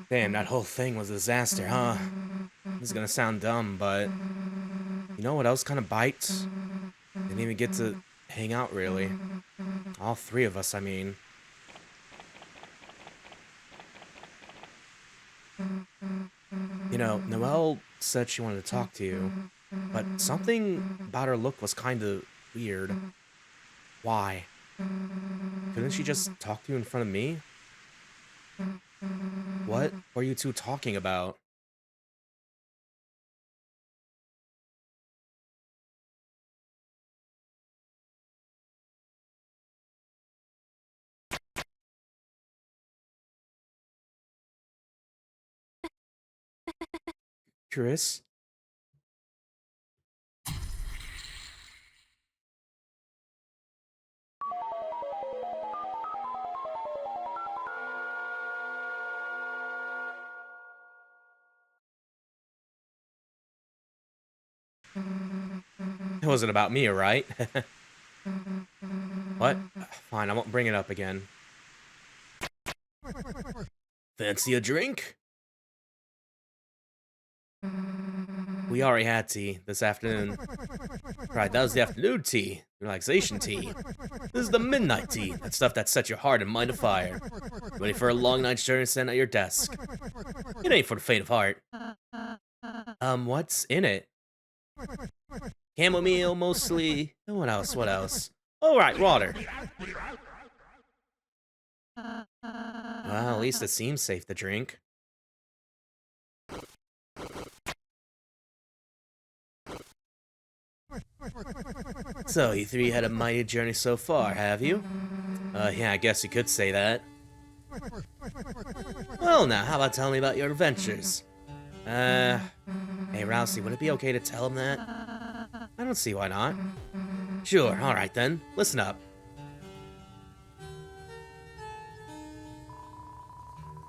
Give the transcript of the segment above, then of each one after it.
Damn, that whole thing was a disaster, huh? This is gonna sound dumb, but you know what else kind of bites? Didn't even get to hang out, really. All three of us, I mean. You know, Noelle said she wanted to talk to you, but something about her look was kind of weird. Why? Couldn't she just talk to you in front of me? What were you two talking about? Chris? It wasn't about me, right? What? Fine, I won't bring it up again. Fancy a drink? We already had tea this afternoon. Right, that was the afternoon tea. Relaxation tea. This is the midnight tea. That stuff that sets your heart and mind afire. Ready for a long night's journey sitting at your desk. It ain't for the faint of heart. What's in it? Chamomile, mostly. What else? What else? Oh, right, water. Well, at least it seems safe to drink. So, you three had a mighty journey so far, have you? Yeah, I guess you could say that. Well, now, how about telling me about your adventures? Hey, Rousey, would it be okay to tell him that? I don't see why not. Sure, alright then. Listen up.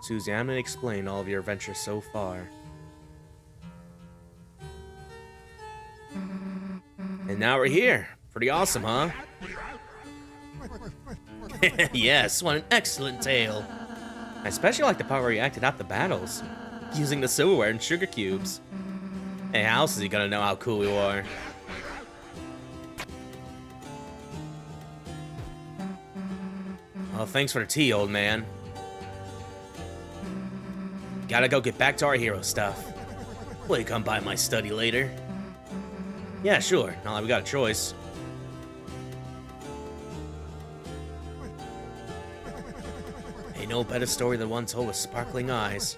Susie, I'm gonna explain all of your adventures so far. And now we're here. Pretty awesome, huh? Yes, what an excellent tale. I especially like the part where you acted out the battles, using the silverware and sugar cubes. Hey, how else is he gonna know how cool we were? Well, thanks for the tea, old man. Gotta go get back to our hero stuff. Will you come by my study later? Yeah, sure. Not like we got a choice. Ain't no better story than one told with sparkling eyes.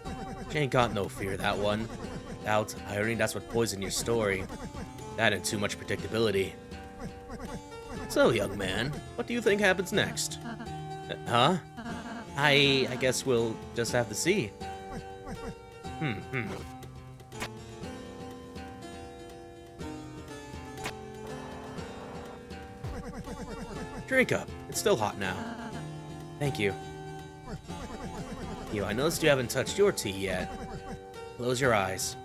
She ain't got no fear, that one. Doubt, irony, that's what poisoned your story. That and too much predictability. So, young man, what do you think happens next? Huh? I guess we'll just have to see. Drink up. It's still hot now. Thank you. I noticed you haven't touched your tea yet. Close your eyes.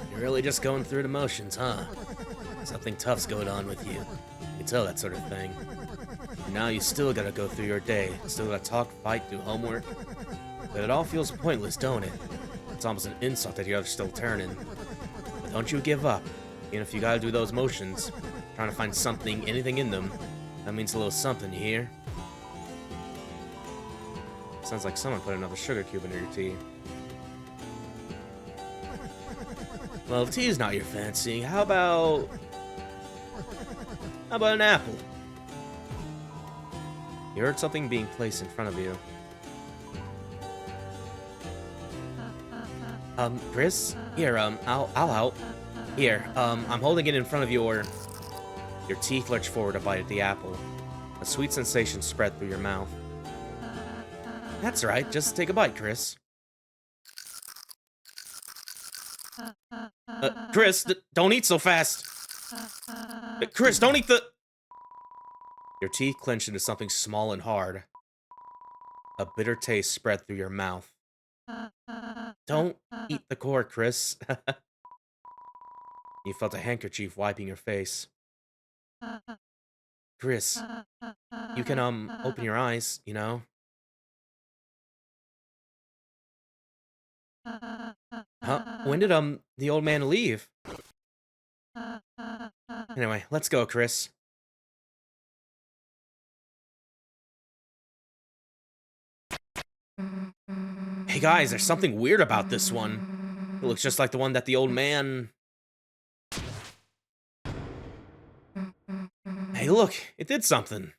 You're really just going through the motions, huh? Something tough's going on with you. You can tell that sort of thing. And now you still gotta go through your day. Still gotta talk, fight, do homework. But it all feels pointless, don't it? It's almost an insult that you're still turning. But don't you give up. Even if you gotta do those motions, trying to find something, anything in them, that means a little something, you hear? Sounds like someone put another sugar cube in your tea. Well, if tea's not your fancy, how about an apple? You heard something being placed in front of you. Chris? Here, I'll help. Here, I'm holding it in front of your teeth lurch forward to bite at the apple. A sweet sensation spread through your mouth. That's right, just take a bite, Chris. Chris, don't eat so fast! Chris, don't eat the... Your teeth clenched into something small and hard. A bitter taste spread through your mouth. Don't eat the core, Chris. You felt a handkerchief wiping your face. Chris, you can, open your eyes, you know? Huh? When did, the old man leave? Anyway, let's go, Chris. Hey guys, there's something weird about this one. It looks just like the one that the old man... Hey look, it did something.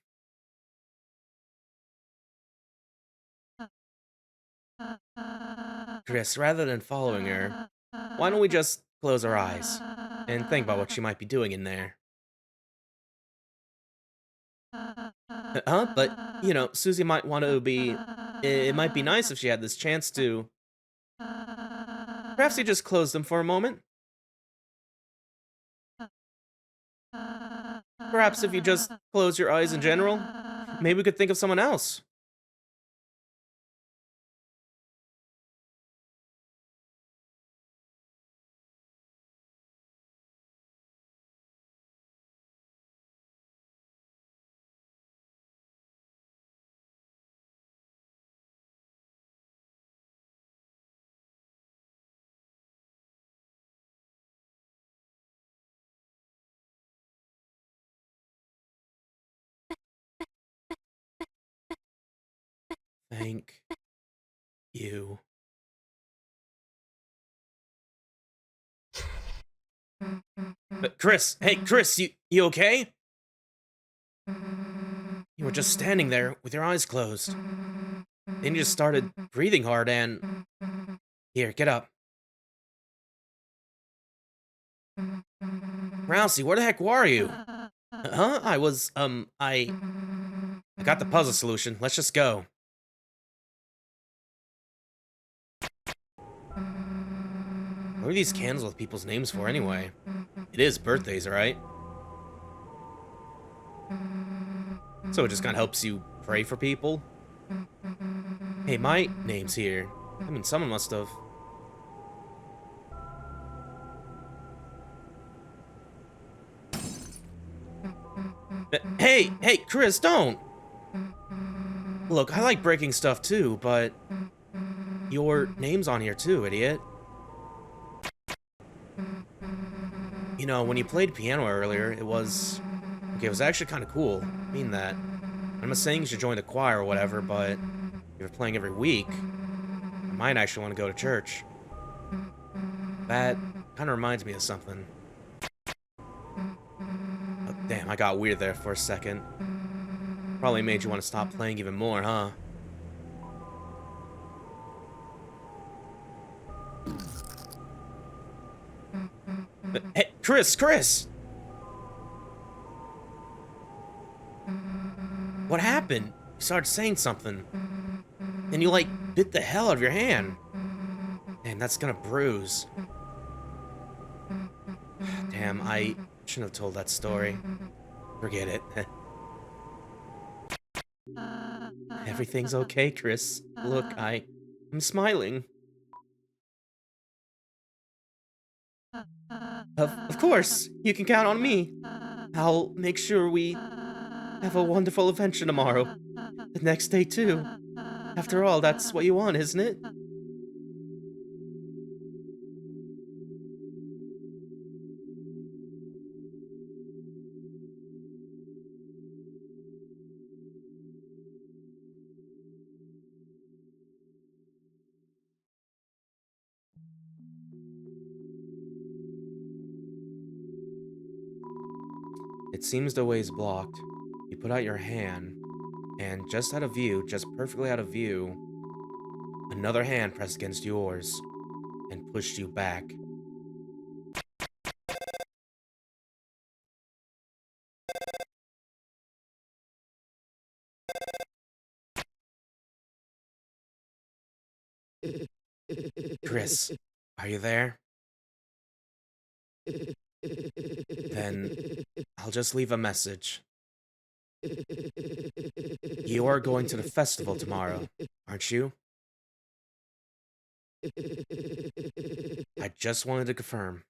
Chris, rather than following her, why don't we just close our eyes and think about what she might be doing in there? Huh? But, you know, Susie might want to be... It might be nice if she had this chance to... Perhaps you just close them for a moment? Perhaps if you just close your eyes in general? Maybe we could think of someone else. Thank you. But Chris, hey, Chris, you okay? You were just standing there with your eyes closed. Then you just started breathing hard and... Here, get up. Rousey, where the heck were you? Huh? I got the puzzle solution. Let's just go. What are these candles with people's names for anyway? It is birthdays, right? So it just kind of helps you pray for people? Hey, my name's here. I mean, someone must have. Hey, Chris, don't! Look, I like breaking stuff too, but... Your name's on here too, idiot. You know, when you played piano earlier, it was... Okay, it was actually kind of cool. I mean that. I'm not saying you should join the choir or whatever, but... If you're playing every week, I might actually want to go to church. That kind of reminds me of something. Oh, damn, I got weird there for a second. Probably made you want to stop playing even more, huh? Hey, Chris! What happened? You started saying something. And you, like, bit the hell out of your hand. Man, that's gonna bruise. Damn, I shouldn't have told that story. Forget it. Everything's okay, Chris. Look, I'm smiling. Of course, you can count on me. I'll make sure we have a wonderful adventure tomorrow. The next day, too. After all, that's what you want, isn't it? It seems the way is blocked. You put out your hand, and just out of view, just perfectly out of view, another hand pressed against yours and pushed you back. Chris, are you there? Then I'll just leave a message. You are going to the festival tomorrow, aren't you? I just wanted to confirm.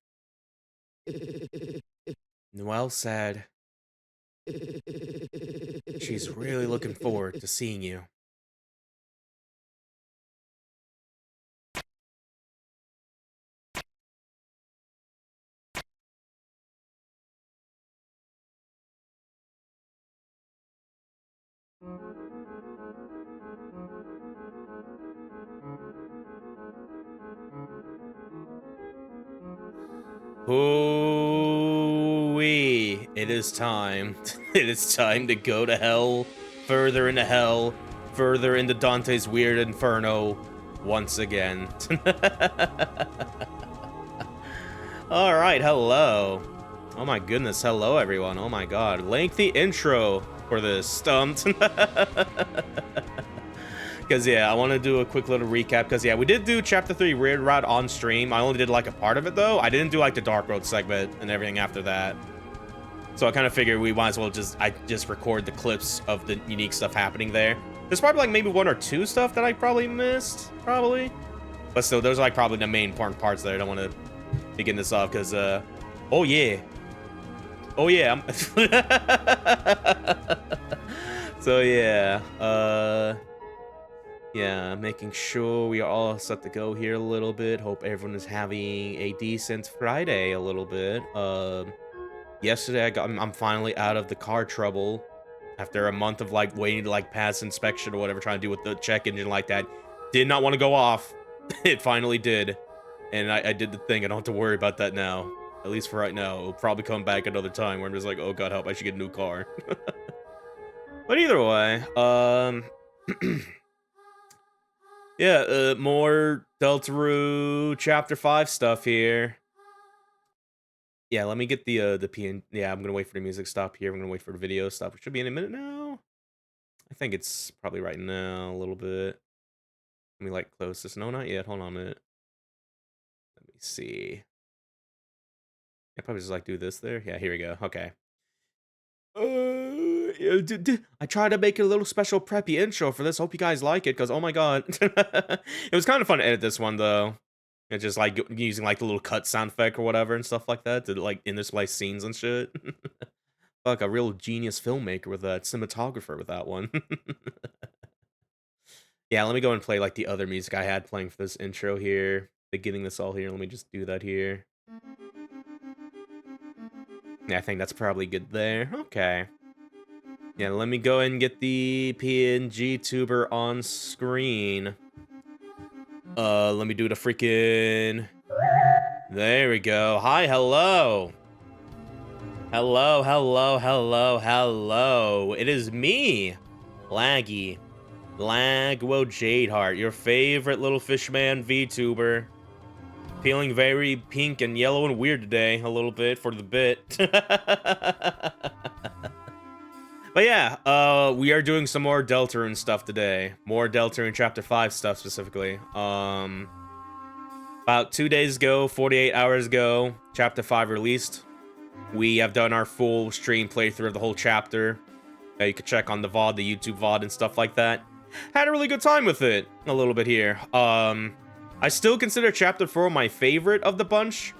Noelle said She's really looking forward to seeing you. Hoo-wee. It is time. It is time to go to hell, further into Dante's weird inferno once again. Alright, hello. Oh my goodness, hello everyone. Oh my god. Lengthy intro for this. Stumped. Because, yeah, I want to do a quick little recap. Because, yeah, we did do Chapter 3 Weird Ride on stream. I only did, like, a part of it, though. I didn't do, like, the Dark Road segment and everything after that. So I kind of figured we might as well just record the clips of the unique stuff happening there. There's probably, like, maybe one or two stuff that I probably missed, probably. But still, those are, like, probably the main important parts there. I don't want to begin this off, because, oh, yeah. Oh, yeah. So, yeah, yeah, making sure we are all set to go here a little bit. Hope everyone is having a decent Friday a little bit. Yesterday I'm finally out of the car trouble after a month of like waiting to like pass inspection or whatever, trying to do with the check engine like that. Did not want to go off. It finally did. And I did the thing. I don't have to worry about that now. At least for right now. It'll probably come back another time where I'm just like, oh god help, I should get a new car. But either way, yeah, more Deltarune Chapter 5 stuff here. Yeah, let me get the PN. Yeah, I'm gonna wait for the music stop here. I'm gonna wait for the video stop. It should be in a minute now. I think it's probably right now, a little bit. Let me, like, close this. No, not yet. Hold on a minute. Let me see. I probably just, like, do this there. Yeah, here we go. Okay. I tried to make a little special preppy intro for this. Hope you guys like it, because oh my god. It was kind of fun to edit this one, though. It's just like using like the little cut sound effect or whatever and stuff like that to like intersplice scenes and shit. Like a real genius filmmaker with that, cinematographer with that one. Yeah, let me go and play like the other music I had playing for this intro here. Beginning this all here. Let me just do that here. Yeah, I think that's probably good there. Okay. Yeah, let me go and get the PNG tuber on screen. Let me do the freaking... There we go. Hi, hello. Hello, hello, hello, hello. It is me, Laguo Jadeheart, your favorite little fishman VTuber. Feeling very pink and yellow and weird today, a little bit, for the bit. But yeah, we are doing some more Deltarune stuff today. More Deltarune Chapter 5 stuff, specifically. About 2 days ago, 48 hours ago, Chapter 5 released. We have done our full stream playthrough of the whole chapter. You can check on the VOD, the YouTube VOD, and stuff like that. Had a really good time with it, a little bit here. I still consider Chapter 4 my favorite of the bunch,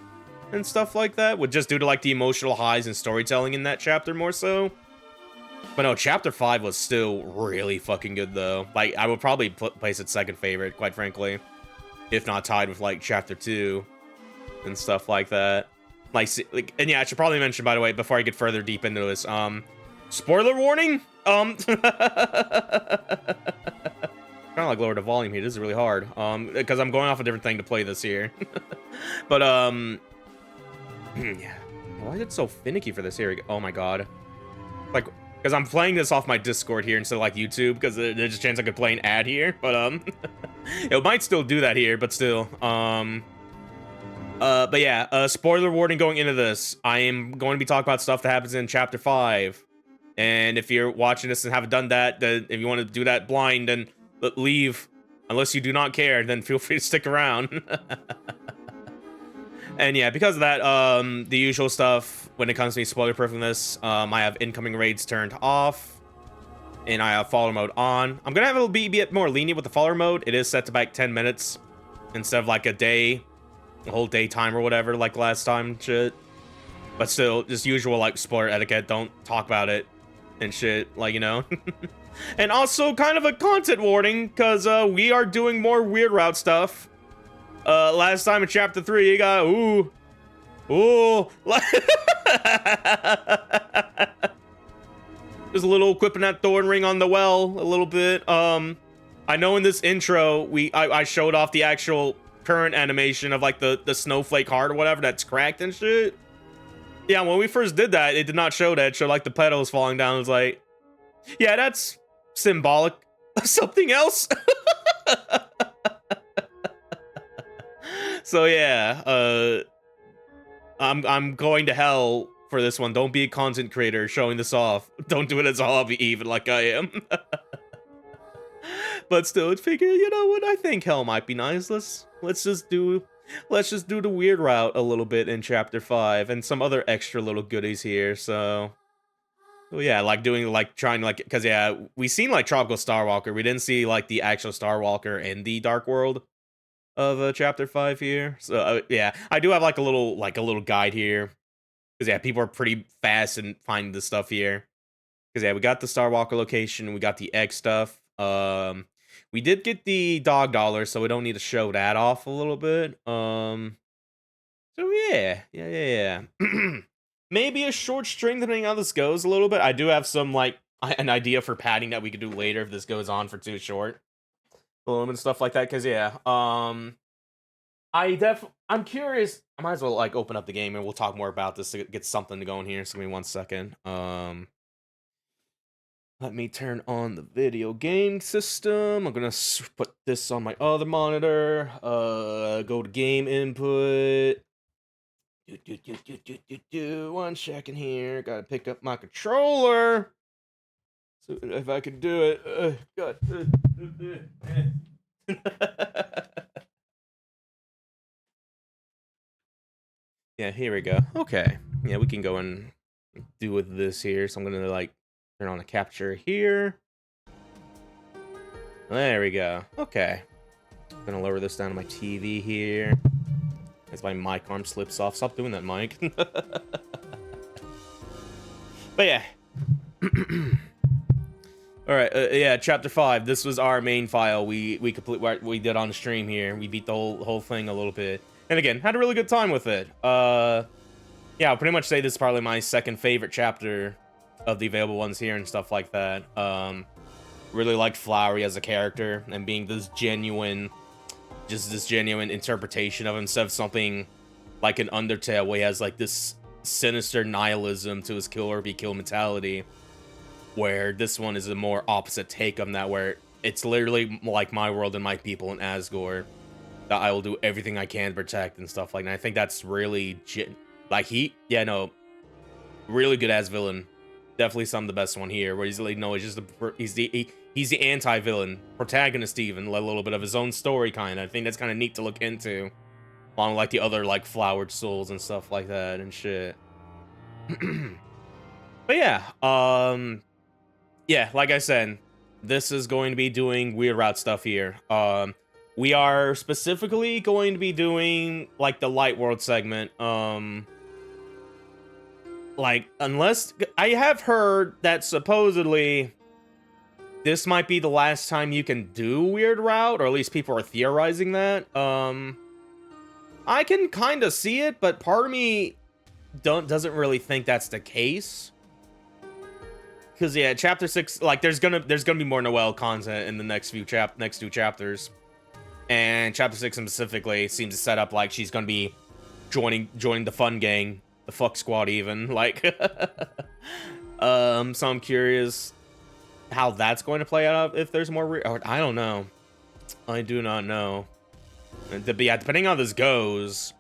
and stuff like that, with just due to, like, the emotional highs and storytelling in that chapter more so. But no, Chapter 5 was still really fucking good, though. Like, I would probably place it second favorite, quite frankly. If not tied with, like, Chapter 2 and stuff like that. Like, and yeah, I should probably mention, by the way, before I get further deep into this, spoiler warning? Trying to, like, lower the volume here. This is really hard. Because I'm going off a different thing to play this here. But, yeah. Why is it so finicky for this? Here we go. Oh my god. Like... Because I'm playing this off my Discord here instead of, like, YouTube, because there's a chance I could play an ad here, but, it might still do that here, but still, but yeah, spoiler warning going into this. I am going to be talking about stuff that happens in Chapter 5, and if you're watching this and haven't done that, then if you want to do that blind, then leave. Unless you do not care, then feel free to stick around. And yeah, because of that, the usual stuff when it comes to me spoiler-proofing this, I have incoming raids turned off, and I have follower mode on. I'm gonna have it be a bit more lenient with the follower mode. It is set to like 10 minutes instead of like a day, a whole day time or whatever, like last time shit. But still, just usual like spoiler etiquette. Don't talk about it and shit, like, you know. And also kind of a content warning, because we are doing more Weird Route stuff. Last time in Chapter 3, you got, ooh. There's a little equipping that thorn ring on the well, a little bit. I know in this intro, I showed off the actual current animation of, like, the snowflake heart or whatever that's cracked and shit. Yeah, when we first did that, it did not show that. It showed, like, the petals falling down. It was like, yeah, that's symbolic of something else. So yeah, I'm going to hell for this one. Don't be a content creator showing this off. Don't do it as a hobby, even like I am. But still, I'd figure, you know what? I think hell might be nice. Let's just do the Weird Route a little bit in Chapter 5 and some other extra little goodies here. So yeah, like trying because yeah, we seen like Tropical Starwalker. We didn't see like the actual Starwalker in the Dark World of Chapter 5 here. So yeah, I do have like a little guide here, because yeah, people are pretty fast in finding the stuff here. Because yeah, we got the Starwalker location, we got the egg stuff. We did get the dog dollar, so we don't need to show that off a little bit. So yeah. Maybe a short string depending on how this goes a little bit. I do have some like an idea for padding that we could do later if this goes on for too short. And stuff like that, because yeah, I'm curious. I might as well like open up the game and we'll talk more about this to get something to go in here. So give me 1 second. Let me turn on the video game system. I'm gonna put this on my other monitor. Go to game input. 1 second here. Gotta pick up my controller. So if I can do it. God. Yeah, here we go. Okay. Yeah, we can go and do with this here. So I'm gonna like turn on the capture here. There we go. Okay. I'm gonna lower this down to my TV here. As my mic arm slips off. Stop doing that, Mike. But yeah. Alright, yeah, Chapter 5. This was our main file. We did on the stream here. We beat the whole thing a little bit. And again, had a really good time with it. Yeah, I'll pretty much say this is probably my second favorite chapter of the available ones here and stuff like that. Really liked Flowery as a character and being this genuine interpretation of himself, something like an Undertale where he has like this sinister nihilism to his kill or be killed mentality, where this one is a more opposite take on that, where it's literally like my world and my people in Asgore that I will do everything I can to protect and stuff like that. I think that's really really good as villain. Definitely some of the best one here, where he's like, no, he's the anti-villain, protagonist even, a little bit of his own story kind of. I think that's kind of neat to look into, along with like the other like flowered souls and stuff like that and shit. But yeah, yeah, like I said, this is going to be doing Weird Route stuff here. We are specifically going to be doing like the Light World segment. Like, unless I have heard that supposedly this might be the last time you can do Weird Route, or at least people are theorizing that. I can kind of see it, but part of me doesn't really think that's the case. Because yeah, Chapter 6, like there's gonna be more Noelle content in the next two chapters, and Chapter 6 specifically seems to set up like she's gonna be joining the fun gang, the fuck squad even, like. So I'm curious how that's going to play out, if there's more I don't know. I do not know. Yeah, depending on how this goes,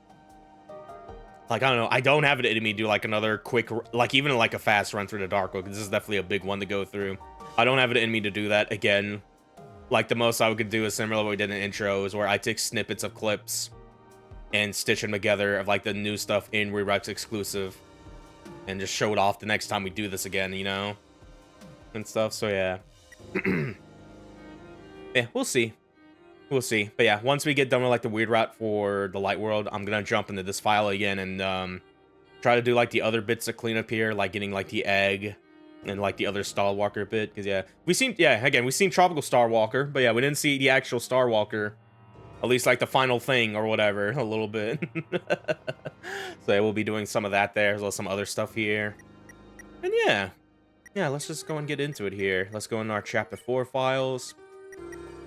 like, I don't know, I don't have it in me to do like another quick, like even like a fast run through the Dark World, because this is definitely a big one to go through. I don't have it in me to do that again. Like, the most I could do is similar to what we did in the intro, is where I take snippets of clips and stitch them together of like the new stuff in Re-Rex exclusive, and just show it off the next time we do this again, you know, and stuff. So yeah. Yeah, we'll see. But yeah, once we get done with like the Weird Route for the Light World, I'm gonna jump into this file again and try to do like the other bits of cleanup here, like getting like the egg And like the other Star Walker bit, because yeah, we've seen Tropical Star Walker, but yeah, we didn't see the actual Star Walker, at least like the final thing or whatever, a little bit. So yeah, we'll be doing some of that there, as well as some other stuff here. And yeah, let's just go and get into it here. Let's go in our Chapter 4 files.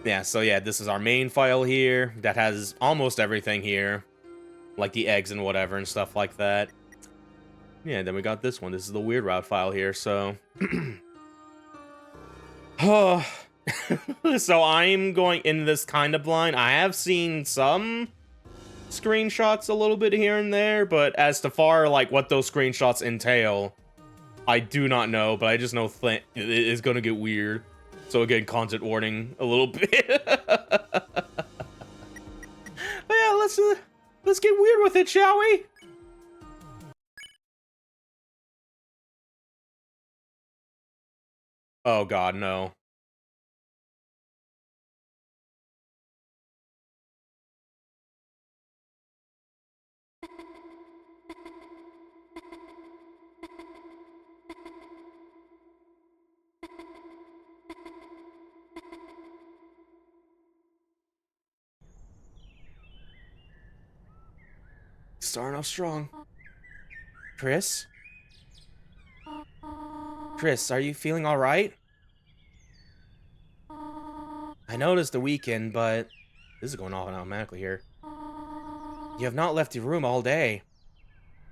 Yeah, so yeah, this is our main file here that has almost everything here, like the eggs and whatever and stuff like that. Yeah, then we got this one. This is the weird route file here, so... So I'm going in this kind of blind. I have seen some screenshots a little bit here and there, but as to far, like, what those screenshots entail, I do not know, but I just know it is going to get weird. So again, content warning a little bit. But yeah, let's get weird with it, shall we? Oh god, no. Starting off strong. Chris? Chris, are you feeling alright? I noticed the weekend, but... This is going off automatically here. You have not left your room all day.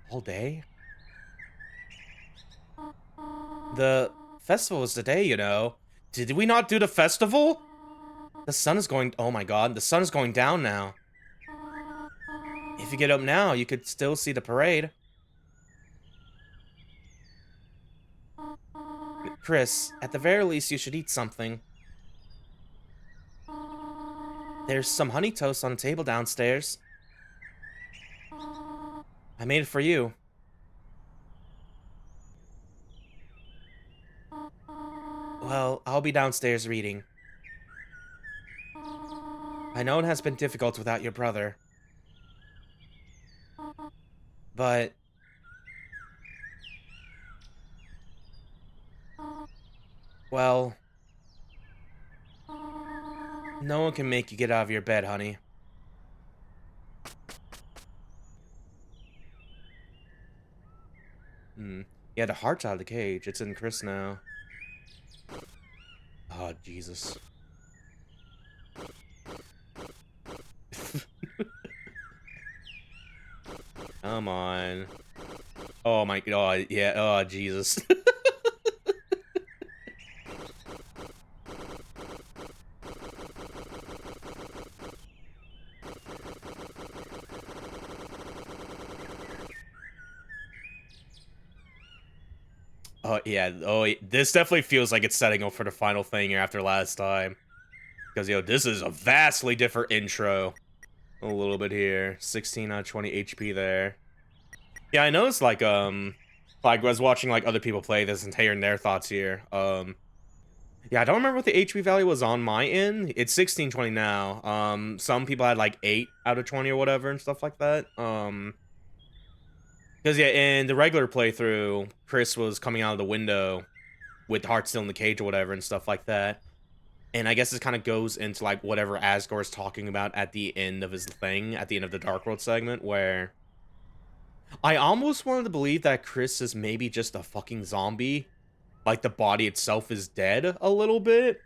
All day? The festival is today, you know. Did we not do the festival? The sun is going... Oh my god, the sun is going down now. If you get up now, you could still see the parade. Chris, at the very least, you should eat something. There's some honey toast on the table downstairs. I made it for you. Well, I'll be downstairs reading. I know it has been difficult without your brother. But... Well... No one can make you get out of your bed, honey. Yeah, the heart's out of the cage. It's in Chris now. Oh, Jesus. Come on. Oh my god, yeah, oh, Jesus. Oh, yeah, this definitely feels like it's setting up for the final thing here after last time. Because, yo, this is a vastly different intro. A little bit here. 16 out of 20 HP there. Yeah, I noticed, like, I was watching, like, other people play this and hearing their thoughts here. Yeah, I don't remember what the HP value was on my end. It's 1620 now. Some people had, like, 8 out of 20 or whatever and stuff like that. Because, yeah, in the regular playthrough, Chris was coming out of the window with heart still in the cage or whatever and stuff like that. And I guess this kind of goes into, like, whatever Asgore is talking about at the end of his thing, at the end of the Dark World segment, where... I almost wanted to believe that Chris is maybe just a fucking zombie. Like, the body itself is dead a little bit.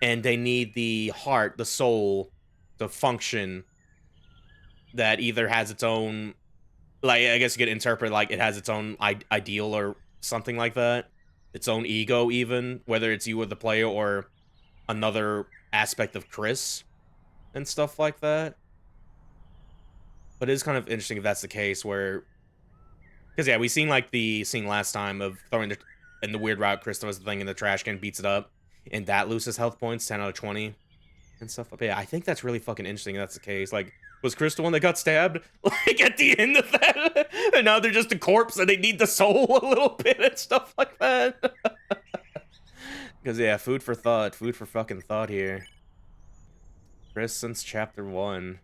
And they need the heart, the soul, to function. That either has its own... Like, I guess you could interpret, like, it has its own ideal or something like that. Its own ego, even. Whether it's you or the player or another aspect of Chris. And stuff like that. But it is kind of interesting if that's the case, where... Because, yeah, we seen, like, the scene last time of throwing the... In the weird route, Chris throws the thing in the trash can, beats it up. And that loses health points, 10 out of 20. And stuff. But, yeah, I think that's really fucking interesting if that's the case. Like, was Chris the one that got stabbed? Like, at the end of that? And now they're just a corpse and they need the soul a little bit and stuff like that. Because, yeah, food for thought. Food for fucking thought here. Chris since Chapter 1.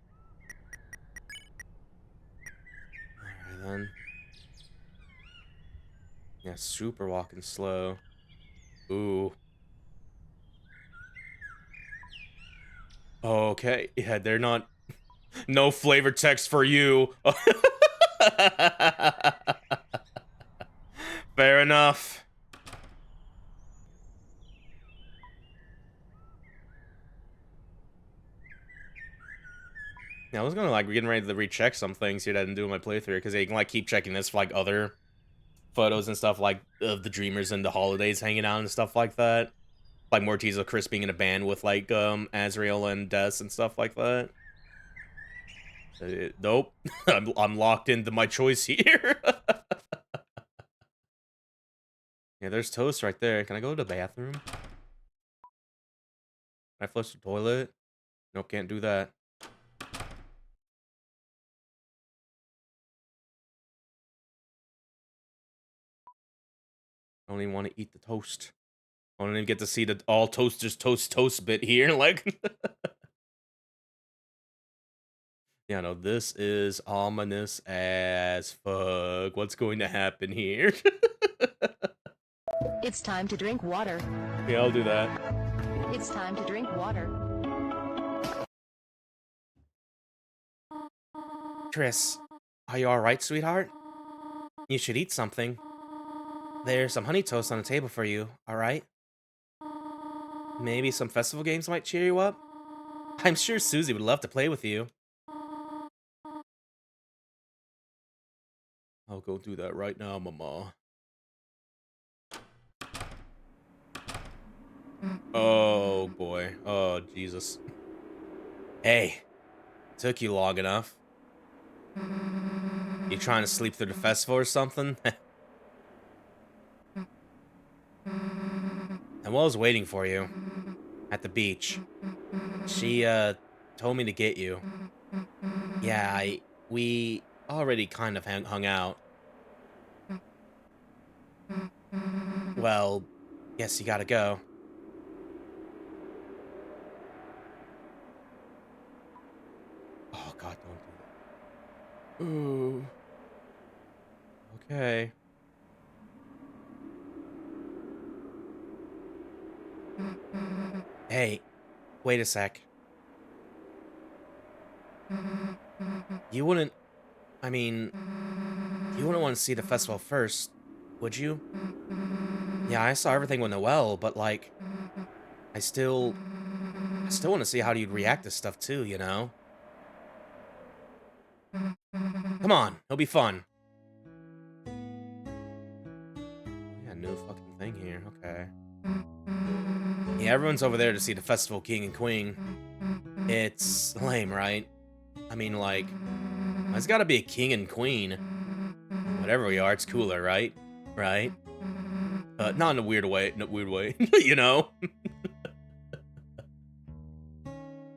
Alright, then. Yeah, super walking slow. Ooh. Okay. Yeah, they're not... No flavor text for you. Fair enough. Yeah, I was gonna, like, getting ready to recheck some things here that I didn't do in my playthrough, because you can, like, keep checking this for, like, other photos and stuff, like, of the Dreamers and the holidays hanging out and stuff like that. Like, Mortiz or Chris being in a band with, like, Azrael and Des and stuff like that. Nope. I'm locked into my choice here. Yeah, there's Toast right there. Can I go to the bathroom? Can I flush the toilet? Nope, can't do that. I don't even want to eat the toast. I don't even get to see the all toasters toast bit here. Like, yeah, no, this is ominous as fuck. What's going to happen here? It's time to drink water. Yeah, I'll do that. It's time to drink water. Chris, are you alright, sweetheart? You should eat something. There's some honey toast on the table for you, alright? Maybe some festival games might cheer you up? I'm sure Susie would love to play with you. I'll go do that right now, Mama. Oh, boy. Oh, Jesus. Hey, took you long enough. You trying to sleep through the festival or something? And I was waiting for you at the beach. She, told me to get you. Yeah, we already kind of hung out. Well, guess you gotta go. Oh, God, don't do that. Ooh. Okay. Hey, wait a sec. You wouldn't... I mean... You wouldn't want to see the festival first, would you? Yeah, I saw everything with Noelle, but, like... I still want to see how you'd react to stuff, too, you know? Come on, it'll be fun. Yeah, new fucking thing here, okay. Yeah, everyone's over there to see the festival king and queen. It's lame, right? I mean, like, there's gotta be a king and queen. Whatever we are, it's cooler, right? Right? Not in a weird way, you know?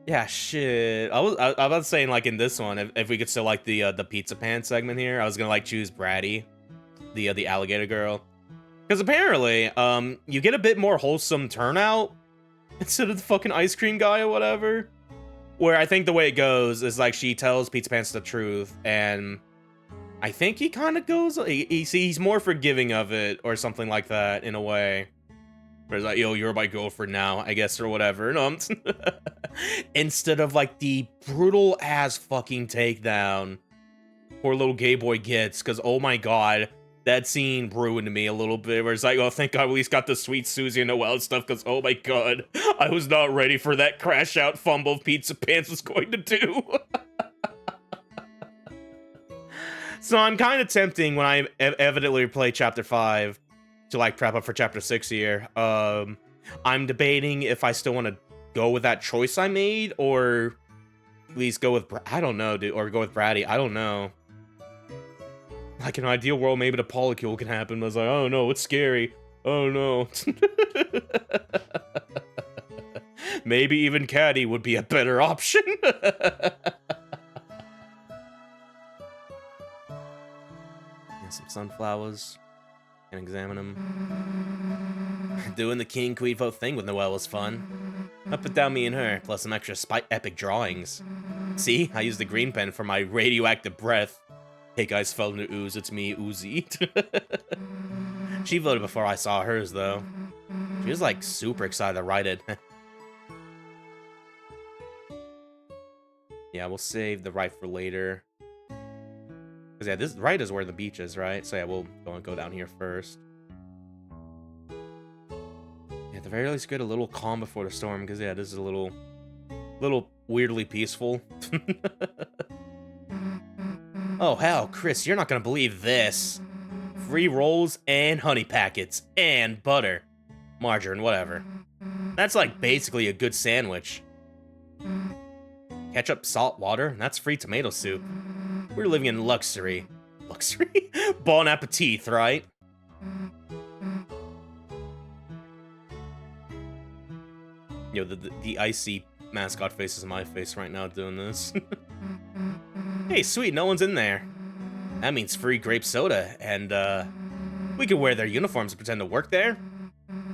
Yeah, shit. I was saying, like, in this one, if we could still like the pizza pan segment here, I was gonna, like, choose Bratty, the alligator girl. Because apparently, you get a bit more wholesome turnout instead of the fucking ice cream guy or whatever. Where I think the way it goes is, like, she tells Pizza Pants the truth, and I think he kind of goes... He's more forgiving of it, or something like that, in a way. Where it's like, yo, you're my girlfriend now, I guess, or whatever. No, instead of, like, the brutal-ass fucking takedown poor little gay boy gets, because, oh my god, that scene ruined me a little bit, where it's like, oh, thank god we at least got the sweet Susie and Noelle stuff, because, oh my god, I was not ready for that crash-out fumble Pizza Pants was going to do. So I'm kind of tempting when I evidently play Chapter 5 to, like, prep up for Chapter 6 here. I'm debating if I still want to go with that choice I made, or at least go with... I don't know, dude. Or go with Bratty. I don't know. Like, in an ideal world, maybe the polycule can happen, but I was like, oh no, it's scary. Oh no. Maybe even Caddy would be a better option. Yeah, some sunflowers. Can examine them. Doing the king queen vote thing with Noelle was fun. Up and down me and her, plus some extra epic drawings. See, I used the green pen for my radioactive breath. Hey guys, fell into ooze, it's me, Uzi. She voted before I saw hers, though. She was like super excited to ride it. Yeah, we'll save the ride for later. Cause yeah, this right is where the beach is, right? So yeah, we'll go down here first. Yeah, at the very least, get a little calm before the storm. Because yeah, this is a little weirdly peaceful. Oh hell, Chris, you're not gonna believe this. Free rolls and honey packets and butter, margarine, whatever. That's like basically a good sandwich. Ketchup, salt, water, that's free tomato soup. We're living in luxury. Luxury? Bon appetit, right? Yo, the icy mascot face is my face right now doing this. Hey, sweet, no one's in there. That means free grape soda, and we could wear their uniforms and pretend to work there.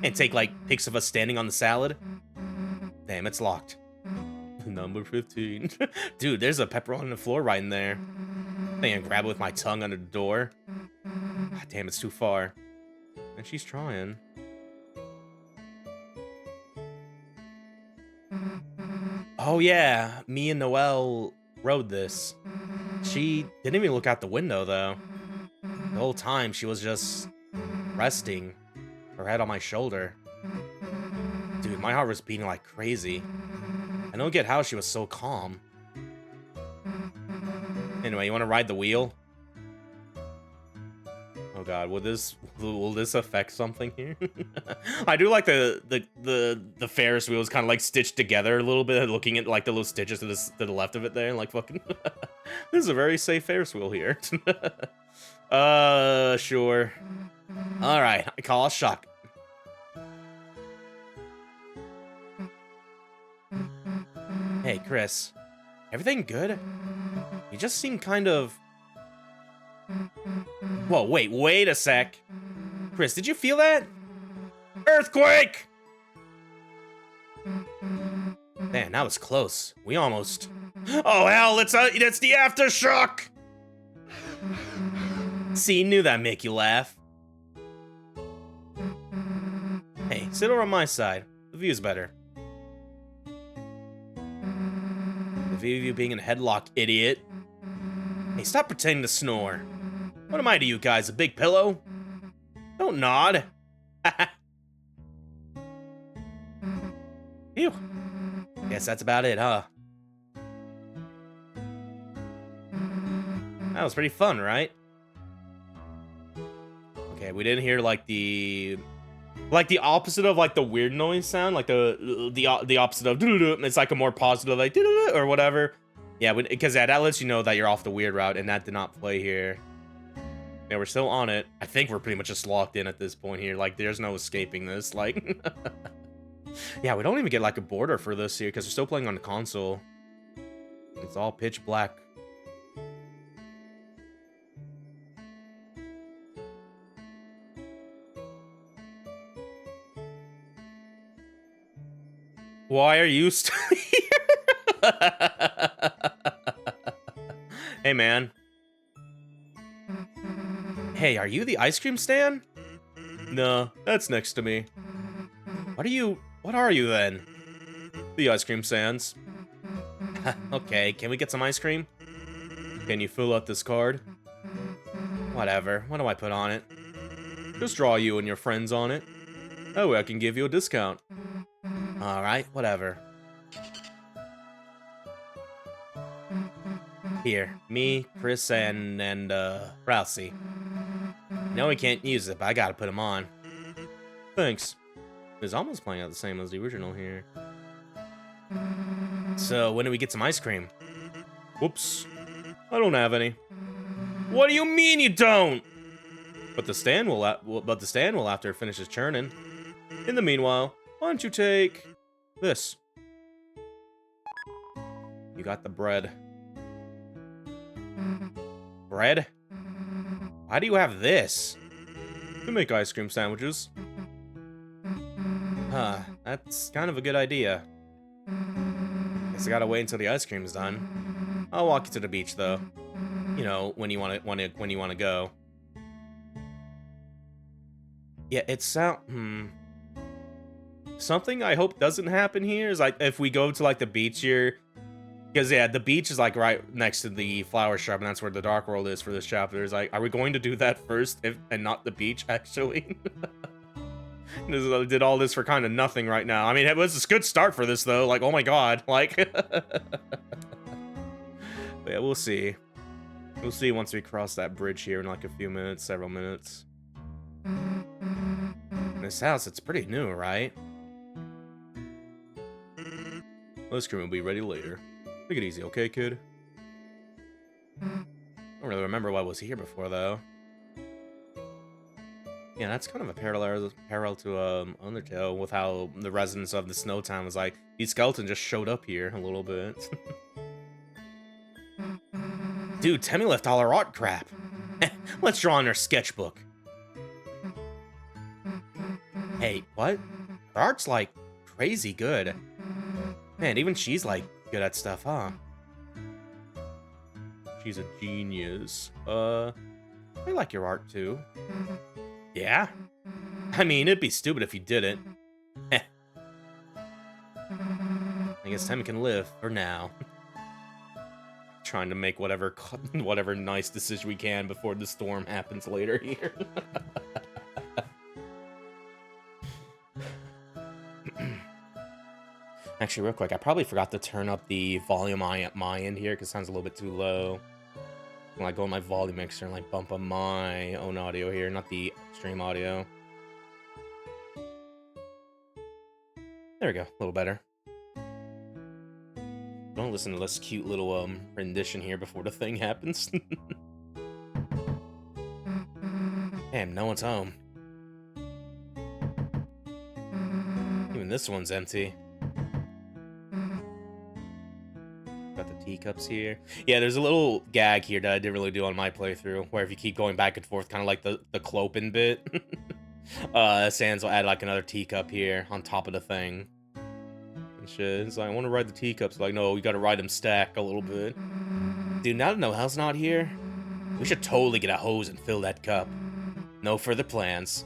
And take, like, pics of us standing on the salad. Damn, it's locked. Number 15. Dude, there's a pepperoni on the floor right in there. I think I can grab it with my tongue under the door. God damn, it's too far. And she's trying. Oh yeah, me and Noelle rode this. She didn't even look out the window though. The whole time she was just resting, her head on my shoulder. Dude, my heart was beating like crazy. I don't get how she was so calm. Anyway, you want to ride the wheel? Oh god, will this affect something here? I do like the Ferris wheel is kind of like stitched together a little bit, looking at like the little stitches to the left of it there, and like fucking. This is a very safe Ferris wheel here. Sure. All right, I call a shot. Hey, Chris. Everything good? You just seem kind of... Whoa, wait a sec. Chris, did you feel that? Earthquake! Man, that was close. We almost... Oh, hell, it's the aftershock! See, knew that'd make you laugh. Hey, sit over on my side. The view's better. The view of you being in a headlock, idiot. Hey, stop pretending to snore. What am I to you guys, a big pillow? Don't nod. Phew. Guess that's about it, huh? That was pretty fun, right? Okay, we didn't hear like the opposite of like the weird noise sound, like the opposite of it's like a more positive like or whatever. Yeah, because that lets you know that you're off the weird route, and that did not play here. Yeah, we're still on it. I think we're pretty much just locked in at this point here. Like, there's no escaping this. Like, yeah, we don't even get like a border for this here because we're still playing on the console. It's all pitch black. Why are you still here? Hey, man. Hey, are you the ice cream stand? No, that's next to me. What are you then? The ice cream stands. Okay, can we get some ice cream? Can you fill out this card? Whatever, what do I put on it? Just draw you and your friends on it. Oh, I can give you a discount. Alright, whatever. Here, me, Chris, and Rousey. I know we can't use it, but I gotta put them on. Thanks. It's almost playing out the same as the original here. So, when do we get some ice cream? Whoops. I don't have any. What do you mean you don't? But the stand will after it finishes churning. In the meanwhile, why don't you take this? You got the bread. Bread? Why do you have this? To make ice cream sandwiches. Huh, that's kind of a good idea. Guess I gotta wait until the ice cream's done. I'll walk you to the beach though. You know, when you wanna go. Yeah, something I hope doesn't happen here is like if we go to like the beach here, because yeah, the beach is like right next to the flower shop, and that's where the dark world is for this chapter. Is like, are we going to do that first and not the beach actually? Did all this for kind of nothing right now. I mean, it was a good start for this though. Like, oh my god, like. But yeah, we'll see. We'll see once we cross that bridge here in like a few minutes, several minutes. This house, it's pretty new, right? This cream will be ready later. Take it easy, okay, kid? I don't really remember what was here before, though. Yeah, that's kind of a parallel to Undertale, with how the residents of the Snow Town was like, these skeletons just showed up here a little bit. Dude, Temmie left all our art crap. Let's draw in our sketchbook. Hey, what? Her art's like crazy good. Man, even she's like good at stuff, huh? She's a genius. I like your art too. Yeah? I mean, it'd be stupid if you didn't. I guess Temmie can live for now. Trying to make whatever nice decision we can before the storm happens later here. Actually, real quick, I probably forgot to turn up the volume at my end here because it sounds a little bit too low. When I go in my volume mixer and like bump up my own audio here, not the stream audio. There we go, a little better. Don't listen to this cute little rendition here before the thing happens. Damn, no one's home. Even this one's empty. Got the teacups here. Yeah, there's a little gag here that I didn't really do on my playthrough, where if you keep going back and forth, kind of like the Clopin bit, Sans will add like another teacup here on top of the thing. And shit. It's like, I want to ride the teacups. Like, no, we gotta ride them stack a little bit. Dude, now that Noelle's not here, we should totally get a hose and fill that cup. No further plans.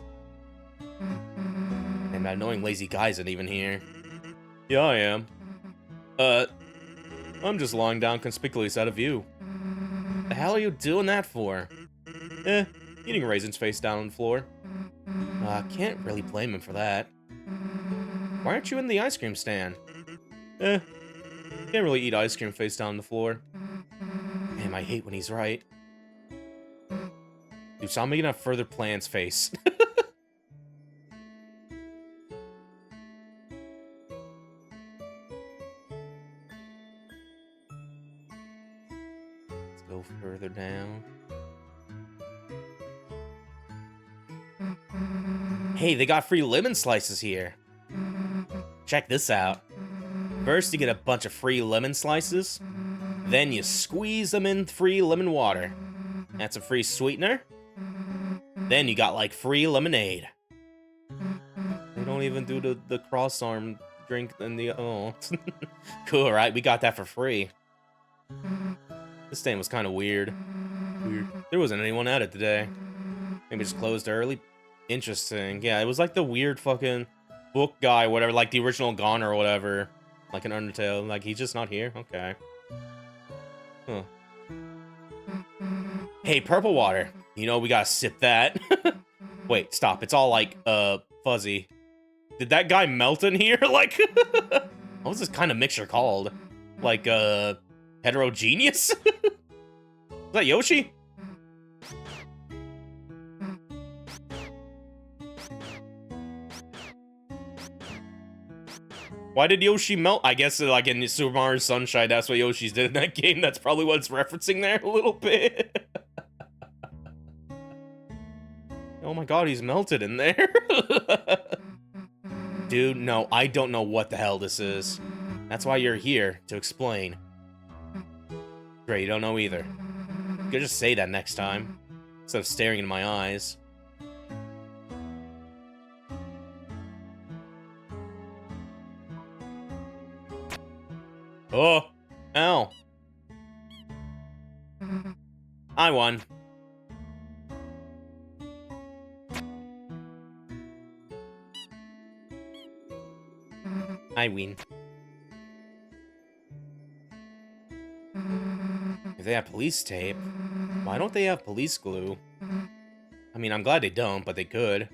And that annoying lazy guy isn't even here. Yeah, I am. I'm just lying down conspicuously out of view. The hell are you doing that for? Eating raisins face down on the floor. Can't really blame him for that. Why aren't you in the ice cream stand? Can't really eat ice cream face down on the floor. Damn, I hate when he's right. Dude, so I'm making a further plans face. Let's go further down. Hey, they got free lemon slices here. Check this out. First, you get a bunch of free lemon slices. Then you squeeze them in free lemon water. That's a free sweetener. Then you got like free lemonade. They don't even do the cross-arm drink in the... Oh. Cool, right? We got that for free. This stand was kind of weird. There wasn't anyone at it today. Maybe just closed early. Interesting. Yeah, it was like the weird fucking book guy, whatever, like the original Goner or whatever. Like an Undertale. Like, he's just not here? Okay. Huh. Hey, purple water. You know, we gotta sip that. Wait, stop. It's all, like, fuzzy. Did that guy melt in here? Like, what was this kind of mixture called? Like, heterogeneous? Is that Yoshi? Why did Yoshi melt? I guess, like, in Super Mario Sunshine, that's what Yoshi's did in that game. That's probably what it's referencing there a little bit. Oh my god, he's melted in there. Dude, no, I don't know what the hell this is. That's why you're here, to explain. Great, you don't know either. You could just say that next time, instead of staring into my eyes. Oh, ow. I won. I win. If they have police tape, why don't they have police glue? I mean, I'm glad they don't, but they could.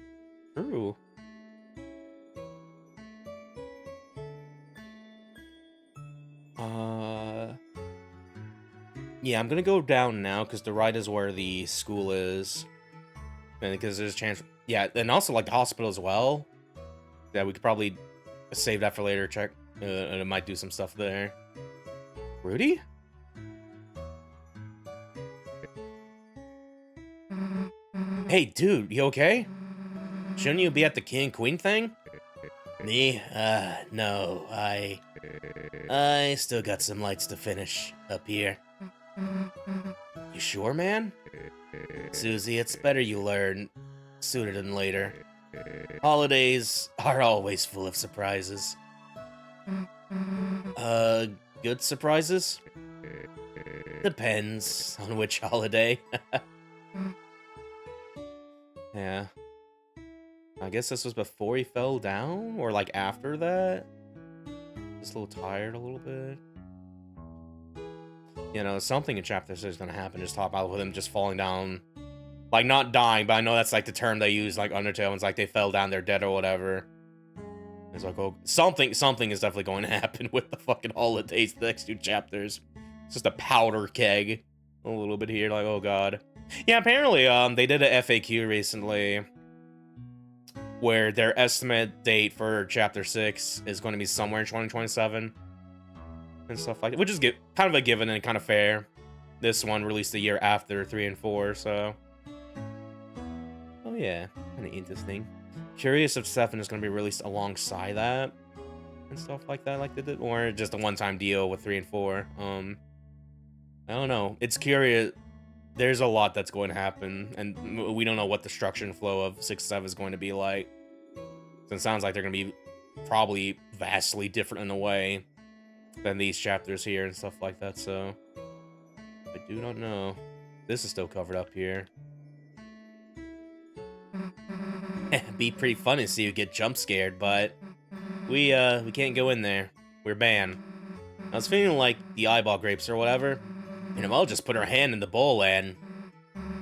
True. Yeah, I'm gonna go down now, because the right is where the school is. And because there's a chance... Yeah, and also, like, the hospital as well. Yeah, we could probably save that for later, check. And it might do some stuff there. Rudy? Hey, dude, you okay? Shouldn't you be at the king and queen thing? Me? No, I still got some lights to finish up here. You sure, man? Susie, it's better you learn sooner than later. Holidays are always full of surprises. Good surprises? Depends on which holiday. Yeah. I guess this was before he fell down? Or, like, after that? Just a little tired a little bit. You know, something in Chapter 6 is gonna happen. Just talk about with him just falling down. Like, not dying, but I know that's, like, the term they use, like, Undertale. It's like they fell down, they're dead or whatever. It's like, oh, something is definitely going to happen with the fucking holidays, the next 2 chapters. It's just a powder keg. A little bit here, like, oh god. Yeah, apparently, they did a FAQ recently where their estimate date for Chapter 6 is going to be somewhere in 2027 and stuff like that, which is kind of a given and kind of fair. This one released a year after 3 and 4, so... Oh yeah, kind of interesting. Curious if 7 is going to be released alongside that and stuff like that, like they did, or just a one-time deal with 3 and 4. I don't know. It's curious. There's a lot that's going to happen, and we don't know what the structure and flow of 6 and 7 is going to be like. So it sounds like they're going to be probably vastly different in a way than these chapters here and stuff like that, so... I do not know. This is still covered up here. It'd be pretty funny to see you get jump scared, but... We can't go in there. We're banned. I was feeling like the eyeball grapes or whatever. And Mel just put her hand in the bowl and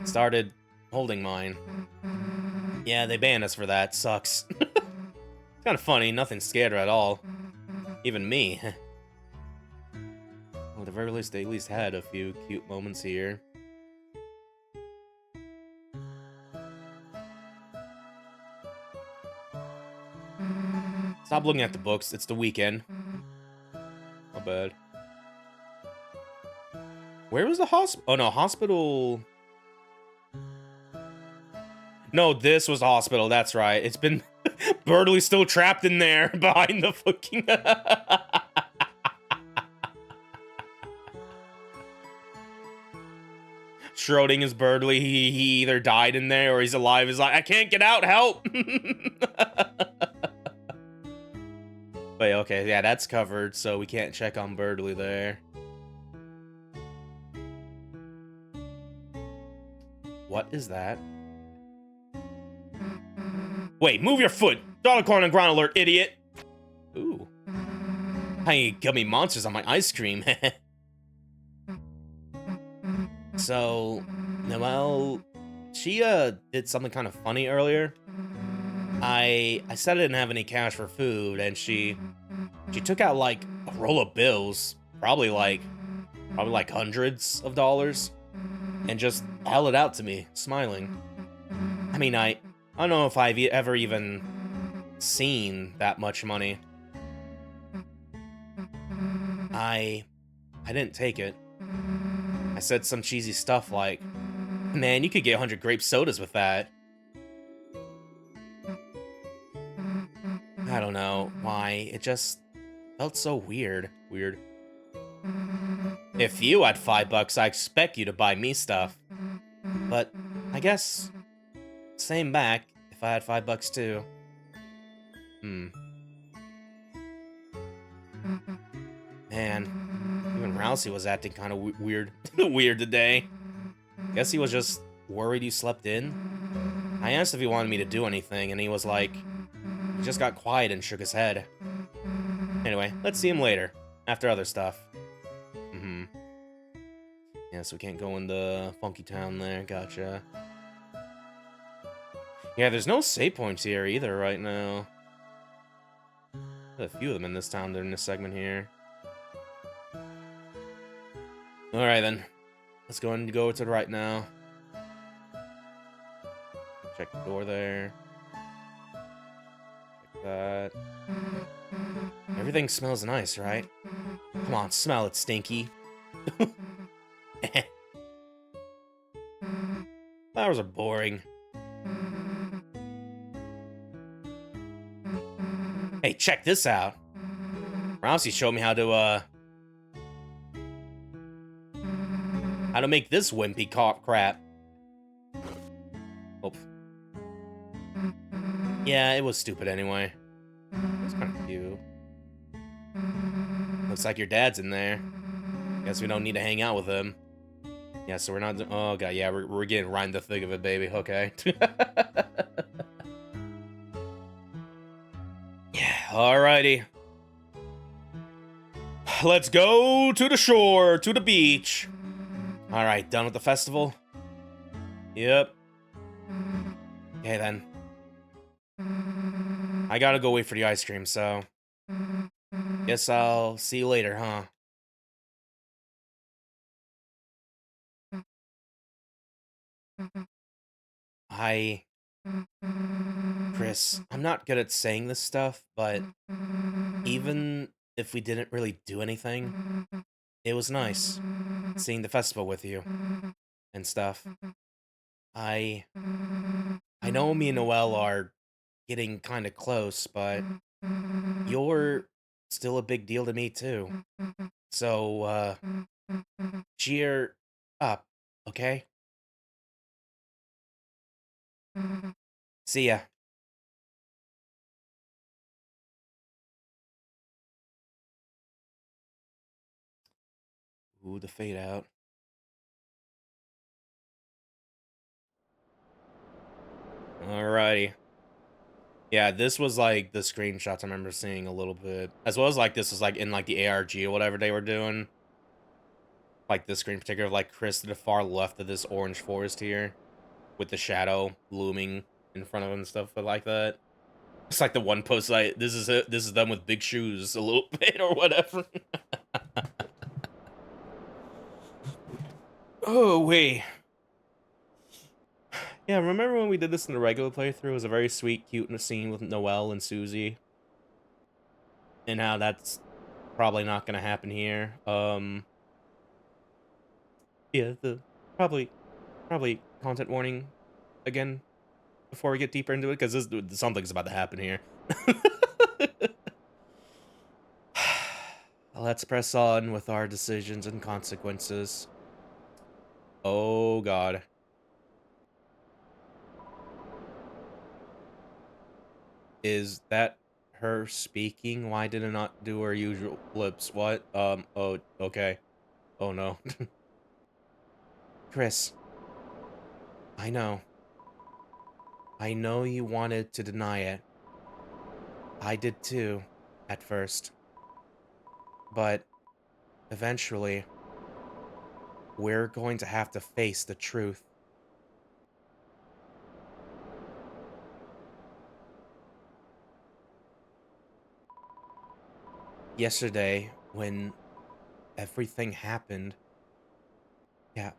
started holding mine. Yeah, they banned us for that. Sucks. It's kind of funny. Nothing scared her at all. Even me. Well, at the very least, they at least had a few cute moments here. Stop looking at the books. It's the weekend. Not bad. Where was the hospital? Oh, no, hospital... No, this was the hospital. That's right. It's been... Birdley's still trapped in there behind the fucking... Schrodinger's Birdley. He either died in there or he's alive. He's like, I can't get out. Help! Wait, okay. Yeah, that's covered, so we can't check on Birdley there. What is that? Wait, move your foot! Deltarune on ground alert, idiot! Ooh. Tiny gummy monsters on my ice cream. So, Noelle, she did something kind of funny earlier. I said I didn't have any cash for food, and she took out like a roll of bills, probably like hundreds of dollars, and just held it out to me, smiling. I mean, I don't know if I've ever even seen that much money. I didn't take it. I said some cheesy stuff like, man, you could get 100 grape sodas with that. I don't know why, it just felt so weird. If you had $5, I expect you to buy me stuff. But I guess same back if I had $5 too. Man, even Rousey was acting kind of weird today. Guess he was just worried you slept in. I asked if he wanted me to do anything, and he was like, he just got quiet and shook his head. Anyway, let's see him later. After other stuff. Mm-hmm. Yeah, so we can't go in the funky town there. Gotcha. Yeah, there's no save points here either right now. There's a few of them in this town during this segment here. Alright then. Let's go and go to the right now. Check the door there. Check that. Everything smells nice, right? Come on, smell it, Stinky. Flowers are boring. Hey, check this out. Rousey showed me how to make this wimpy crap. Oh. Yeah, it was stupid anyway. It's kind of cute. Looks like your dad's in there. Guess we don't need to hang out with him. Yeah, so we're not. Oh god, yeah, we're getting right in the thick of it, baby. Okay. Yeah, alrighty. Let's go to the shore, to the beach. Alright, done with the festival? Yep. Okay, then. I gotta go wait for the ice cream, so... Guess I'll see you later, huh? Chris, I'm not good at saying this stuff, but... Even if we didn't really do anything, it was nice seeing the festival with you and stuff. I know me and Noelle are getting kind of close, but you're still a big deal to me too. So, cheer up, okay? See ya. Ooh, the fade out. Alrighty. Yeah, this was like the screenshots I remember seeing a little bit. As well as like this was like in like the ARG or whatever they were doing. Like this screen in particular of like Chris to the far left of this orange forest here. With the shadow looming in front of him and stuff like that. It's like the one post like this is it, this is them with big shoes a little bit or whatever. Oh wait. Yeah, remember when we did this in the regular playthrough? It was a very sweet, cute scene with Noelle and Susie. And how that's probably not gonna happen here. Yeah, the probably content warning again before we get deeper into it, because something's about to happen here. Let's press on with our decisions and consequences. Oh god. Is that her speaking? Why did it not do her usual flips? What? Oh, okay. Oh no. Chris. I know. I know you wanted to deny it. I did too, at first. But, eventually, we're going to have to face the truth. Yesterday, when everything happened... Yeah.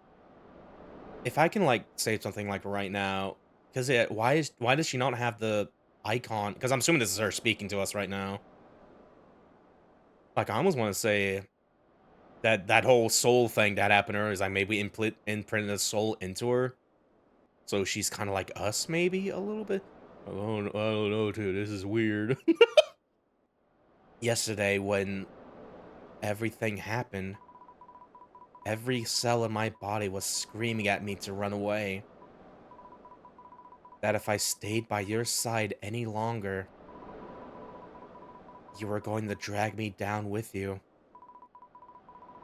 If I can, like, say something, like, right now... Because, why does she not have the icon? Because I'm assuming this is her speaking to us right now. Like, I almost want to say... That whole soul thing that happened to her is like maybe imprinted a soul into her. So she's kind of like us, maybe, a little bit? I don't know, dude. This is weird. Yesterday, when everything happened, every cell in my body was screaming at me to run away. That if I stayed by your side any longer, you were going to drag me down with you.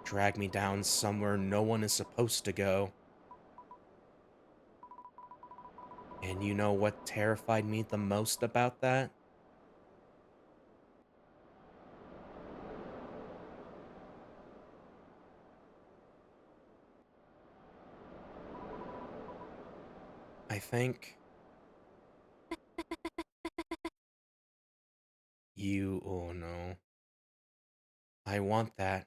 Drag me down somewhere no one is supposed to go. And you know what terrified me the most about that? I think you... Oh no. I want that.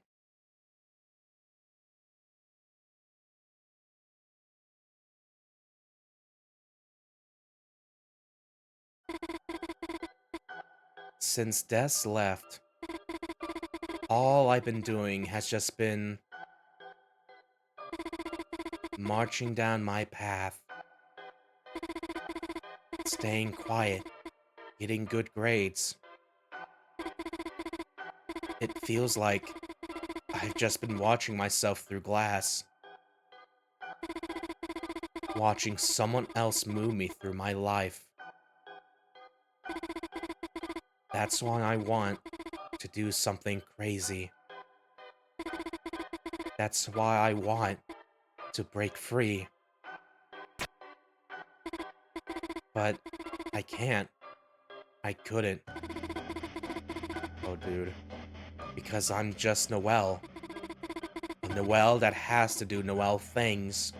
Since Des left, all I've been doing has just been marching down my path, staying quiet, getting good grades. It feels like I've just been watching myself through glass, watching someone else move me through my life. That's why I want to do something crazy. That's why I want to break free. But I can't. I couldn't. Oh, dude. Because I'm just Noelle. A Noelle that has to do Noelle things.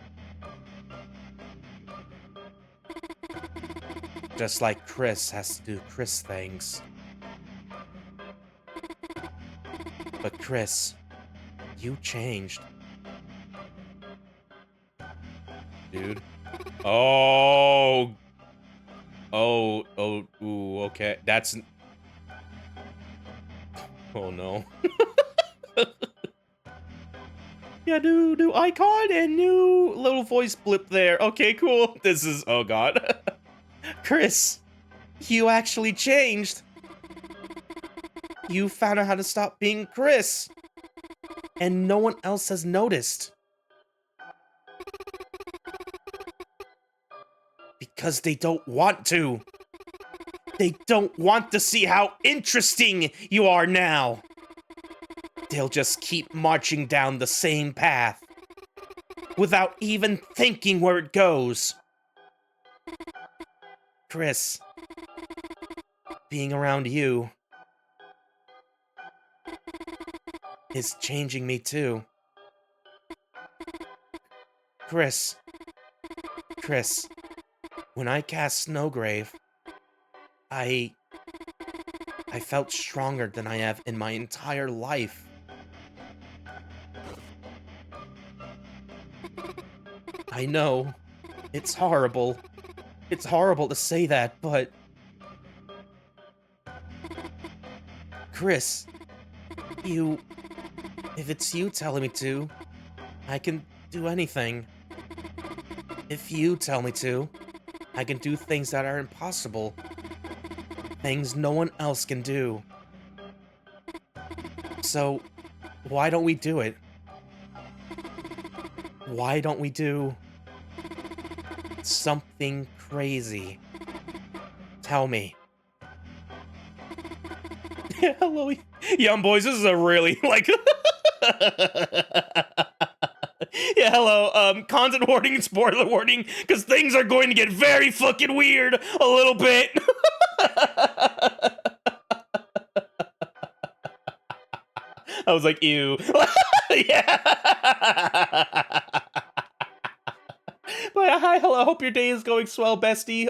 Just like Chris has to do Chris things. But Chris, you changed. Dude. Oh. Oh, ooh, okay. That's... Oh, no. Yeah, new icon and new little voice blip there. Okay, cool. This is... Oh, God. Chris, you actually changed. You found out how to stop being Chris. And no one else has noticed. Because they don't want to. They don't want to see how interesting you are now. They'll just keep marching down the same path without even thinking where it goes. Chris, being around you is changing me too. Chris, when I cast Snowgrave, I felt stronger than I have in my entire life. I know, it's horrible. It's horrible to say that, but... Chris, if it's you telling me to, I can do anything. If you tell me to, I can do things that are impossible. Things no one else can do. So, why don't we do it? Why don't we do something crazy? Tell me. Yeah, hello, young boys. This is a really, like... Yeah, hello, content warning and spoiler warning, because things are going to get very fucking weird a little bit. I was like, ew. Yeah. But hi, hello, hope your day is going swell, bestie.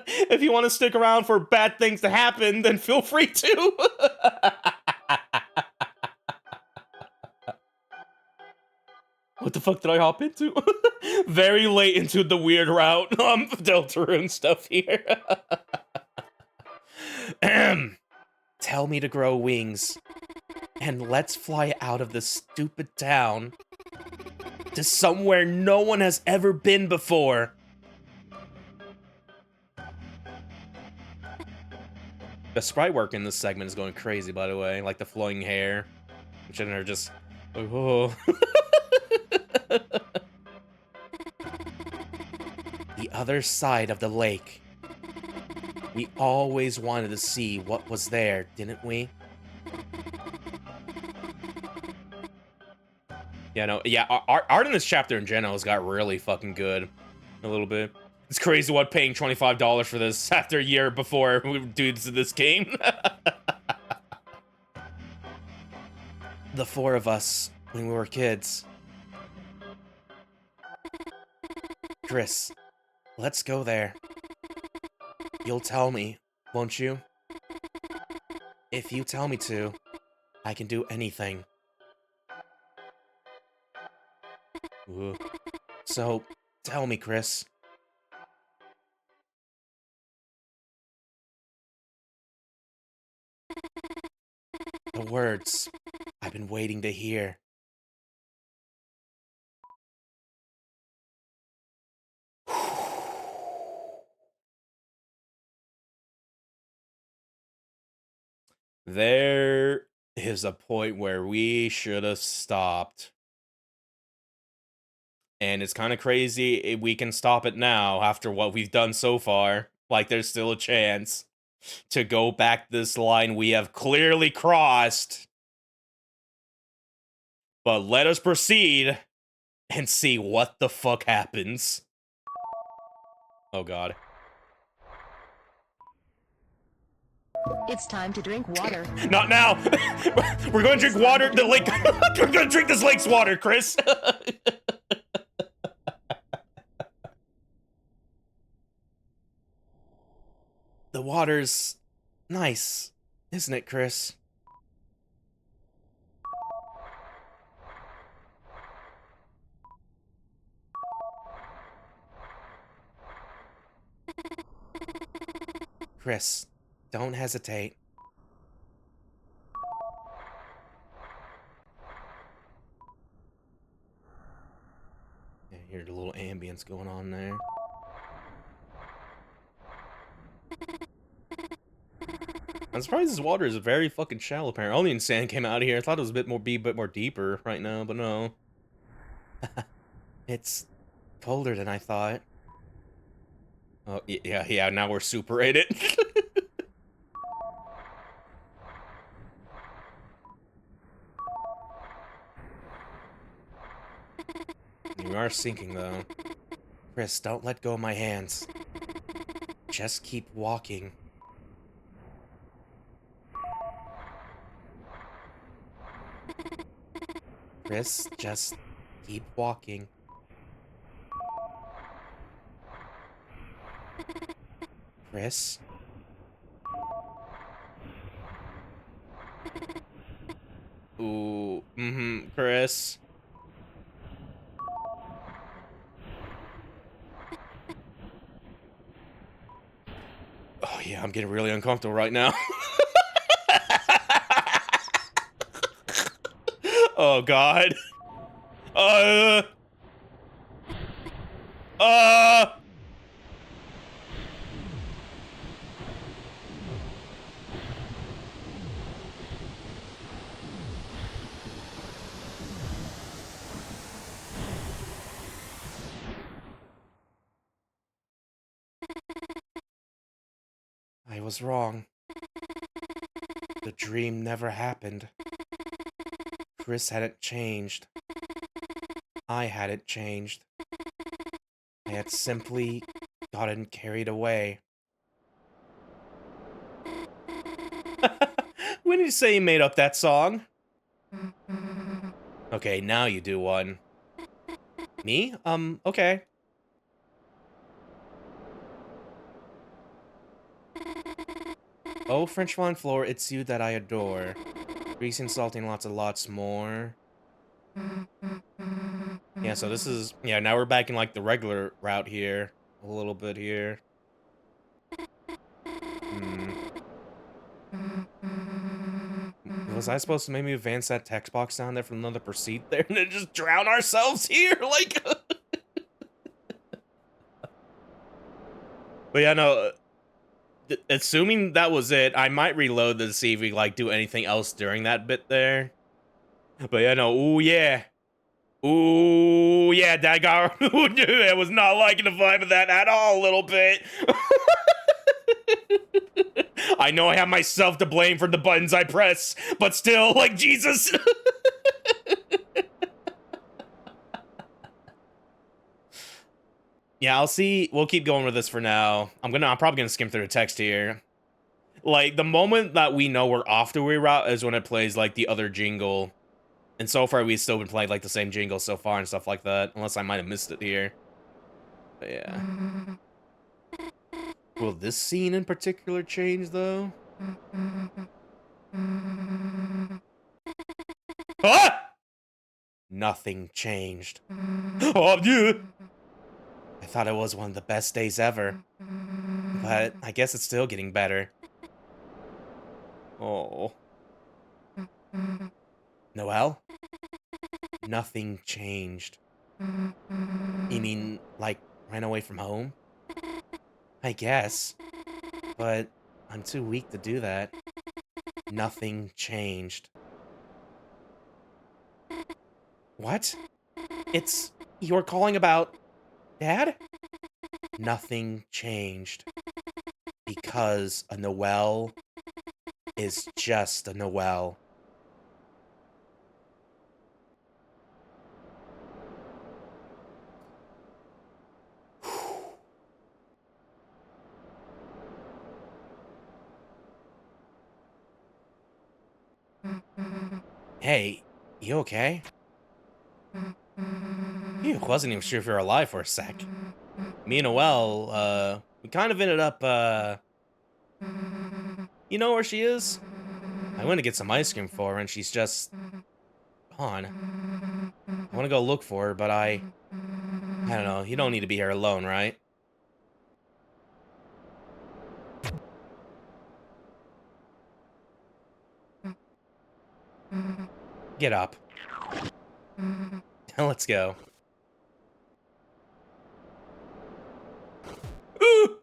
If you want to stick around for bad things to happen, then feel free to. What the fuck did I hop into? Very late into the weird route, Deltarune stuff here. Tell me to grow wings, and let's fly out of this stupid town to somewhere no one has ever been before. The sprite work in this segment is going crazy, by the way. Like the flowing hair, which are just... Oh. The other side of the lake. We always wanted to see what was there, didn't we? Yeah, no, yeah, art in this chapter in general has got really fucking good. A little bit. It's crazy what paying $25 for this after a year before we do this game. The four of us when we were kids. Chris, Let's go there. You'll tell me, won't you? If you tell me to, I can do anything. Ooh. So, tell me, Chris. The words I've been waiting to hear. There is a point where we should have stopped. And it's kind of crazy we can stop it now after what we've done so far. Like, there's still a chance to go back this line we have clearly crossed. But let us proceed and see what the fuck happens. Oh god. It's time to drink water. Not now! We're gonna drink water, the lake. We're gonna drink this lake's water, Chris! The water's nice, isn't it, Chris? Chris, don't hesitate. Yeah, hear the little ambience going on there. I'm surprised this water is very fucking shallow, apparently. Only sand came out of here. I thought it was a bit more deeper right now, but no. It's colder than I thought. Oh, yeah, now we're super in it. You are sinking, though. Chris, don't let go of my hands. Just keep walking. Chris, just keep walking. Chris? Ooh, Chris. Oh yeah, I'm getting really uncomfortable right now. Oh god. I was wrong. The dream never happened. Chris hadn't changed. I hadn't changed. I had simply gotten carried away. When did you say you made up that song? Okay, now you do one. Me? Okay. Oh, French flan floor, it's you that I adore. Greasy and salty and lots more. Yeah, so this is... Yeah, now we're back in, like, the regular route here. A little bit here. Was I supposed to maybe advance that text box down there from another proceed there and then just drown ourselves here? Like... But yeah, no... Assuming that was it, I might reload this to see if we, like, do anything else during that bit there. But yeah, no, ooh, yeah. Ooh, yeah, that guy... I was not liking the vibe of that at all, a little bit. I know I have myself to blame for the buttons I press, but still, like, Jesus. Yeah, I'll see. We'll keep going with this for now. I'm probably gonna skim through the text here. Like, the moment that we know we're off to reroute is when it plays, like, the other jingle. And so far, we've still been playing, like, the same jingle so far and stuff like that. Unless I might have missed it here. But yeah. Will this scene in particular change, though? Ah! Nothing changed. Oh, yeah. I thought it was one of the best days ever. But I guess it's still getting better. Oh. Noelle? Nothing changed. You mean, like, ran away from home? I guess. But I'm too weak to do that. Nothing changed. What? It's... You're calling about... Dad? Nothing changed. Because a Noelle is just a Noelle. Hey, you okay? Phew, wasn't even sure if you were alive for a sec. Me and Noelle, we kind of ended up, You know where she is? I went to get some ice cream for her, and she's just... gone. I want to go look for her, but I don't know, you don't need to be here alone, right? Get up. Let's go. Ooh!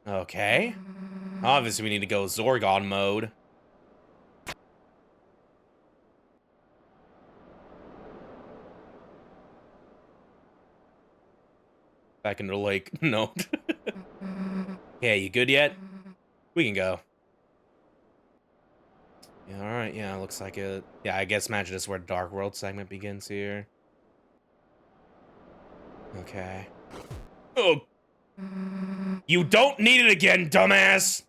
Okay. Obviously, we need to go Zorgon mode. Back into the lake. No. Yeah, you good yet? We can go. Yeah, alright, yeah, looks like it. Yeah, I guess imagine this is where the Dark World segment begins here. Okay. Oh! You don't need it again, dumbass!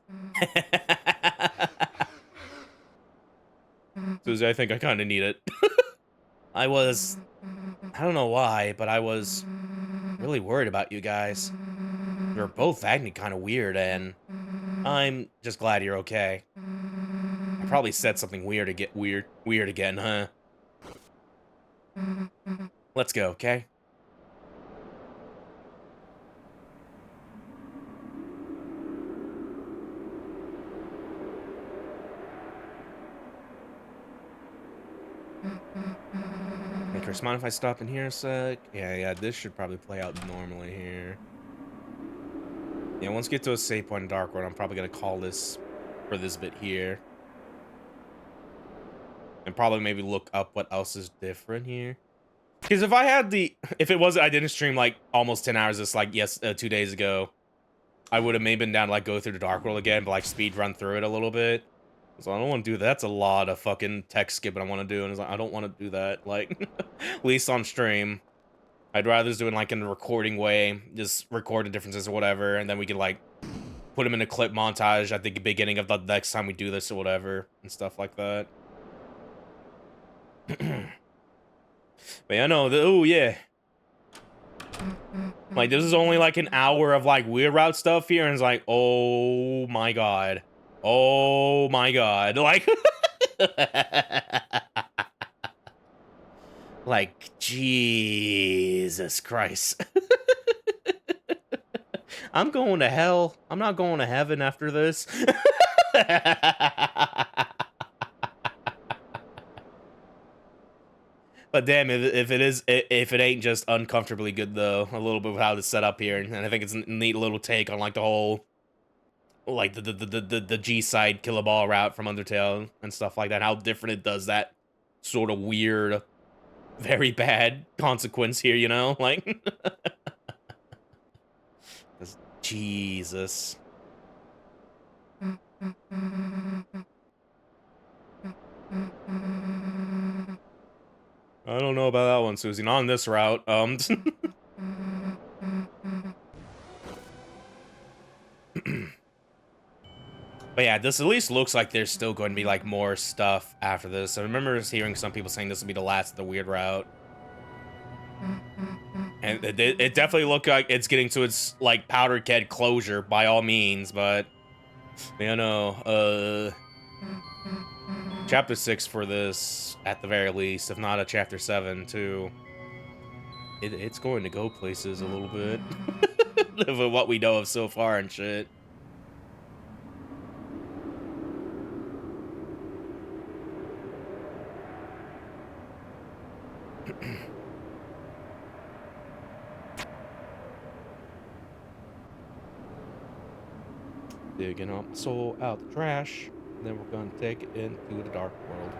Susie, I think I kind of need it. I don't know why, but I was really worried about you guys. You were both acting kind of weird, and I'm just glad you're okay. I probably said something weird to get weird again, huh? Let's go, okay? Hey, Chris, mind if I stop in here a sec? Yeah, this should probably play out normally here. Yeah, once we get to a save point in Dark World, I'm probably gonna call this for this bit here. And probably maybe look up what else is different here. Because if it wasn't, I didn't stream like almost 10 hours this, like, 2 days ago, I would have maybe been down to, like, go through the Dark World again, but, like, speed run through it a little bit. So I don't want to do that. That's a lot of fucking text skipping I want to do, and it's like, I don't want to do that, like, at least on stream. I'd rather just do it, like, in a recording way, just record the differences or whatever, and then we can, like, put them in a clip montage at the beginning of the next time we do this or whatever, and stuff like that. But yeah, no, oh yeah. Like, this is only like an hour of like weird route stuff here, and it's like, oh my god. Oh my god. Like, like, Jesus Christ. I'm going to hell. I'm not going to heaven after this. But damn, if it ain't just uncomfortably good though, a little bit of how it's set up here, and I think it's a neat little take on like the whole, like the G side kill a ball route from Undertale and stuff like that. How different it does that sort of weird, very bad consequence here, you know? Like, Jesus. I don't know about that one, Susie. Not on this route. But yeah, this at least looks like there's still going to be like more stuff after this. I remember hearing some people saying this will be the last of the weird route. And it definitely looked like it's getting to its, like, powder keg closure, by all means, but... You know, Chapter 6 for this, at the very least, if not a Chapter 7, too. It's going to go places a little bit. Of what we know of so far and shit. Digging up the soul out the trash. Then we're gonna take it into the dark world.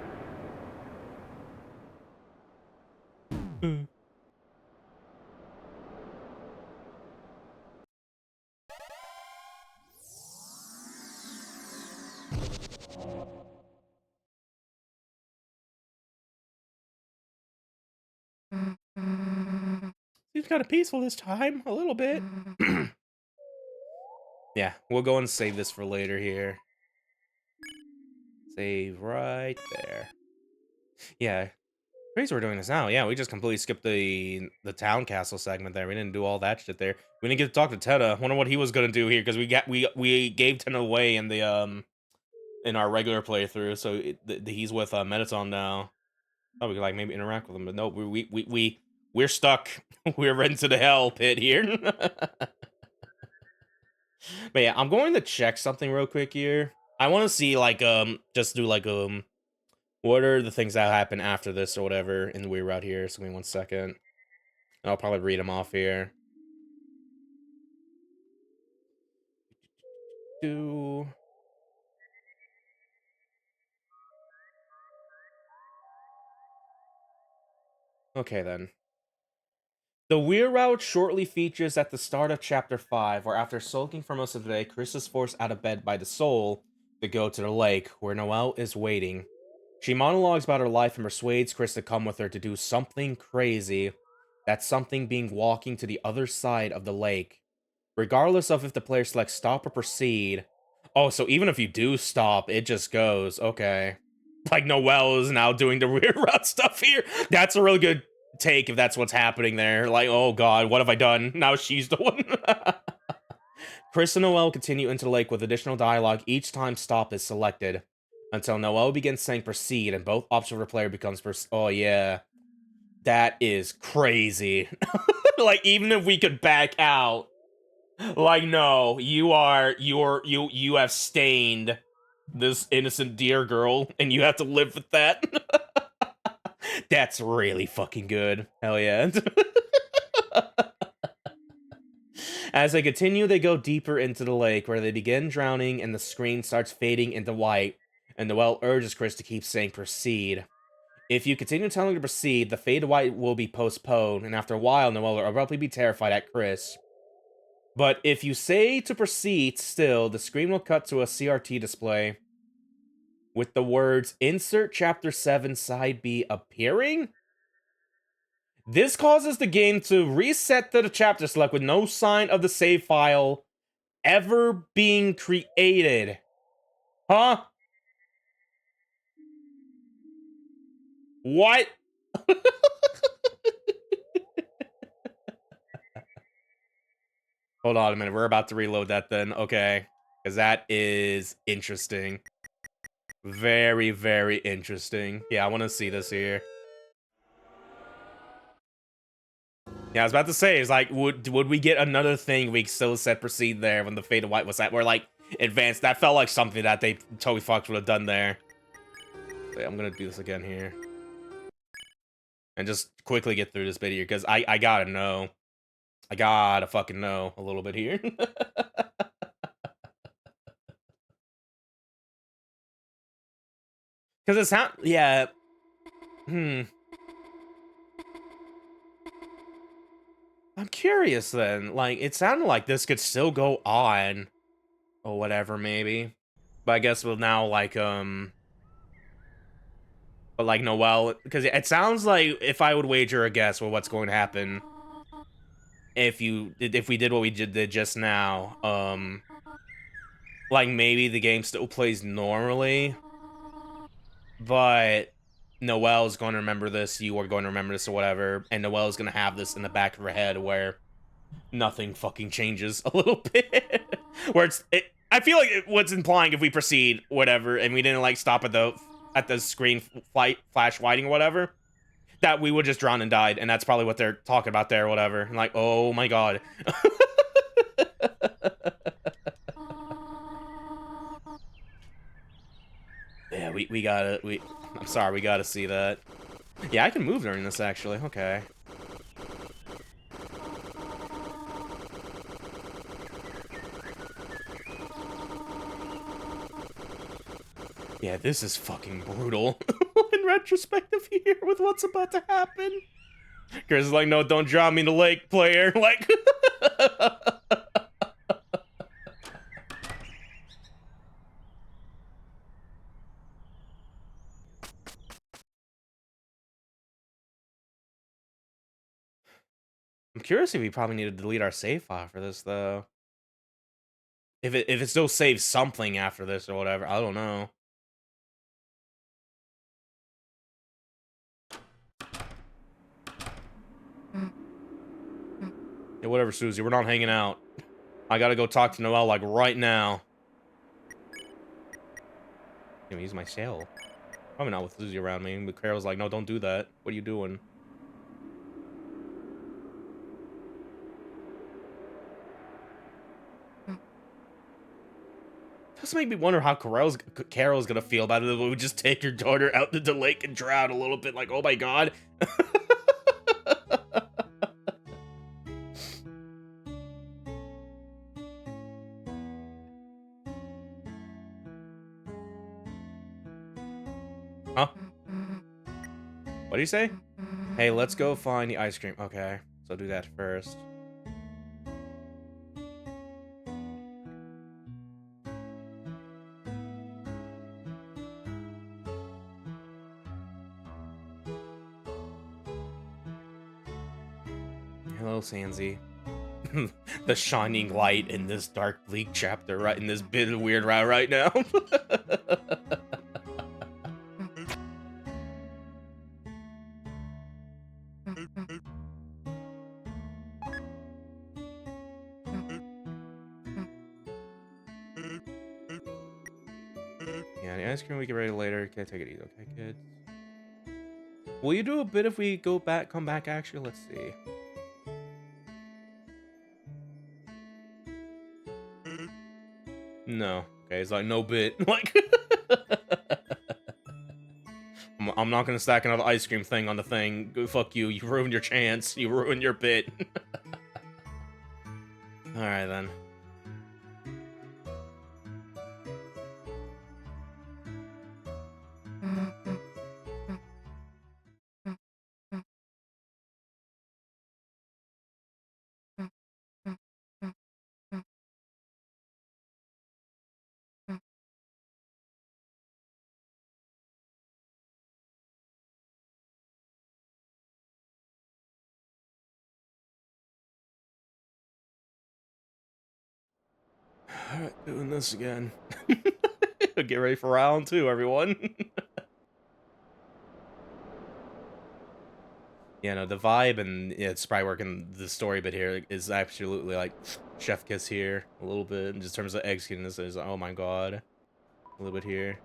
Seems kind of peaceful this time, a little bit. Yeah, we'll go and save this for later here. Save right there. Yeah, crazy we're doing this now. Yeah, we just completely skipped the town castle segment there. We didn't do all that shit there. We didn't get to talk to Teta. Wonder what he was gonna do here, because we gave Teta away in the in our regular playthrough. So he's with Mettaton now. Oh, we could like maybe interact with him, but no, we're stuck. We're into the hell pit here. But yeah, I'm going to check something real quick here. I want to see like just do like what are the things that happen after this or whatever in the weird route here. So give me 1 second. I'll probably read them off here. Okay then. The Weir Route shortly features at the start of Chapter 5, where after sulking for most of the day, Chris is forced out of bed by the soul to go to the lake, where Noelle is waiting. She monologues about her life and persuades Chris to come with her to do something crazy. That something being walking to the other side of the lake. Regardless of if the player selects stop or proceed. Oh, so even if you do stop, it just goes. Okay. Like Noelle is now doing the Weir Route stuff here. That's a really good take if that's what's happening there. Like, oh god, what have I done? Now she's the one. Chris and Noelle continue into the lake with additional dialogue each time stop is selected. Until Noelle begins saying proceed and both options for the player becomes oh yeah. That is crazy. Like, even if we could back out. Like, no, you have stained this innocent dear girl, and you have to live with that. That's really fucking good. Hell yeah. As they continue, they go deeper into the lake, where they begin drowning, and the screen starts fading into white, and Noelle urges Chris to keep saying proceed. If you continue telling her to proceed, the fade to white will be postponed, and after a while, Noelle will abruptly be terrified at Chris. But if you say to proceed still, the screen will cut to a CRT display with the words Insert Chapter 7 Side B appearing? This causes the game to reset to the chapter select with no sign of the save file ever being created. Huh? What? Hold on a minute, we're about to reload that then. Okay. Because that is interesting. Very, very interesting. Yeah, I want to see this here. Yeah, I was about to say, it's like, would we get another thing we still said proceed there when the fade to white was at? Where, like, advanced, that felt like something that they totally fucked would have done there. So, yeah, I'm gonna do this again here. And just quickly get through this bit here, because I gotta know. I gotta fucking know a little bit here. Because it's how, yeah. I'm curious then. Like, it sounded like this could still go on. Or whatever, maybe. But I guess we'll now, like, but like Noelle, because it sounds like if I would wager a guess with what's going to happen if we did what we did just now, like maybe the game still plays normally, but Noelle's going to remember this, you are going to remember this, or whatever, and Noelle's going to have this in the back of her head where nothing fucking changes a little bit. Where I feel like what's implying if we proceed, whatever, and we didn't like stop at the screen flash whiting or whatever, that we would just drown and died, and that's probably what they're talking about there, or whatever. Like, oh my god. Yeah, we gotta I'm sorry, we gotta see that. Yeah, I can move during this actually. Okay. Yeah, this is fucking brutal in retrospective here with what's about to happen. Chris is like, no, don't drop me in the lake, player. Like, I'm curious if we probably need to delete our save file for this though. If it still saves something after this or whatever, I don't know. Yeah, whatever, Susie. We're not hanging out. I gotta go talk to Noelle like right now. Let me use my sail. Probably not with Susie around me. But Carol's like, no, don't do that. What are you doing? This make me wonder how Carol's gonna feel about it if we just take your daughter out to the lake and drown a little bit. Like, oh my god. Huh? What do you say? Hey, let's go find the ice cream. Okay, so do that first. Hello, Sansy. The shining light in this dark, bleak chapter, right in this bit of weird route right now. Yeah, the ice cream we get ready later. Okay, take it easy, okay, kids? Will you do a bit if we come back, actually? Let's see. No. Okay, it's like, no bit. Like, I'm not gonna stack another ice cream thing on the thing. Go, fuck you. You ruined your chance. You ruined your bit. Alright, then. Alright, doing this again. Get ready for round 2, everyone. Yeah, no, the vibe and yeah, it's probably working. The story bit here is absolutely like chef kiss here a little bit. In just terms of executing this, is oh my god, a little bit here.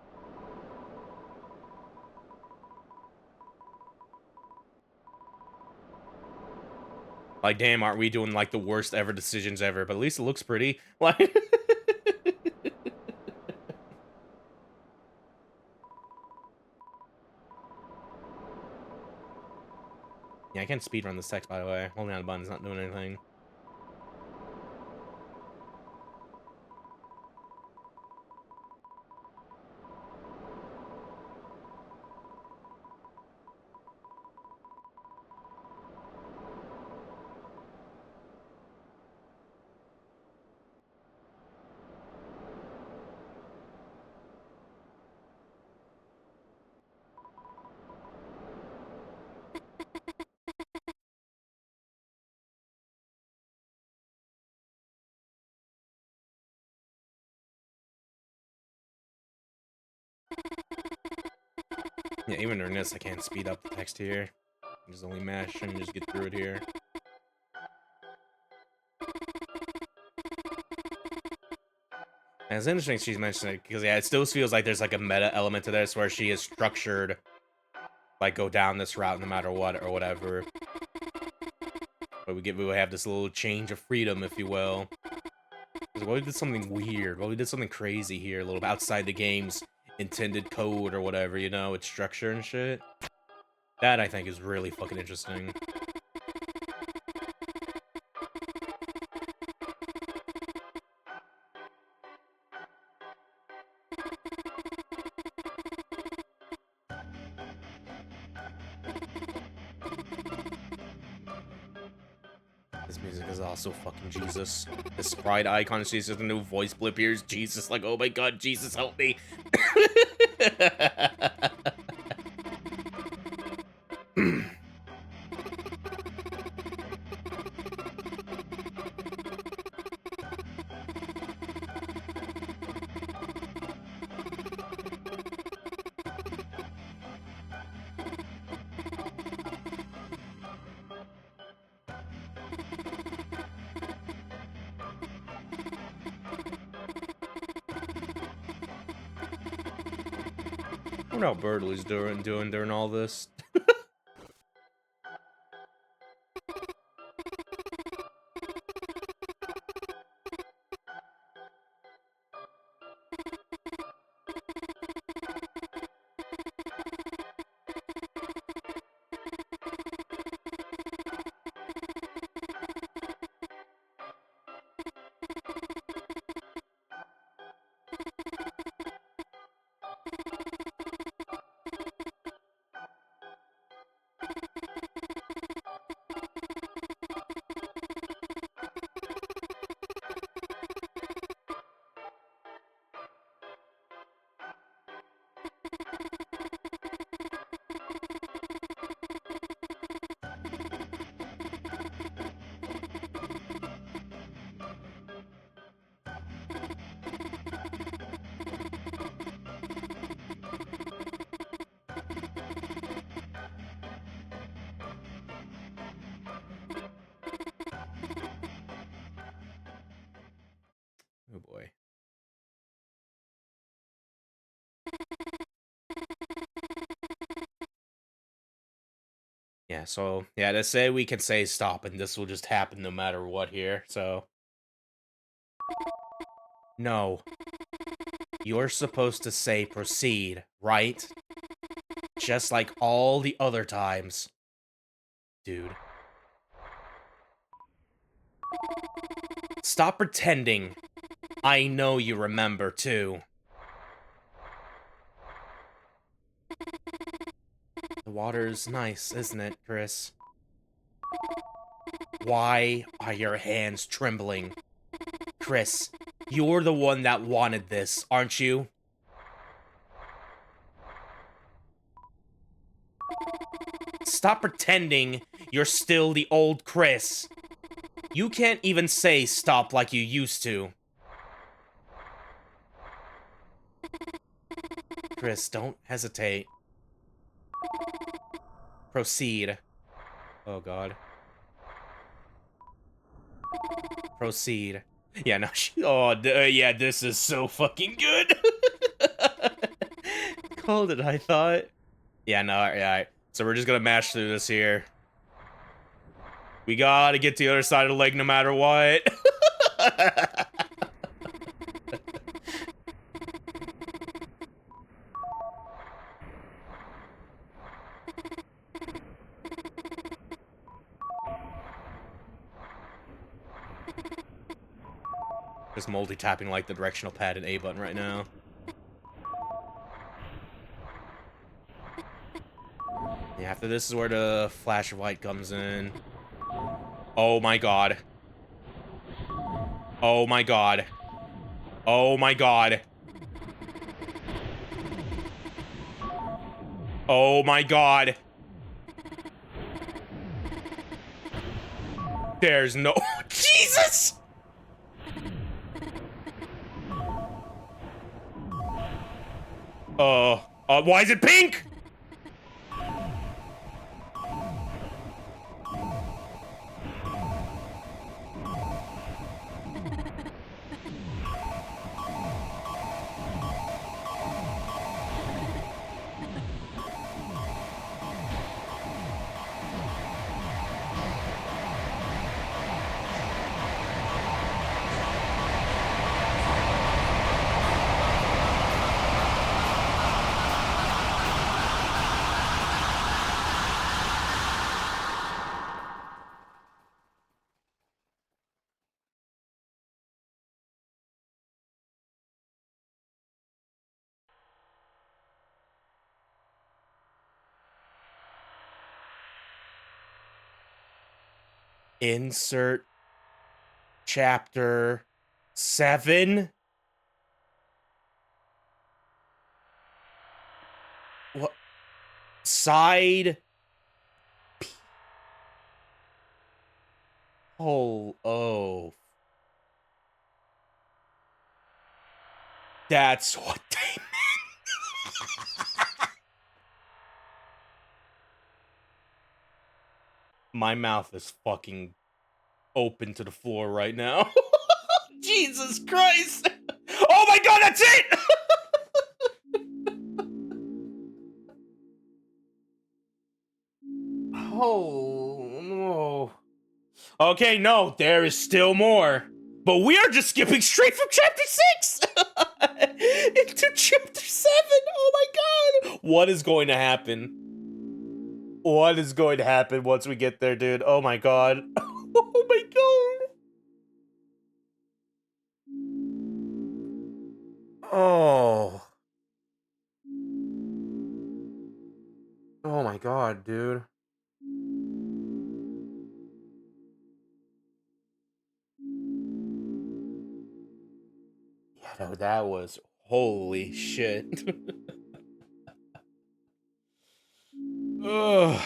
Like, damn, aren't we doing like the worst ever decisions ever? But at least it looks pretty. Like, yeah, I can't speedrun this text, by the way. Holding down the button's not doing anything. Yeah, even during this, I can't speed up the text here. Just only mash and just get through it here. And it's interesting she's mentioned it because yeah, it still feels like there's like a meta element to this where she is structured, like go down this route no matter what or whatever. But we have this little change of freedom, if you will. What we did something weird? What we did something crazy here, a little bit outside the game's intended code or whatever, you know, its structure and shit. That I think is really fucking interesting. This music is also fucking Jesus. This sprite icon sees the new voice blip here is Jesus. Like, oh my god, Jesus, help me. I wonder how Birdley's doing during all this. Oh boy. Yeah, so, yeah, to say we can say stop and this will just happen no matter what here, so. No. You're supposed to say proceed, right? Just like all the other times. Dude. Stop pretending. I know you remember, too. The water's nice, isn't it, Chris? Why are your hands trembling? Chris, you're the one that wanted this, aren't you? Stop pretending you're still the old Chris. You can't even say stop like you used to. Chris, don't hesitate. Proceed. Oh, God. Proceed. Yeah, no, yeah, this is so fucking good. Called it, I thought. Yeah, no, alright. So we're just gonna mash through this here. We gotta get to the other side of the lake no matter what. Just multi-tapping like the directional pad and A button right now. Yeah, after this is where the flash of light comes in. Oh my god. Oh my god. Oh my god. Oh my god. There's no... Jesus! Why is it pink? Insert chapter 7. What? Side. Oh. That's what they meant. My mouth is fucking open to the floor right now. Jesus Christ. Oh my god, that's it! Oh, no. Okay, no, there is still more. But we are just skipping straight from chapter 6 into chapter 7. Oh my god. What is going to happen? What is going to happen once we get there, dude? Oh my god. Oh my god. Oh. Oh my god, dude. Yeah, no, that was holy shit. Ugh.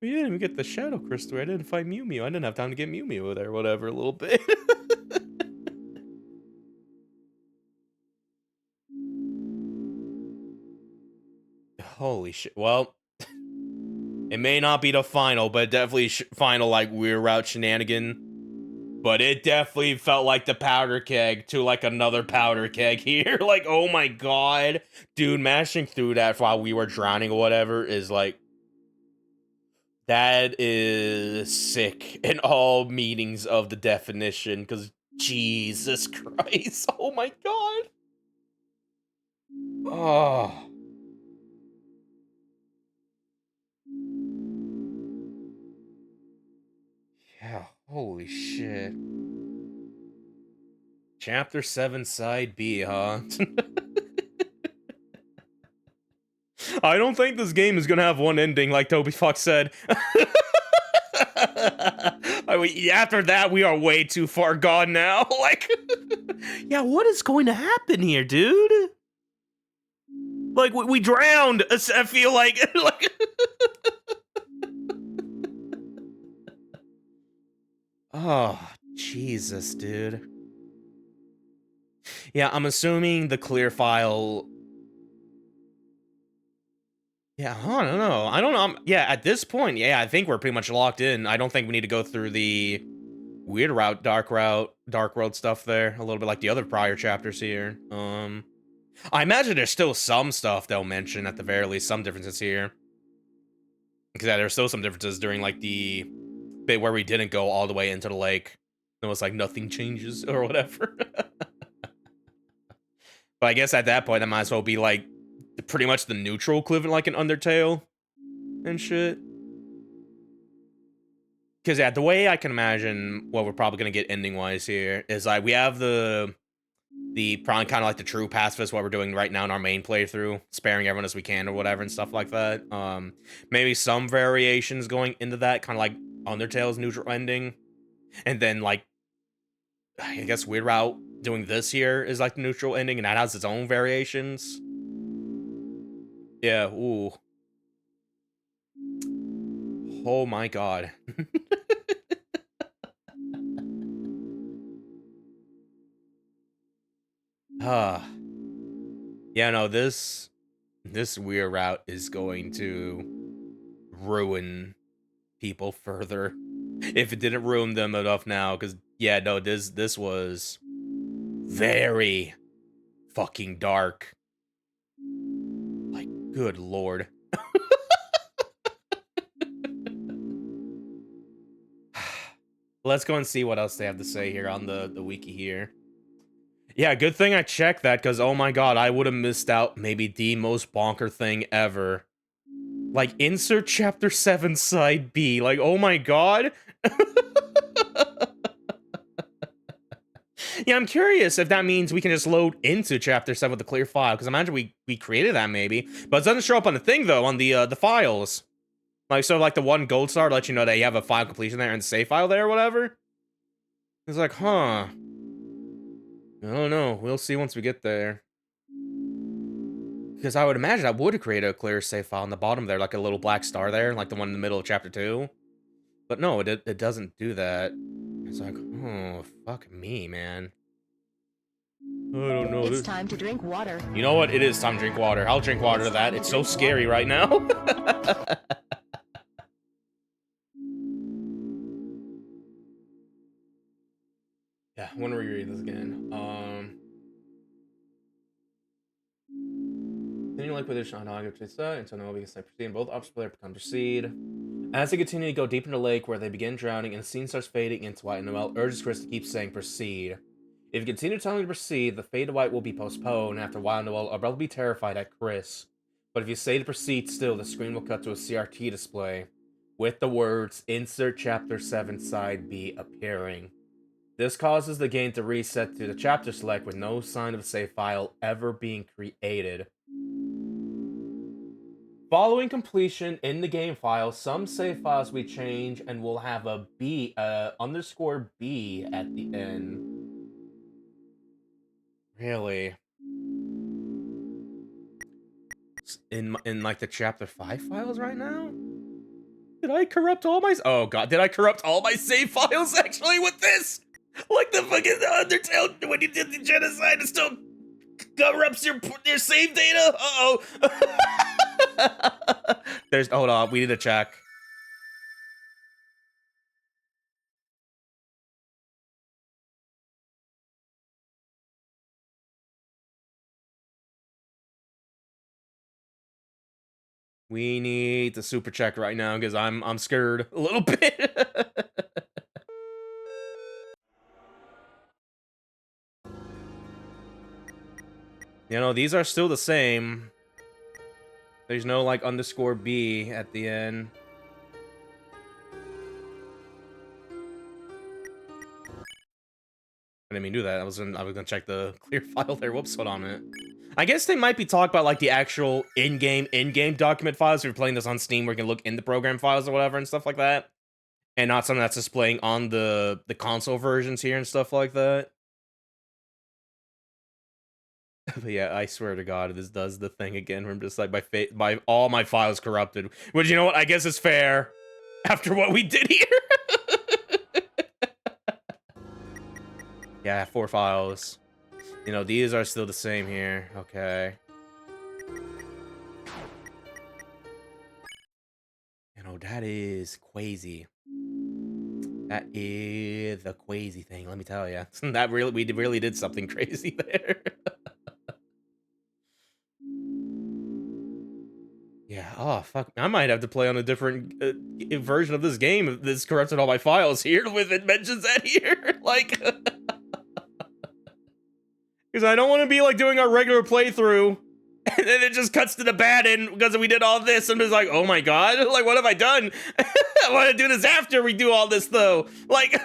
We didn't even get the Shadow Crystal. I didn't find Mew Mew. I didn't have time to get Mew Mew there, whatever, a little bit. Holy shit. Well, it may not be the final, but definitely final, like, weird route shenanigan. But it definitely felt like the powder keg to, like, another powder keg here. Like, oh my god. Dude, mashing through that while we were drowning or whatever is, like... That is sick in all meanings of the definition, because Jesus Christ. Oh my god. Oh. Yeah, holy shit. Chapter 7, Side B, huh? I don't think this game is gonna have one ending, like Toby Fox said. I mean, after that, we are way too far gone now. Like, yeah, what is going to happen here, dude? Like, we drowned, I feel like. Like... Oh, Jesus, dude. Yeah, I'm assuming the clear file... Yeah, I don't know. I don't know. Yeah, at this point, yeah, I think we're pretty much locked in. I don't think we need to go through the weird route, dark world stuff there. A little bit like the other prior chapters here. I imagine there's still some stuff they'll mention at the very least, some differences here. Because yeah, there's still some differences during like the bit where we didn't go all the way into the lake. It was like nothing changes or whatever. But I guess at that point, that might as well be like pretty much the neutral equivalent, like an Undertale and shit. Because yeah, the way I can imagine what we're probably gonna get ending wise here is like we have the probably kind of like the true pacifist, what we're doing right now in our main playthrough, sparing everyone as we can or whatever and stuff like that. Maybe some variations going into that, kind of like Undertale's neutral ending, and then like I guess Weird Route doing this here is like the neutral ending, and that has its own variations. Yeah, ooh. Oh my god. Yeah, no, this Weird Route is going to ruin people further. If it didn't ruin them enough now, because yeah, no, this was very fucking dark. Like, good lord. Let's go and see what else they have to say here on the wiki here. Yeah, good thing I checked that, because oh my god, I would have missed out maybe the most bonker thing ever. Like, insert chapter 7 side B. Like, oh my god. Yeah, I'm curious if that means we can just load into chapter 7 with the clear file, because I imagine we created that maybe. But it doesn't show up on the thing, though, on the files. Like, so, like, the one gold star to let you know that you have a file completion there and save file there or whatever. It's like, huh. I don't know. We'll see once we get there. Because I would imagine I would create a clear save file on the bottom there, like a little black star there, like the one in the middle of chapter 2. But no, it doesn't do that. It's like, oh, fuck me, man. I don't know. It's time to drink water. You know what? It is time to drink water. I'll drink water to that. It's so scary right now. Yeah, I want to reread this again. Continue like with additional dialogue until no begins to proceed, and both opposite player become proceed. As they continue to go deep into the lake, where they begin drowning, and the scene starts fading into white, and Noelle urges Chris to keep saying proceed. If you continue telling me to proceed, the fade to white will be postponed, and after a while, Noelle will probably be terrified at Chris. But if you say to proceed still, the screen will cut to a CRT display, with the words, Insert Chapter 7 Side B appearing. This causes the game to reset to the chapter select with no sign of a save file ever being created. Following completion in the game file, some save files we change and we'll have a underscore B at the end. Really? In like the chapter 5 files right now? Did I corrupt all my... Oh god, did I corrupt all my save files actually with this? Like the fucking Undertale, when you did the genocide, it still corrupts your save data? Uh-oh. Hold on, we need to check. We need to super check right now because I'm scared a little bit. You know, these are still the same. There's no like underscore B at the end. I didn't mean to do that. I was gonna check the clear file there. Whoops, hold on a minute. I guess they might be talking about like the actual in-game document files. If you're playing this on Steam, where you can look in the program files or whatever and stuff like that, and not something that's displaying on the console versions here and stuff like that. But yeah, I swear to God, this does the thing again. Where I'm just like my all my files corrupted. Which, you know what? I guess is fair after what we did here. Yeah, 4 files. You know, these are still the same here. Okay. You know, that is crazy. That is the crazy thing, let me tell you. That we really did something crazy there. Yeah, oh, fuck. I might have to play on a different version of this game if this corrupted all my files here with it mentions that here. Like, because I don't want to be like doing our regular playthrough and then it just cuts to the bad end because we did all this. I'm just like, oh my god, like, what have I done? I want to do this after we do all this, though. Like,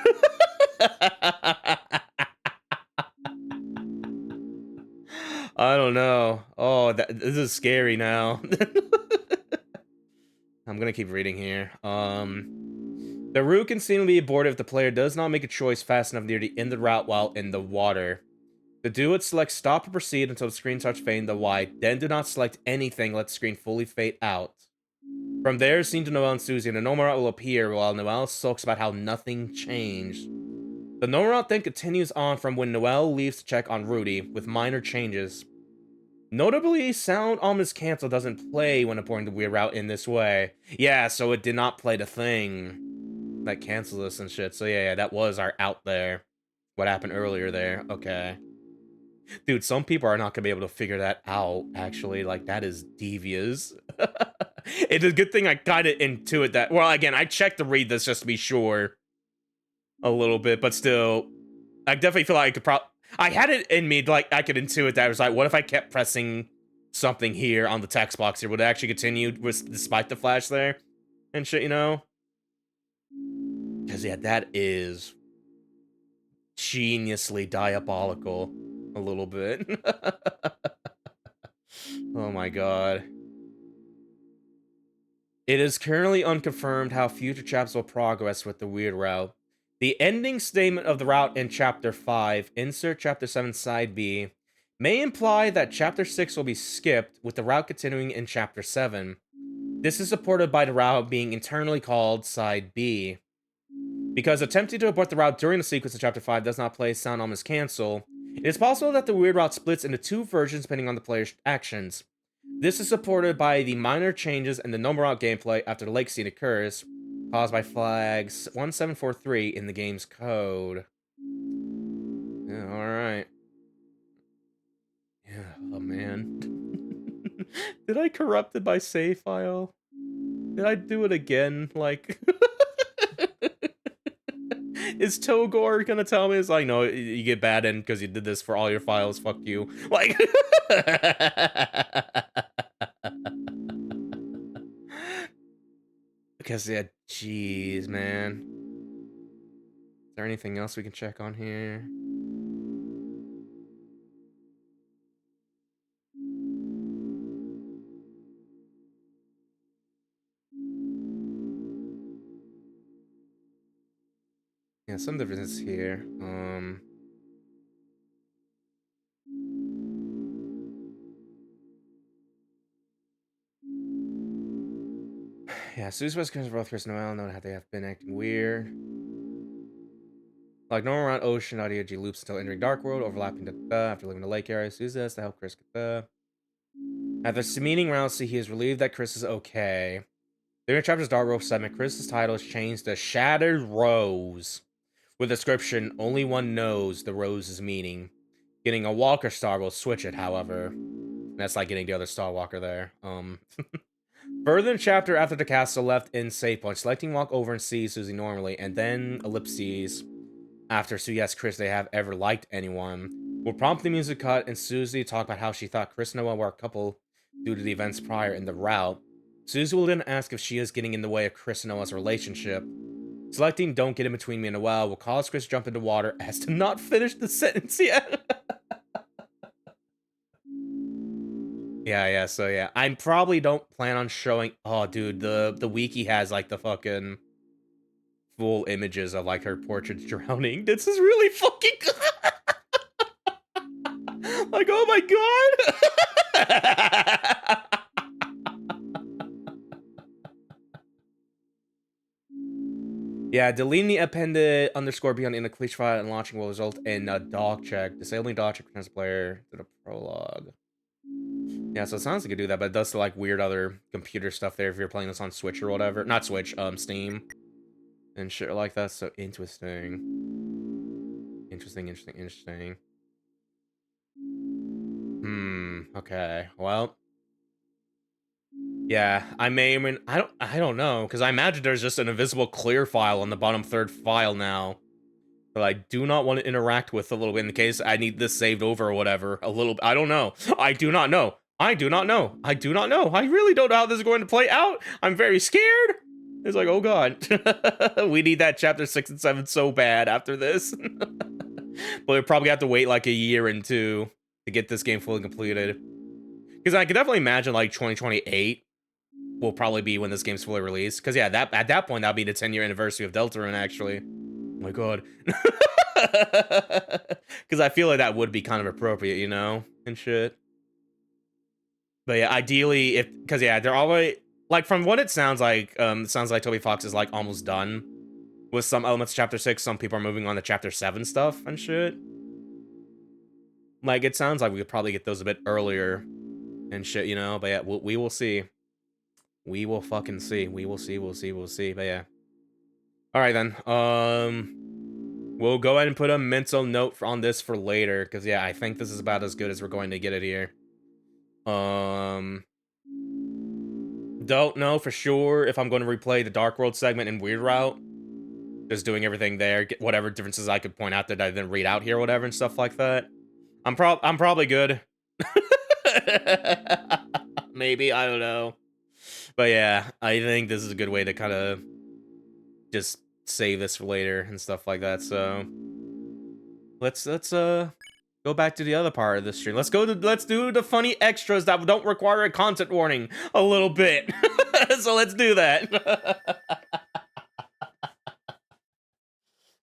I don't know. Oh, this is scary now. I'm gonna keep reading here. The route can seem to be aborted if the player does not make a choice fast enough near the end of the route while in the water. To do it, select stop and proceed until the screen starts fading to white. Then do not select anything, let the screen fully fade out. From there, scene to Noelle and Susie, and the normal route will appear while Noelle sulks about how nothing changed. The normal route then continues on from when Noelle leaves to check on Rudy, with minor changes. Notably, sound ominous cancel doesn't play when importing the weird route in this way. Yeah, so it did not play the thing that cancels us and shit. So yeah, that was our out there. What happened earlier there. Okay. Dude, some people are not gonna be able to figure that out, actually. Like, that is devious. It's a good thing I kind of intuit that. Well, again, I checked to read this just to be sure a little bit, but still, I definitely feel like I could I had it in me, like, I could intuit that. I was like, what if I kept pressing something here on the text box here? Would it actually continue despite the flash there? And shit, you know? Because, yeah, that is geniusly diabolical. A little bit. Oh my god. It is currently unconfirmed how future chapters will progress with the weird route. The ending statement of the route in Chapter 5, insert Chapter 7 Side B, may imply that Chapter 6 will be skipped, with the route continuing in Chapter 7. This is supported by the route being internally called Side B. Because attempting to abort the route during the sequence of Chapter 5 does not play sound almost cancel, it is possible that the weird route splits into two versions depending on the player's actions. This is supported by the minor changes in the number route gameplay after the lake scene occurs, caused by flags 1743 in the game's code. Yeah, alright. Yeah, oh man. Did I corrupt it by save file? Did I do it again? Like... Is Togor gonna tell me? It's like, no, you get bad end because you did this for all your files. Fuck you. Like, because yeah, jeez, man. Is there anything else we can check on here? Yeah, some differences here. Yeah, Suzu's Chris both Chris and Noel know how they have been acting weird. Like normal around ocean, audio loops until entering Dark World, overlapping after leaving the lake area. Suzu has to help Chris get After meeting Rousey, he is relieved that Chris is okay. During Chapter's Dark World segment, Chris's title is changed to Shattered Rose, with the description, only one knows the rose's meaning. Getting a Walker Star will switch it, however. That's like getting the other Star Walker there. Further in Chapter, after the castle left in save point, selecting walk over and see Susie normally, and then ellipses after Susie asks Chris they have ever liked anyone, will prompt the music cut and Susie talk about how she thought Chris and Noah were a couple due to the events prior in the route. Susie will then ask if she is getting in the way of Chris and Noah's relationship. Selecting Don't Get In Between Me and Noelle will cause Chris to jump into water as to not finish the sentence yet. Yeah, so yeah. I probably don't plan on showing... Oh, dude, the wiki has, like, the fucking full images of, like, her portrait drowning. This is really fucking good! Like, oh my god! Yeah, deleting the appended underscore beyond in the cliche file and launching will result in a dog check. Disabling dog check returns player to the prologue. Yeah, so it sounds like you do that, but it does like weird other computer stuff there if you're playing this on Switch or whatever. Not Switch, Steam. And shit like that, so interesting. Interesting. Okay, well. Yeah, I mean, I don't know, because I imagine there's just an invisible clear file on the bottom third file now that I do not want to interact with a little bit in case I need this saved over or whatever. A little, I don't know. I do not know. I really don't know how this is going to play out. I'm very scared. It's like, oh god. We need that chapter 6 and 7 so bad after this. But we probably have to wait like a year and two to get this game fully completed. Because I can definitely imagine like 2028 will probably be when this game's fully released. Because yeah, at that point, that'll be the 10-year anniversary of Deltarune, actually. Oh my god. Because I feel like that would be kind of appropriate, you know? And shit. But yeah, ideally, because yeah, they're always, like, from what it sounds like Toby Fox is, like, almost done with some elements of Chapter 6. Some people are moving on to Chapter 7 stuff and shit. Like, it sounds like we could probably get those a bit earlier and shit, you know? But yeah, we will see. We will fucking see. We'll see. But yeah. Alright then. We'll go ahead and put a mental note on this for later. Because yeah, I think this is about as good as we're going to get it here. Don't know for sure if I'm going to replay the Dark World segment in Weird Route. Just doing everything there, get whatever differences I could point out that I didn't read out here or whatever and stuff like that. I'm probably good. Maybe, I don't know. But yeah, I think this is a good way to kind of just save this for later and stuff like that. So let's go back to the other part of the stream. Let's do the funny extras that don't require a content warning a little bit. So let's do that.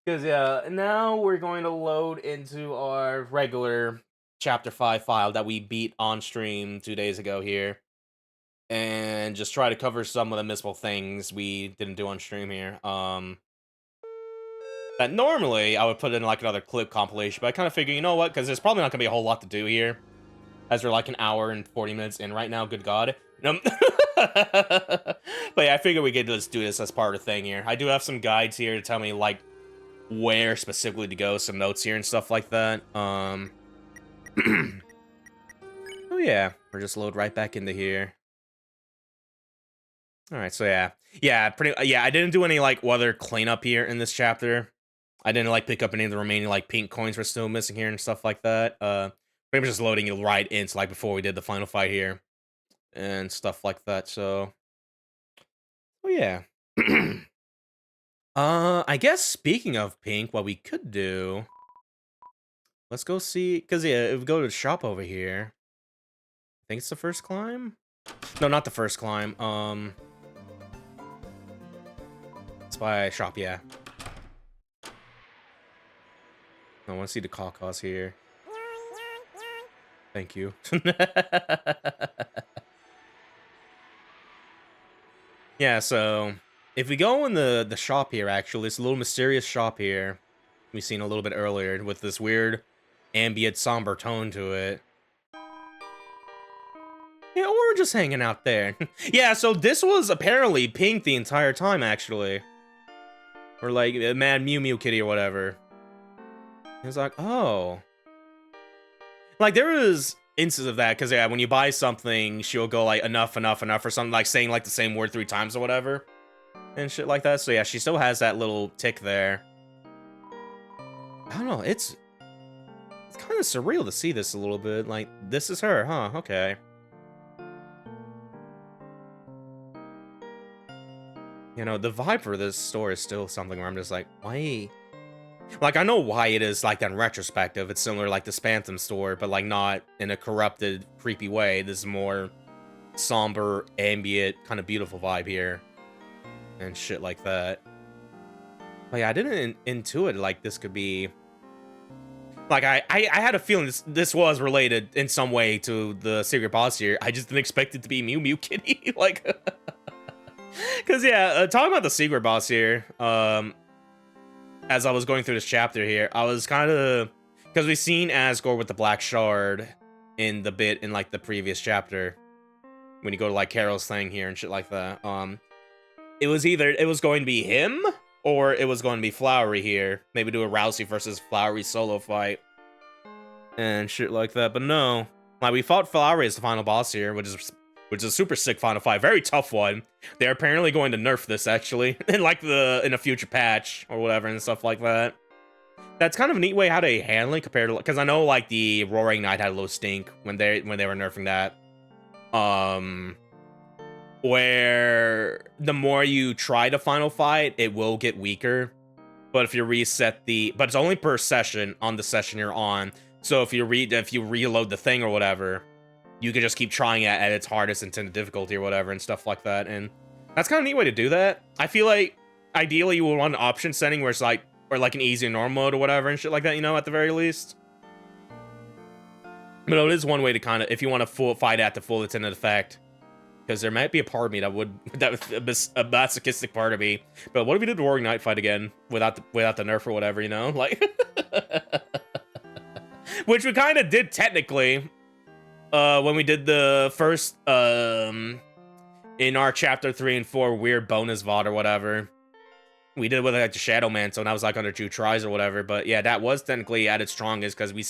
Because, yeah, now we're going to load into our regular Chapter 5 file that we beat on stream 2 days ago here. And just try to cover some of the missable things we didn't do on stream here. That normally I would put in like another clip compilation, but I kind of figure, you know what, because there's probably not going to be a whole lot to do here. As we're like an hour and 40 minutes in right now, good God. But yeah, I figure we could just do this as part of the thing here. I do have some guides here to tell me like where specifically to go, some notes here and stuff like that. Oh yeah, we're just load right back into here. All right, so yeah, I didn't do any like weather cleanup here in this chapter. I didn't like pick up any of the remaining like pink coins we're still missing here and stuff like that. Pretty much just loading it right into like before we did the final fight here and stuff like that. So, oh yeah. I guess speaking of pink, what we could do, let's go see, because yeah, if we go to the shop over here, I think it's the first climb. No, not the first climb. It's by shop, yeah. I want to see the cause here. Thank you. Yeah, so if we go in the shop here, actually, it's a little mysterious shop here we've seen a little bit earlier with this weird ambient somber tone to it. Yeah, or we're just hanging out there. Yeah, so this was apparently pink the entire time, actually. Or like a Mad Mew Mew Kitty or whatever. It was like, oh. Like, there was instances of that, because, yeah, when you buy something, she'll go, like, enough, or something, like, saying, like, the same word 3 times or whatever. And shit like that. So, yeah, she still has that little tick there. I don't know, it's kind of surreal to see this a little bit. Like, this is her, huh? Okay. You know, the vibe for this store is still something where I'm just like, why? Like, I know why it is like that in retrospective. It's similar like the Spanthem store, but like not in a corrupted, creepy way. This is more somber, ambient, kind of beautiful vibe here. And shit like that. But yeah, I didn't intuit like this could be... Like, I had a feeling this was related in some way to the secret boss here. I just didn't expect it to be Mew Mew Kitty. Like... Because, yeah, talking about the secret boss here, as I was going through this chapter here, I was kind of... Because we've seen Asgore with the Black Shard in the bit in, like, the previous chapter. When you go to, like, Carol's thing here and shit like that. It was either... It was going to be him, or it was going to be Flowery here. Maybe do a Rousey versus Flowery solo fight. And shit like that, but no. Like, we fought Flowery as the final boss here, which is a super sick final fight. Very tough one. They're apparently going to nerf this, actually. In, like, in a future patch or whatever and stuff like that. That's kind of a neat way how they handle it compared to... Because I know, like, the Roaring Knight had a little stink when they were nerfing that. Where the more you try to final fight, it will get weaker. But if you reset the... But it's only per session on the session you're on. So if you reload the thing or whatever... You can just keep trying it at its hardest intended difficulty or whatever and stuff like that. And that's kind of a neat way to do that. I feel like ideally you would want an option setting where it's like, or like an easy or normal mode or whatever and shit like that, you know, at the very least. But it is one way to kind of, if you want to fight at the full intended effect. Because there might be a part of me a masochistic part of me. But what if we did the Roaring Knight fight again without the nerf or whatever, you know? Like, which we kind of did technically. When we did the first, in our chapter 3 and 4 weird bonus VOD or whatever, we did with like the Shadow Mantle, and I was like under 2 tries or whatever, but yeah, that was technically at its strongest, because we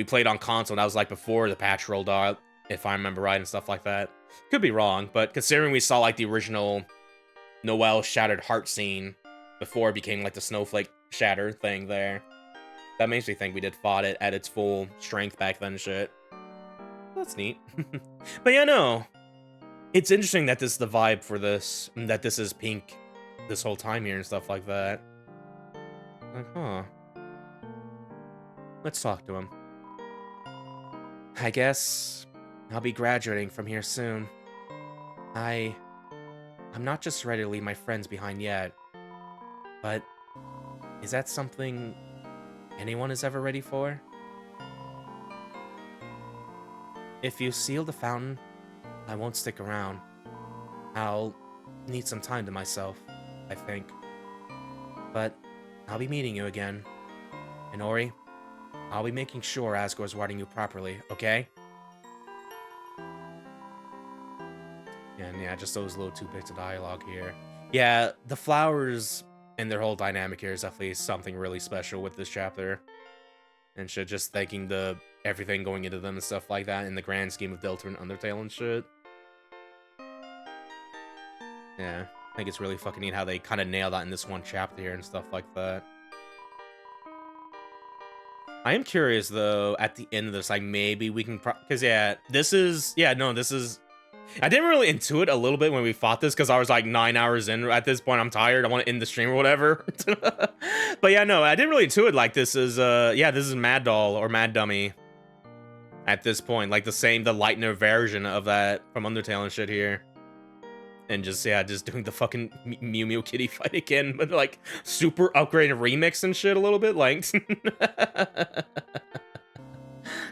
played on console, and that was like before the patch rolled out, if I remember right, and stuff like that. Could be wrong, but considering we saw like the original Noelle Shattered Heart scene before it became like the Snowflake Shatter thing there, that makes me think we did fought it at its full strength back then and shit. That's neat. But yeah, no. It's interesting that this is the vibe for this, and that this is pink this whole time here and stuff like that. Like, huh. Let's talk to him. I guess I'll be graduating from here soon. I'm not just ready to leave my friends behind yet, but is that something anyone is ever ready for? If you seal the fountain, I won't stick around. I'll need some time to myself, I think. But I'll be meeting you again. And Ori, I'll be making sure Asgore's writing you properly, okay? And yeah, just those little 2 bits of dialogue here. Yeah, the flowers and their whole dynamic here is definitely something really special with this chapter. And shit, just thanking everything going into them and stuff like that in the grand scheme of Deltarune and Undertale and shit. Yeah, I think it's really fucking neat how they kind of nail that in this one chapter here and stuff like that. I am curious, though, at the end of this, like, maybe we can... Because, yeah, this is... Yeah, no, this is... I didn't really intuit a little bit when we fought this, because I was, like, 9 hours in. At this point, I'm tired. I want to end the stream or whatever. But, yeah, no, I didn't really intuit, like, this is, yeah, this is Mad Doll or Mad Dummy. At this point, like, the lightener version of that from Undertale and shit here. And just, yeah, just doing the fucking Mew Mew Kitty fight again, but, like, super upgraded remix and shit a little bit, like...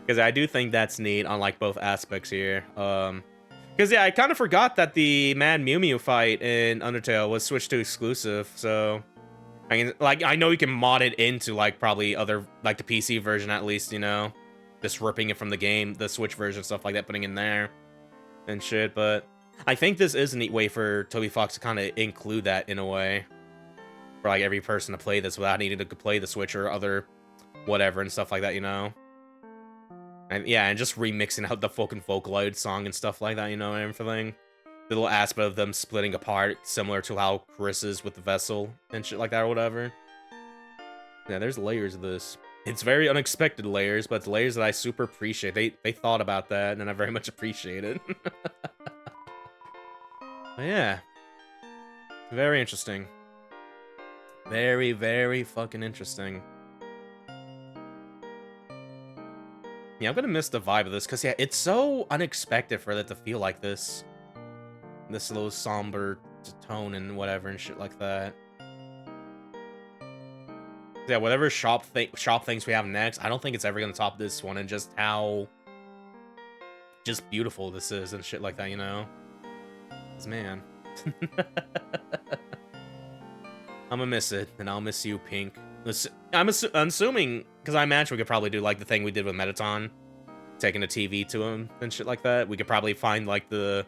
Because I do think that's neat on, like, both aspects here. Because, yeah, I kind of forgot that the Mad Mew Mew fight in Undertale was switched to exclusive, so... I mean, like, I know you can mod it into, like, probably other, like, the PC version at least, you know? Just ripping it from the game, the Switch version, stuff like that, putting in there. And shit, but... I think this is a neat way for Toby Fox to kind of include that in a way. For, like, every person to play this without needing to play the Switch or other whatever and stuff like that, you know? And, yeah, and just remixing out the fucking Vocaloid song and stuff like that, you know, and everything. The little aspect of them splitting apart, similar to how Chris is with the Vessel and shit like that or whatever. Yeah, there's layers of this. It's very unexpected layers, but it's layers that I super appreciate. They thought about that, and I very much appreciate it. But yeah. Very interesting. Very, very fucking interesting. Yeah, I'm gonna miss the vibe of this, because, yeah, it's so unexpected for it to feel like this. This little somber tone and whatever and shit like that. Yeah, whatever shop things we have next, I don't think it's ever gonna top this one, and just how... just beautiful this is and shit like that, you know? 'Cause, man... I'm gonna miss it, and I'll miss you, Pink. I'm assuming, because I imagine we could probably do, like, the thing we did with Metaton, taking a TV to him and shit like that. We could probably find, like, the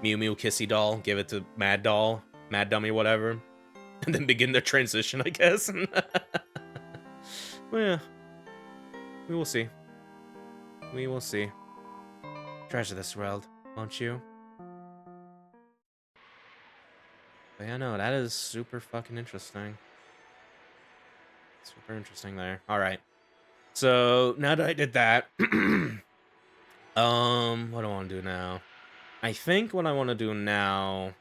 Mew Mew Kissy doll, give it to Mad Dummy, whatever, and then begin their transition, I guess. Well, yeah. We will see. We will see. Treasure this world, won't you? But yeah, no, that is super fucking interesting. Super interesting there. Alright. So, now that I did that, what do I want to do now? I think what I want to do now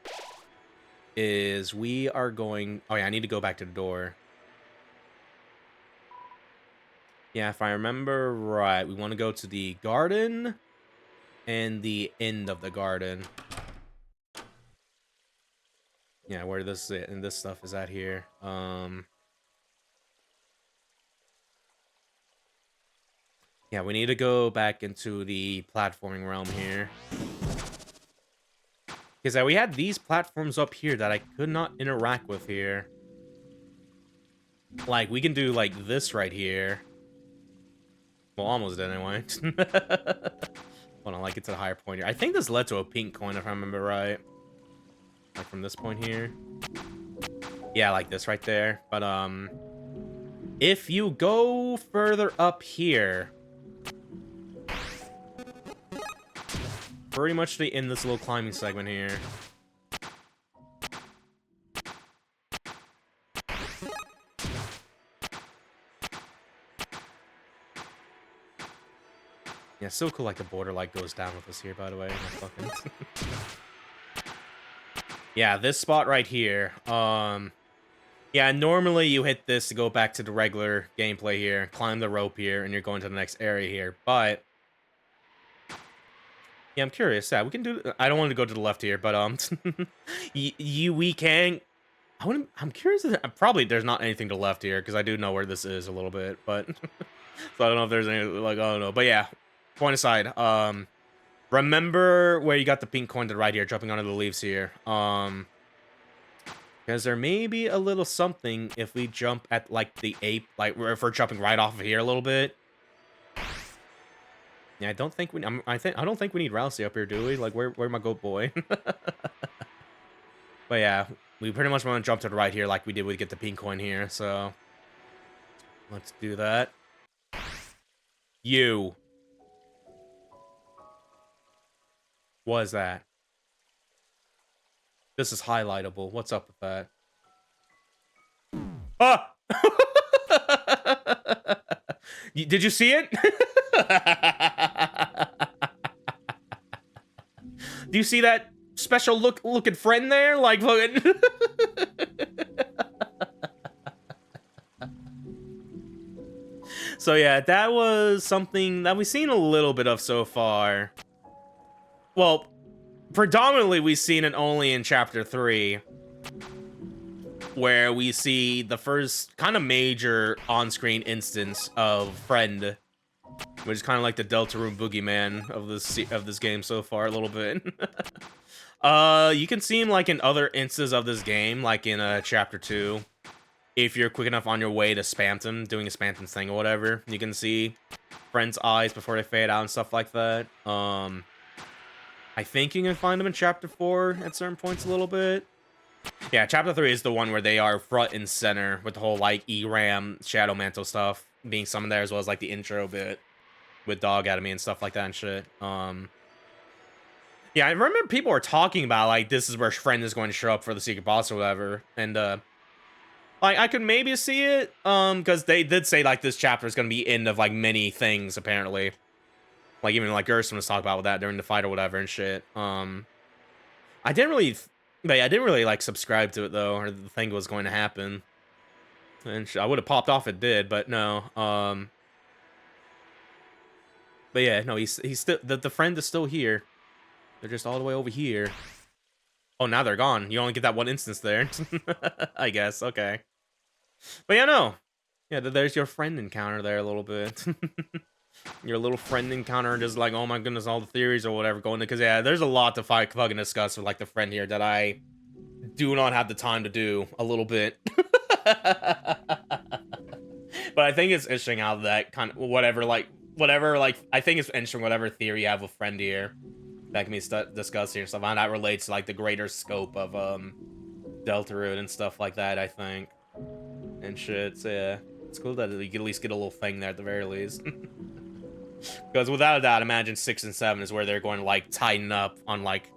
is we are going... Oh yeah, I need to go back to the door. Yeah, if I remember right, we want to go to the garden and the end of the garden. Yeah, where this stuff is at here. Yeah, we need to go back into the platforming realm here. Because we had these platforms up here that I could not interact with here. Like, we can do, like, this right here. Well, almost did anyway. Hold on, like, get to the higher point here. I think this led to a pink coin, if I remember right. Like, from this point here. Yeah, like this right there. But, if you go further up here... pretty much in this little climbing segment here. Yeah, so cool, like, the border, like, goes down with us here, by the way. Fucking... yeah, this spot right here. Yeah, normally you hit this to go back to the regular gameplay here, climb the rope here, and you're going to the next area here. But Yeah, I'm curious. Yeah, we can do. I don't want to go to the left here, but we can. I'm curious. Probably there's not anything to the left here because I do know where this is a little bit, but so I don't know if there's any like I don't know. But yeah, point aside. Remember where you got the pink coin to the right here, jumping onto the leaves here. Because there may be a little something if we jump at like the ape, like if we're jumping right off of here a little bit. Yeah, I don't think we. I don't think we need Rousey up here, do we? Like, where my goat boy? But yeah, we pretty much want to jump to the right here, like we did with get the pink coin here. So let's do that. You. What is that? This is highlightable. What's up with that? Ah! Did you see it? Do you see that special looking friend there? Like fucking. So yeah, that was something that we've seen a little bit of so far. Well, predominantly we've seen it only in Chapter 3, where we see the first kind of major on-screen instance of Friend, which is kind of like the Deltarune boogeyman of this game so far a little bit. You can see him like in other instances of this game, like in Chapter 2. If you're quick enough on your way to Spamton, doing a Spamton thing or whatever, you can see Friend's eyes before they fade out and stuff like that. I think you can find them in Chapter 4 at certain points a little bit. Yeah, Chapter 3 is the one where they are front and center with the whole, like, E-Ram Shadow Mantle stuff being summoned there, as well as, like, the intro bit with Dog Academy and stuff like that and shit. Yeah, I remember people were talking about, like, this is where Friend is going to show up for the secret boss or whatever, and, like, I could maybe see it, because they did say, like, this chapter is going to be end of, like, many things, apparently. Like, even, like, Gerson was talking about that during the fight or whatever and shit. I didn't really, like, subscribe to it, though, or think it was going to happen. And I would have popped off if it did, but no. But yeah, no, he's still, the friend is still here. They're just all the way over here. Oh, now they're gone. You only get that one instance there. I guess, okay. But yeah, no. Yeah, there's your friend encounter there a little bit. Your little friend encounter, just like, oh my goodness, all the theories or whatever going to, because yeah, there's a lot to fucking discuss with like the friend here that I do not have the time to do a little bit. But I think it's interesting how that kind of whatever I think it's interesting whatever theory you have with friend here that can be discussed here and stuff, and that relates to like the greater scope of Deltarune and stuff like that, I think, and shit. So yeah, it's cool that you can at least get a little thing there at the very least. Because without a doubt, imagine 6 and 7 is where they're going to like tighten up on like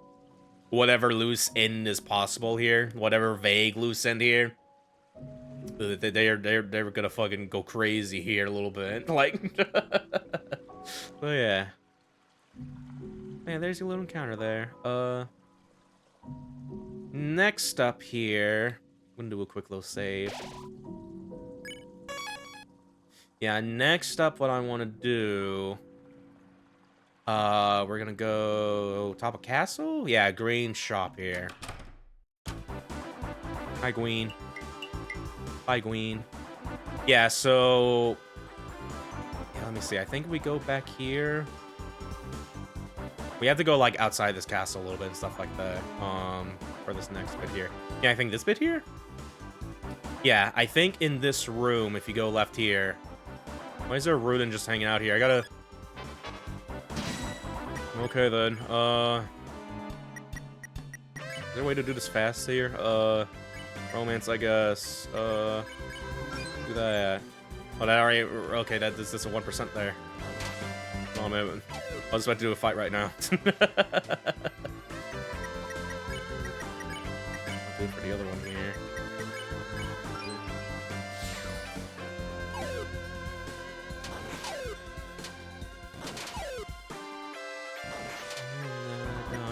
whatever loose end is possible here, whatever vague loose end here. They're gonna fucking go crazy here a little bit, like. But yeah, man, there's your little encounter there. Next up here, I'm gonna do a quick little save. Yeah, next up, what I want to do, we're gonna go top of castle. Yeah, green shop here. Hi, Gween. Bye, Gween. Yeah, so yeah, let me see. I think we go back here. We have to go like outside this castle a little bit and stuff like that. For this next bit here. Yeah, I think this bit here. Yeah, I think in this room, if you go left here. Why is there a Rudin just hanging out here? I gotta. Okay then. Is there a way to do this fast here? Romance, I guess. Do that. Oh, that already. Okay, that is just a 1% there. Oh man, I was about to do a fight right now. I'll do it for the other one here.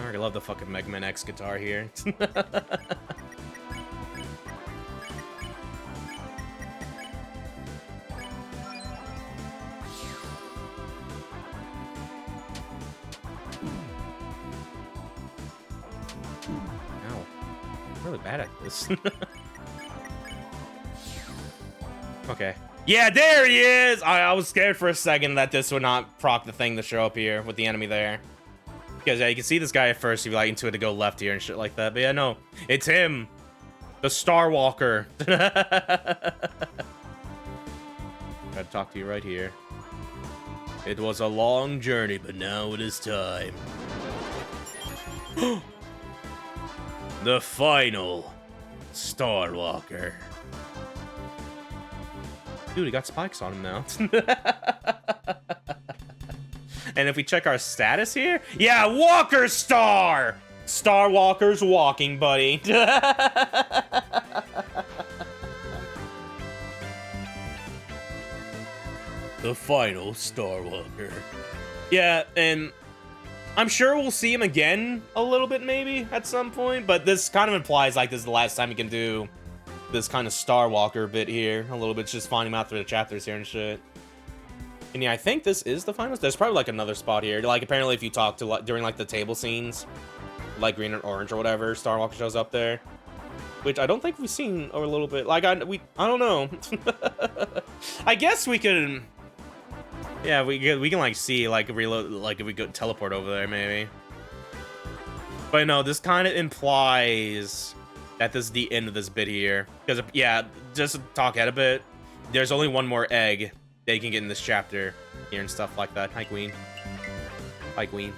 I love the fucking Mega Man X guitar here. really bad at this. Okay. Yeah, there he is! I was scared for a second that this would not proc the thing to show up here with the enemy there. Because, yeah, you can see this guy at first, you'd be like into it to go left here and shit like that. But yeah, no, it's him. The Star Walker. Gotta talk to you right here. It was a long journey, but now it is time. The final Star Walker. Dude, he got spikes on him now. And if we check our status here, yeah, Walker Star! Star Walker's walking, buddy. The final Star Walker. Yeah, and I'm sure we'll see him again a little bit maybe at some point, but this kind of implies like this is the last time we can do this kind of Star Walker bit here. A little bit, just finding him out through the chapters here and shit. And yeah, I think this is the finals. There's probably like another spot here. Like apparently if you talk to during like the table scenes, like green and orange or whatever, Star Walker shows up there. Which I don't think we've seen or a little bit. Like I don't know. I guess we can. Yeah, we can like see like reload, like if we go teleport over there maybe. But no, this kind of implies that this is the end of this bit here. Because yeah, just to talk ahead a bit, there's only one more egg they can get in this chapter here and stuff like that. Hi, Queen. Hi, Queen.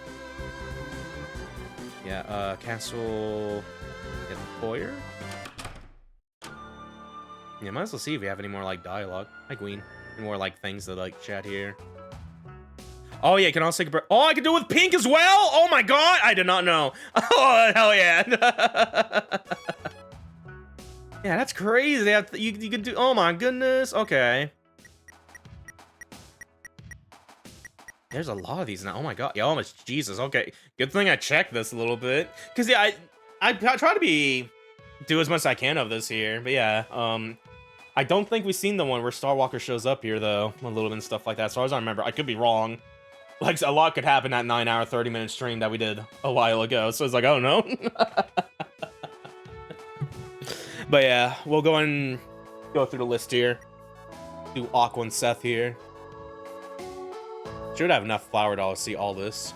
Yeah, Castle... Yeah, Foyer? Yeah, might as well see if we have any more, like, dialogue. Hi, Queen. Any more, like, things to, like, chat here. Oh, yeah, you can also take a break. Oh, I can do it with pink as well? Oh, my God! I did not know. Oh, hell yeah. Yeah, that's crazy. You can do... Oh, my goodness. Okay. There's a lot of these now. Oh my god. Yeah, almost Jesus. Okay. Good thing I checked this a little bit. Cause yeah, I try to do as much as I can of this here. But yeah, I don't think we've seen the one where Star Walker shows up here though. A little bit and stuff like that. As far as I remember, I could be wrong. Like a lot could happen that 9-hour, 30-minute stream that we did a while ago. So it's like, oh no. But yeah, we'll go and go through the list here. Do Aqua and Seth here. Should have enough flower dollars to see all this.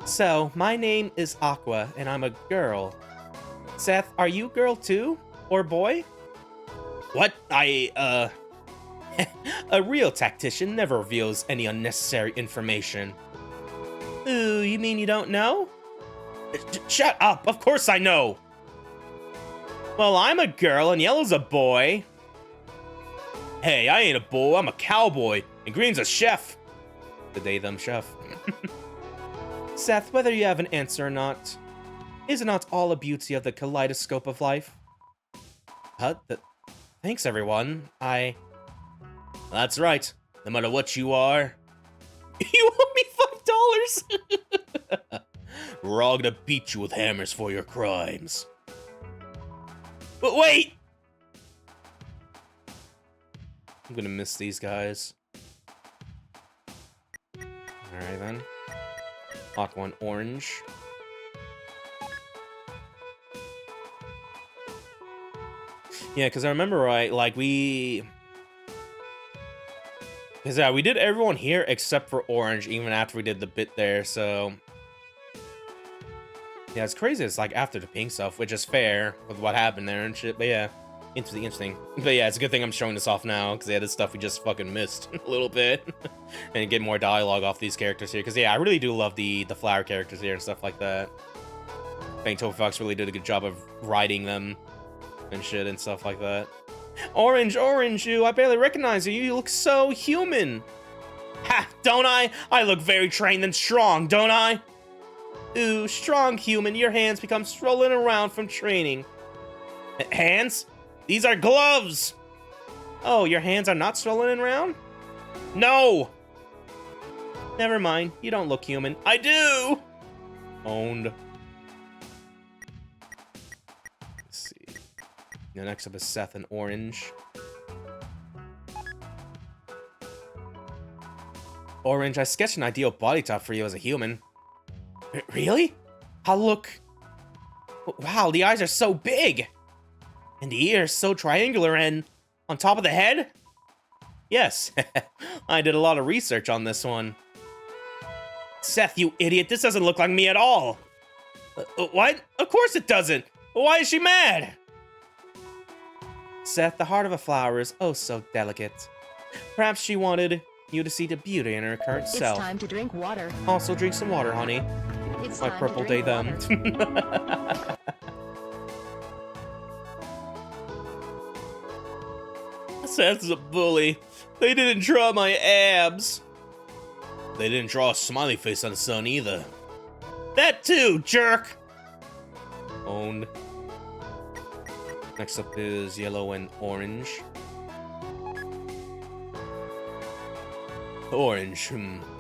So, my name is Aqua, and I'm a girl. Seth, are you girl too? Or boy? What? A real tactician never reveals any unnecessary information. Ooh, you mean you don't know? Shut up! Of course I know! Well, I'm a girl, and Yellow's a boy. Hey, I ain't a boy, I'm a cowboy, and Green's a chef. The they-them chef. Seth, whether you have an answer or not, is it not all a beauty of the kaleidoscope of life? Thanks, everyone. That's right. No matter what you are, you owe me $5. We're all gonna beat you with hammers for your crimes. But wait! I'm gonna miss these guys. Alright then. Aqua and orange. Yeah, because I remember right, like we... Because yeah, we did everyone here except for orange, even after we did the bit there, so... Yeah, it's crazy, it's like after the pink stuff, which is fair with what happened there and shit, but yeah. Interesting. But yeah, it's a good thing I'm showing this off now, because yeah, this stuff we just fucking missed a little bit. And get more dialogue off these characters here, because yeah, I really do love the flower characters here and stuff like that. I think Toby Fox really did a good job of writing them and shit and stuff like that. Orange, you, I barely recognize you. You look so human. Ha, don't I? I look very trained and strong, don't I? Ooh, strong human, your hands become swollen around from training. Hands? These are gloves! Oh, your hands are not swollen and round? No! Never mind, you don't look human. I do! Owned. Let's see. Now next up is Seth and Orange. Orange, I sketched an ideal body type for you as a human. Really? I'll look Wow, the eyes are so big! And the ears so triangular and on top of the head? Yes, I did a lot of research on this one. Seth, you idiot, this doesn't look like me at all. What? Of course it doesn't. Why is she mad? Seth, the heart of a flower is oh so delicate. Perhaps she wanted you to see the beauty in her current self. It's time to drink water. Also drink some water, honey. It's My time purple to day drink then. water. Seth's a bully. They didn't draw my abs. They didn't draw a smiley face on the sun either. That too, jerk! Owned. Next up is yellow and orange. Orange,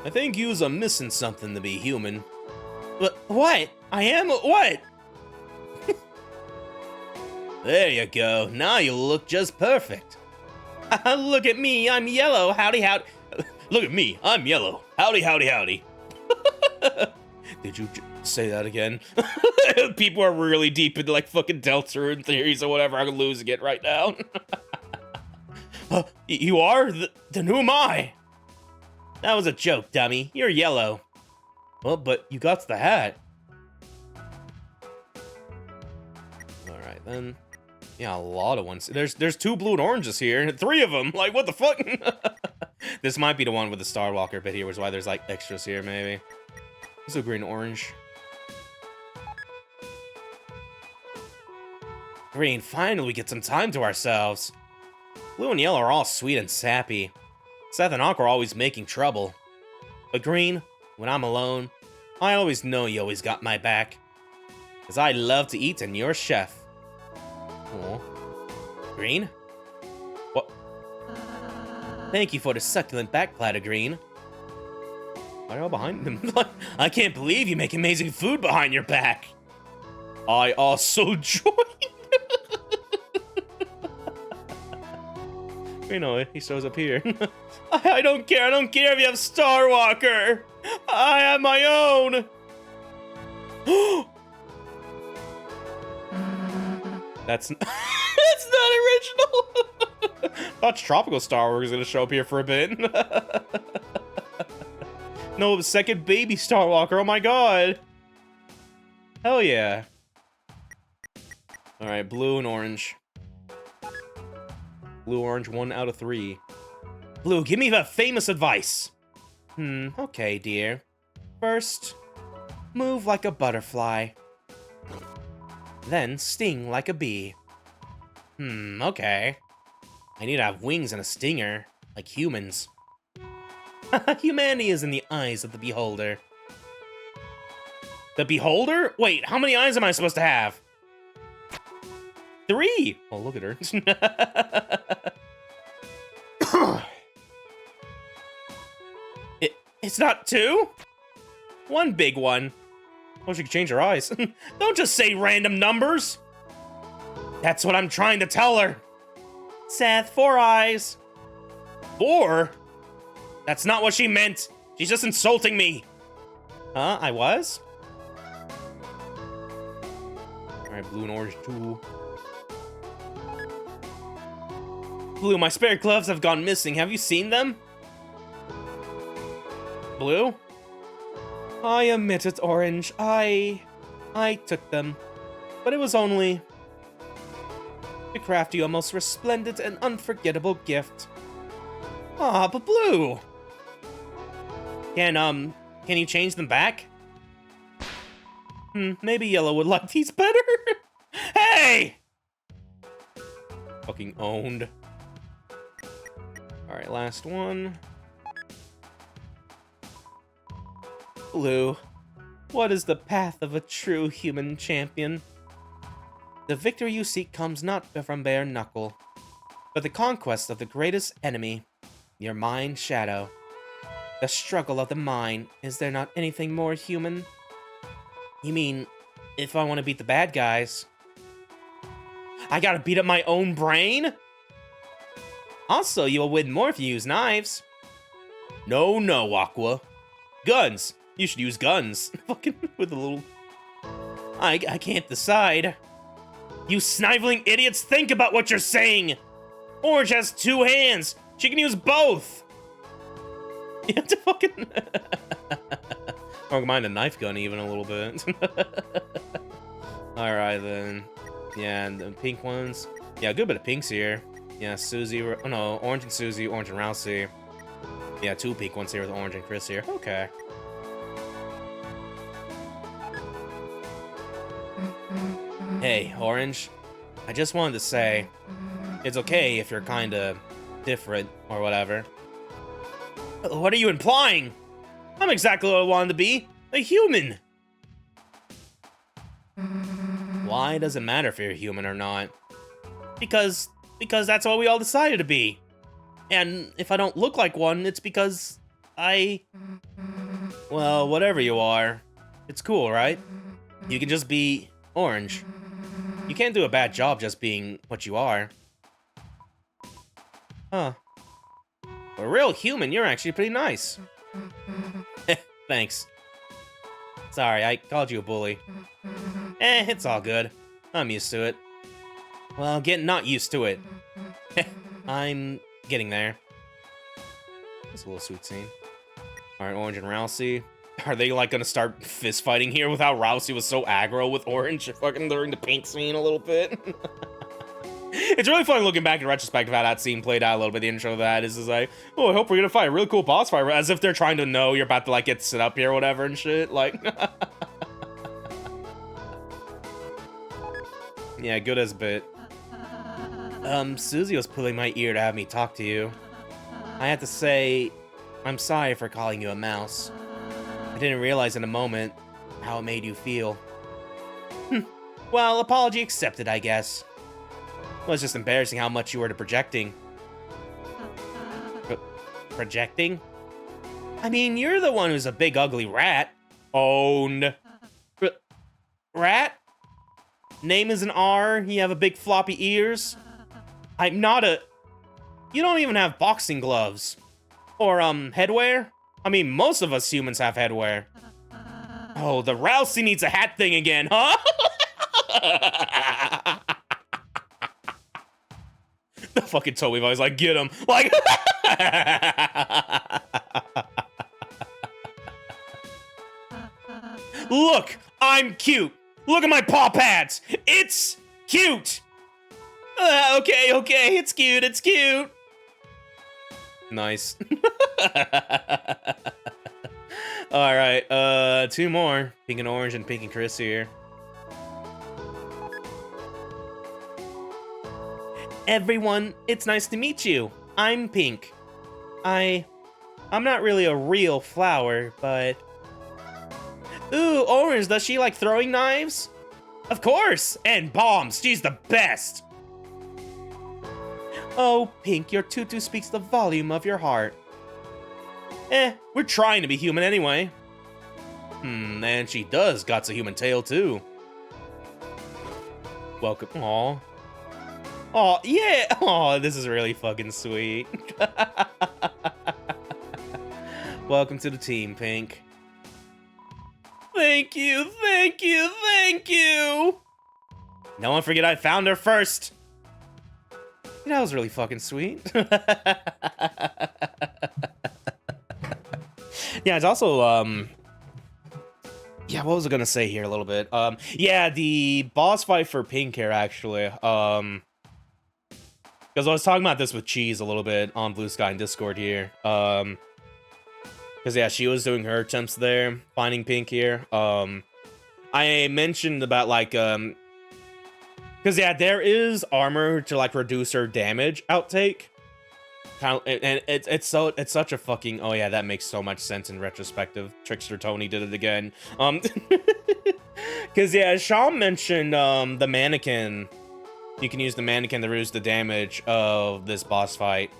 I think yous are missing something to be human. But what? I am what? There you go. Now you look just perfect. Look at me, I'm yellow. Howdy, howdy. Look at me, I'm yellow. Howdy, howdy, howdy. Did you say that again? People are really deep into like fucking Deltarune theories or whatever. I'm losing it right now. You are? Then who am I? That was a joke, dummy. You're yellow. Well, but you got the hat. Alright, then. Yeah, a lot of ones. There's 2 blue and oranges here. 3 of them. Like, what the fuck? This might be the one with the Star Walker bit here, which is why there's, like, extras here, maybe. This is a green orange. Green, finally we get some time to ourselves. Blue and yellow are all sweet and sappy. Seth and Aqua are always making trouble. But Green, when I'm alone, I always know you always got my back. 'Cause I love to eat and you're chef. Aw. Green? What? Thank you for the succulent back platter, Green. Why are you all behind him? I can't believe you make amazing food behind your back. I also joined. You know, he shows up here. I don't care. I don't care if you have Star Walker. I have my own. That's not original. Thought Tropical Star Walker was gonna show up here for a bit. No, the second baby Star Walker. Oh my god. Hell yeah. All right, blue and orange. Blue, orange, 1 out of 3. Blue, give me the famous advice. Okay, dear. First, move like a butterfly. Then sting like a bee. Okay. I need to have wings and a stinger, like humans. Humanity is in the eyes of the beholder. The beholder? Wait, how many eyes am I supposed to have? 3! Oh, look at her. It's not 2? 1 big one. Oh, she can change her eyes. Don't just say random numbers. That's what I'm trying to tell her. Seth, 4 eyes. 4? That's not what she meant. She's just insulting me. Huh? I was? Alright, blue and orange, 2. Blue, my spare gloves have gone missing. Have you seen them? Blue? I admit it, Orange. I took them. But it was only to craft you a most resplendent and unforgettable gift. Ah, but Blue! Can you change them back? Maybe Yellow would like these better? Hey! Fucking owned. Alright, last one. Blue, what is the path of a true human champion? The victory you seek comes not from bare knuckle, but the conquest of the greatest enemy, your mind shadow. The struggle of the mind, is there not anything more human? You mean, if I want to beat the bad guys, I gotta beat up my own brain? Also, you'll win more if you use knives. No, Aqua. Guns! You should use guns. Fucking with a little... I can't decide. You sniveling idiots, think about what you're saying! Orange has 2 hands! She can use both! You have to fucking... Or mind a knife gun even a little bit. Alright then. Yeah, and the pink ones. Yeah, a good bit of pinks here. Yeah, Susie... Oh no, Orange and Susie, Orange and Rousey. Yeah, 2 pink ones here with Orange and Chris here. Okay. Hey, Orange. I just wanted to say, it's okay if you're kinda different or whatever. What are you implying? I'm exactly what I wanted to be, a human. Why does it matter if you're a human or not? Because that's what we all decided to be. And if I don't look like one, it's because well, whatever you are, it's cool, right? You can just be Orange. You can't do a bad job just being what you are. Huh. For a real human, you're actually pretty nice. Thanks. Sorry, I called you a bully. It's all good. I'm used to it. Well, get not used to it. I'm getting there. It's a little sweet scene. Alright, Orange and Rousey. Are they, like, gonna start fist fighting here with how Rousey was so aggro with Orange fucking during the pink scene a little bit? It's really funny looking back in retrospect of how that scene played out a little bit. The intro of that is just like, oh, I hope we're gonna fight a really cool boss fight. As if they're trying to know you're about to, like, get set up here or whatever and shit. Like, yeah, good as a bit. Susie was pulling my ear to have me talk to you. I had to say, I'm sorry for calling you a mouse. I didn't realize in a moment how it made you feel. Well, apology accepted, I guess. Well, it's just embarrassing how much you were projecting. Projecting? I mean, you're the one who's a big ugly rat. Owned. Rat? Name is an R, you have a big floppy ears. I'm not a... You don't even have boxing gloves. Or, headwear? I mean, most of us humans have headwear. Oh, the Rousey needs a hat thing again, huh? The fucking Toby boy's like, get him. Like... Look, I'm cute. Look at my paw pads. It's cute. Okay, it's cute. Nice. Alright, 2 more. Pink and Orange and Pink and Chris here. Everyone, it's nice to meet you. I'm Pink. I'm not really a real flower, but... Ooh, Orange, does she like throwing knives? Of course! And bombs, she's the best! Oh, Pink, your tutu speaks the volume of your heart. We're trying to be human anyway. And she does got a human tail, too. Welcome. Aw. Aw, yeah! Aw, this is really fucking sweet. Welcome to the team, Pink. Thank you! No one forget I found her first! That was really fucking sweet. Yeah, it's also, yeah, what was I gonna say here a little bit? Yeah, the boss fight for Pink here, actually, because I was talking about this with Cheese a little bit on Blue Sky and Discord here, because, yeah, she was doing her attempts there, finding Pink here, I mentioned about, like, because, yeah, there is armor to, like, reduce her damage outtake. And it's such a fucking... Oh, yeah, that makes so much sense in retrospective. Trickster Tony did it again. Because, yeah, Sean mentioned the mannequin. You can use the mannequin to reduce the damage of this boss fight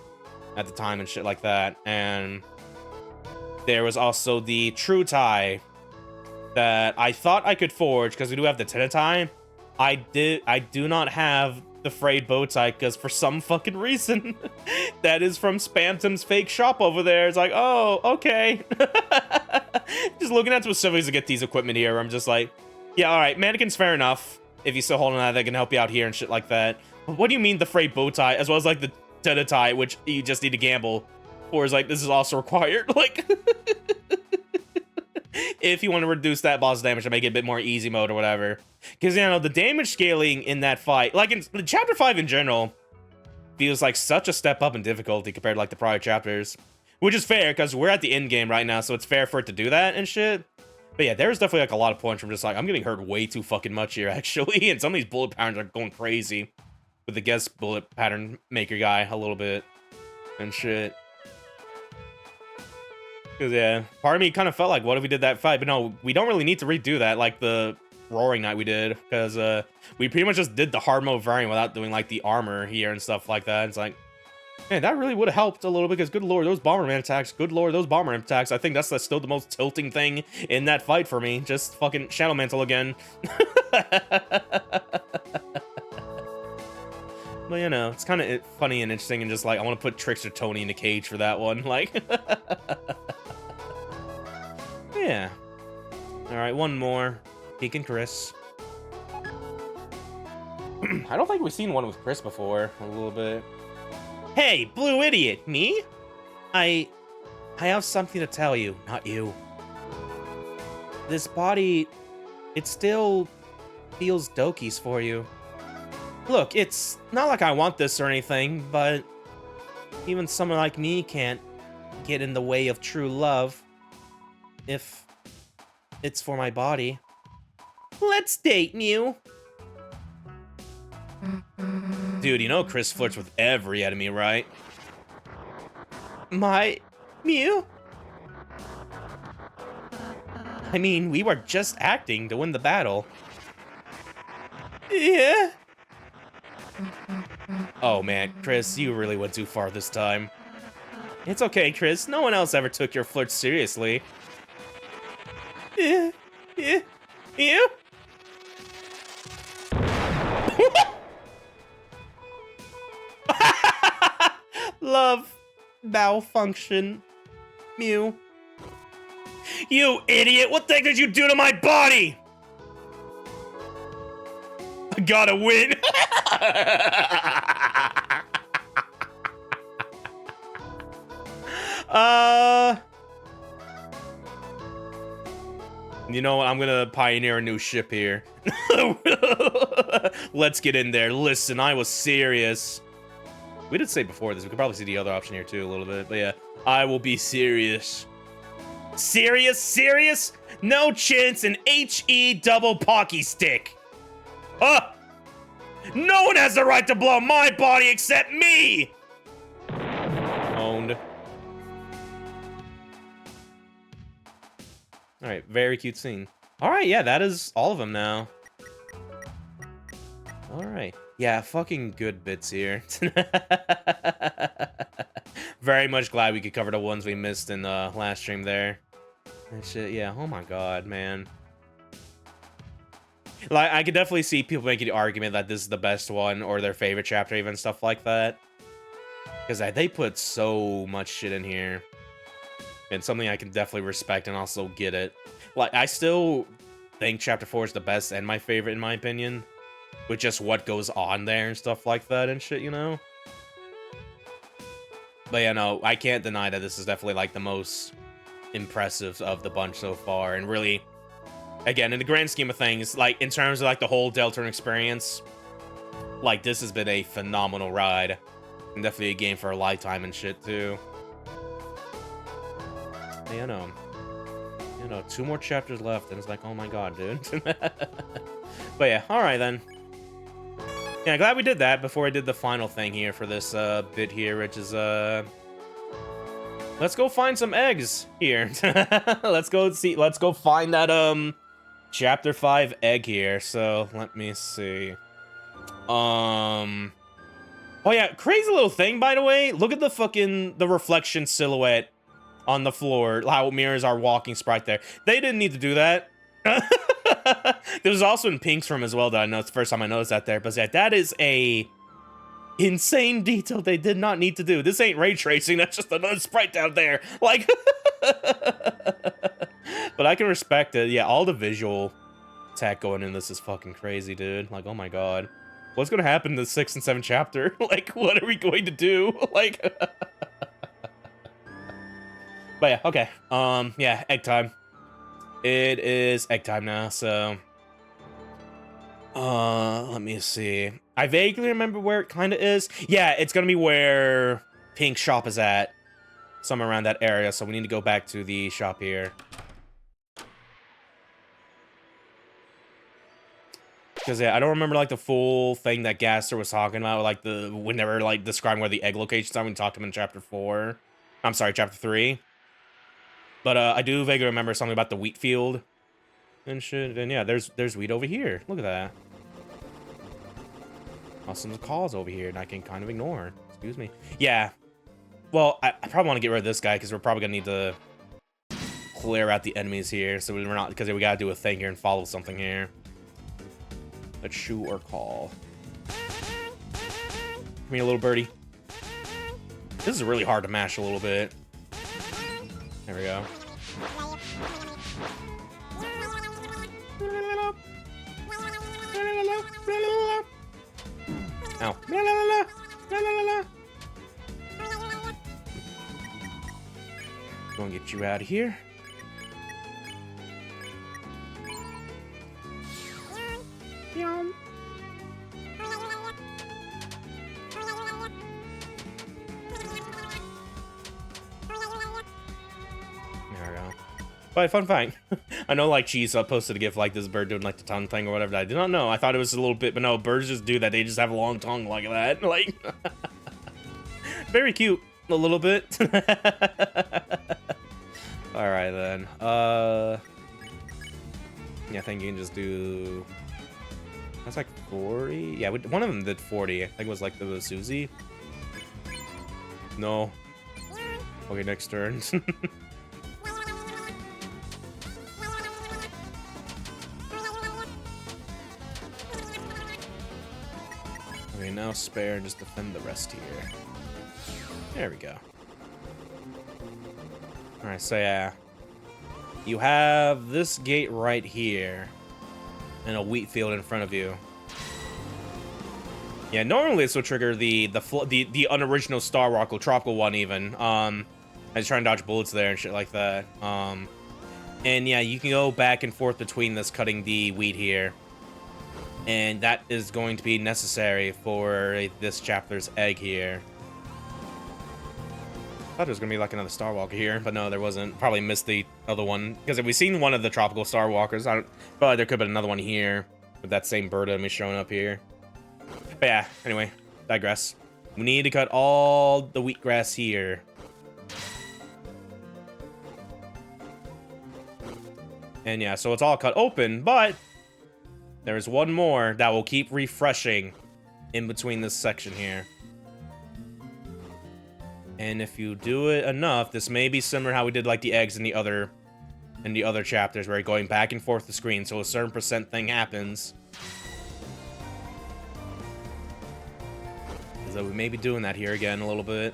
at the time and shit like that. And there was also the True Tie that I thought I could forge, because we do have the Tenetai. I do not have the frayed bow tie, because for some fucking reason, that is from Spamtom's fake shop over there. It's like, oh, okay. Just looking at specifics to get these equipment here, I'm just like, Yeah, alright, mannequin's fair enough. If you still holding that, they can help you out here and shit like that. But what do you mean the frayed bow tie, as well as like the Teta tie, which you just need to gamble? Or is like, this is also required? Like, if you want to reduce that boss damage to make it a bit more easy mode or whatever. Because, you know, the damage scaling in that fight, like in Chapter 5 in general, feels like such a step up in difficulty compared to like the prior chapters. Which is fair, because we're at the end game right now, so it's fair for it to do that and shit. But yeah, there's definitely like a lot of points from just like, I'm getting hurt way too fucking much here, actually. And some of these bullet patterns are going crazy. With the guest bullet pattern maker guy a little bit. And shit. Because yeah, part of me kind of felt like, what if we did that fight? But no, we don't really need to redo that like the Roaring Knight we did. Because we pretty much just did the hard mode variant without doing like the armor here and stuff like that. It's like, man, that really would have helped a little bit, because good lord, those Bomberman attacks, good lord, those Bomber attacks, I think that's still the most tilting thing in that fight for me. Just fucking Shadow Mantle again. But, you know, it's kind of funny and interesting, and just like, I want to put Trickster Tony in a cage for that one, like. Yeah. Alright, one more. Peek and Chris. I don't think we've seen one with Chris before, a little bit. Hey, blue idiot, me? I have something to tell you, not you. This body, it still feels Doki's for you. Look, it's not like I want this or anything, but even someone like me can't get in the way of true love if it's for my body. Let's date, Mew. Dude, you know Chris flirts with every enemy, right? My Mew? I mean, we were just acting to win the battle. Yeah. Oh man, Chris, you really went too far this time. It's okay, Chris. No one else ever took your flirt seriously. Yeah. Love malfunction, Mew. You idiot! What the heck did you do to my body? I gotta win. You know what? I'm gonna pioneer a new ship here. Let's get in there. Listen, I was serious. We did say before this. We could probably see the other option here too a little bit. But yeah, I will be serious. Serious? No chance in HE double Pocky stick. No one has the right to blow my body except me! Owned. Alright, very cute scene. Alright, yeah, that is all of them now. Alright. Yeah, fucking good bits here. Very much glad we could cover the ones we missed in the last stream there. And shit, yeah, oh my god, man. Like, I could definitely see people making the argument that this is the best one, or their favorite chapter, even stuff like that. Because they put so much shit in here. And something I can definitely respect and also get it. Like, I still think Chapter 4 is the best and my favorite, in my opinion. With just what goes on there and stuff like that and shit, you know? But yeah, no, I can't deny that this is definitely, like, the most impressive of the bunch so far. And really, again, in the grand scheme of things, like, in terms of, like, the whole Deltarune experience, like, this has been a phenomenal ride. And definitely a game for a lifetime and shit, too. You know, 2 more chapters left, and it's like, oh my god, dude. But yeah, alright then. Yeah, glad we did that before I did the final thing here for this bit here, which is, let's go find some eggs here. Let's go find that, Chapter 5 egg here. So, let me see. Oh yeah, crazy little thing, by the way. Look at the reflection silhouette on the floor, how it mirrors our walking sprite there. They didn't need to do that. There was also in Pink's room as well that I noticed. First time I noticed that there. But yeah, that is a insane detail they did not need to do. This ain't ray tracing. That's just another sprite down there. Like, but I can respect it. Yeah, all the visual tech going in this is fucking crazy, dude. Like, oh my god. What's gonna happen in the 6th and 7th chapter? Like, what are we going to do? Like, but yeah, okay. Yeah, egg time. It is egg time now, so... let me see. I vaguely remember where it kind of is. Yeah, it's gonna be where Pink's shop is at. Somewhere around that area, so we need to go back to the shop here. Because, yeah, I don't remember, like, the full thing that Gaster was talking about, like, we never, like, describing where the egg locations are when we talked to him in Chapter 4. I'm sorry, Chapter 3. But, I do vaguely remember something about the wheat field and shit. And, yeah, there's wheat over here. Look at that. Some calls over here, and I can kind of ignore. Excuse me. Yeah. Well, I probably want to get rid of this guy, because we're probably going to need to clear out the enemies here, so we're not, because we got to do a thing here and follow something here. Let's shoot or call. Come here, little birdie. This is really hard to mash a little bit. There we go. Ow. Gonna get you out of here. But fun fact, I know like Cheese posted a gif like this bird doing like the tongue thing or whatever. I did not know. I thought it was a little bit, but no, birds just do that. They just have a long tongue like that. Like, very cute, a little bit. All right then. Yeah, I think you can just do. That's like 40. Yeah, one of them did 40. I think it was like the Susie. No. Okay, next turn. Okay, now spare and just defend the rest here. There we go. Alright, so yeah. You have this gate right here. And a wheat field in front of you. Yeah, normally this will trigger the unoriginal Star Rock, or tropical one even. I was trying to dodge bullets there and shit like that. And yeah, you can go back and forth between this, cutting the wheat here. And that is going to be necessary for this chapter's egg here. I thought there was going to be like another Star Walker here, but no, there wasn't. Probably missed the other one. Because if we've seen one of the tropical Star Walkers, probably there could have been another one here. With that same bird enemy showing up here. But yeah, anyway, digress. We need to cut all the wheatgrass here. And yeah, so it's all cut open, but there's one more that will keep refreshing in between this section here. And if you do it enough, this may be similar how we did like the eggs in the other chapters, where you're going back and forth the screen, so a certain percent thing happens. So we may be doing that here again a little bit.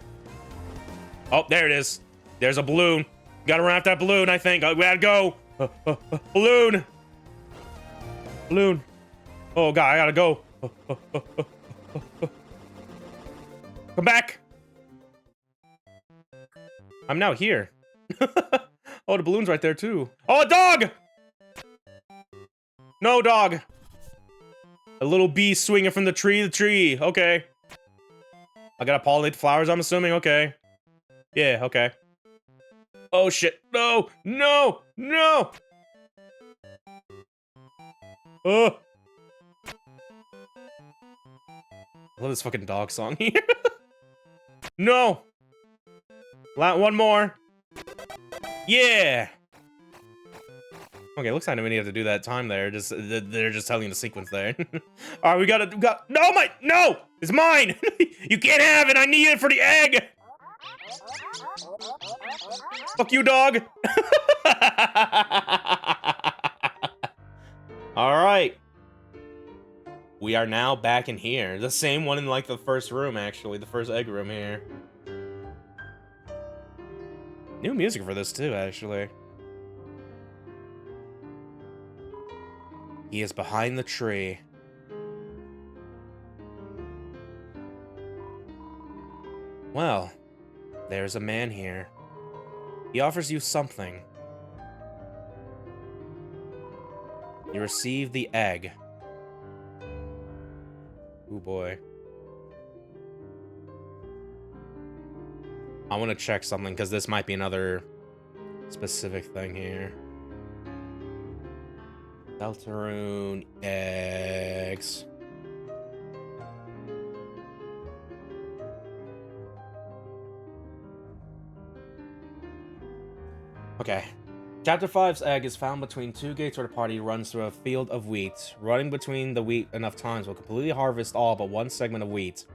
Oh, there it is. There's a balloon. Gotta run after that balloon, I think. We gotta go. Balloon. Balloon. Oh, God, I gotta go. Come back. I'm now here. Oh, the balloon's right there, too. Oh, a dog! No, dog. A little bee swinging from the tree to tree. Okay. I gotta pollinate the flowers, I'm assuming. Okay. Yeah, okay. Oh, shit. No! No! No! Oh! I love this fucking dog song here. No! One more. Yeah! Okay, looks like we need to do that time there. They're just telling the sequence there. Alright, we got no! It's mine! You can't have it! I need it for the egg! Fuck you, dog! Alright. We are now back in here. The same one in like the first room, actually. The first egg room here. New music for this too, actually. He is behind the tree. Well, there's a man here. He offers you something. You receive the egg. Oh boy. I want to check something because this might be another specific thing here. Deltarune eggs. Okay. Chapter 5's egg is found between two gates where the party runs through a field of wheat. Running between the wheat enough times will completely harvest all but one segment of wheat.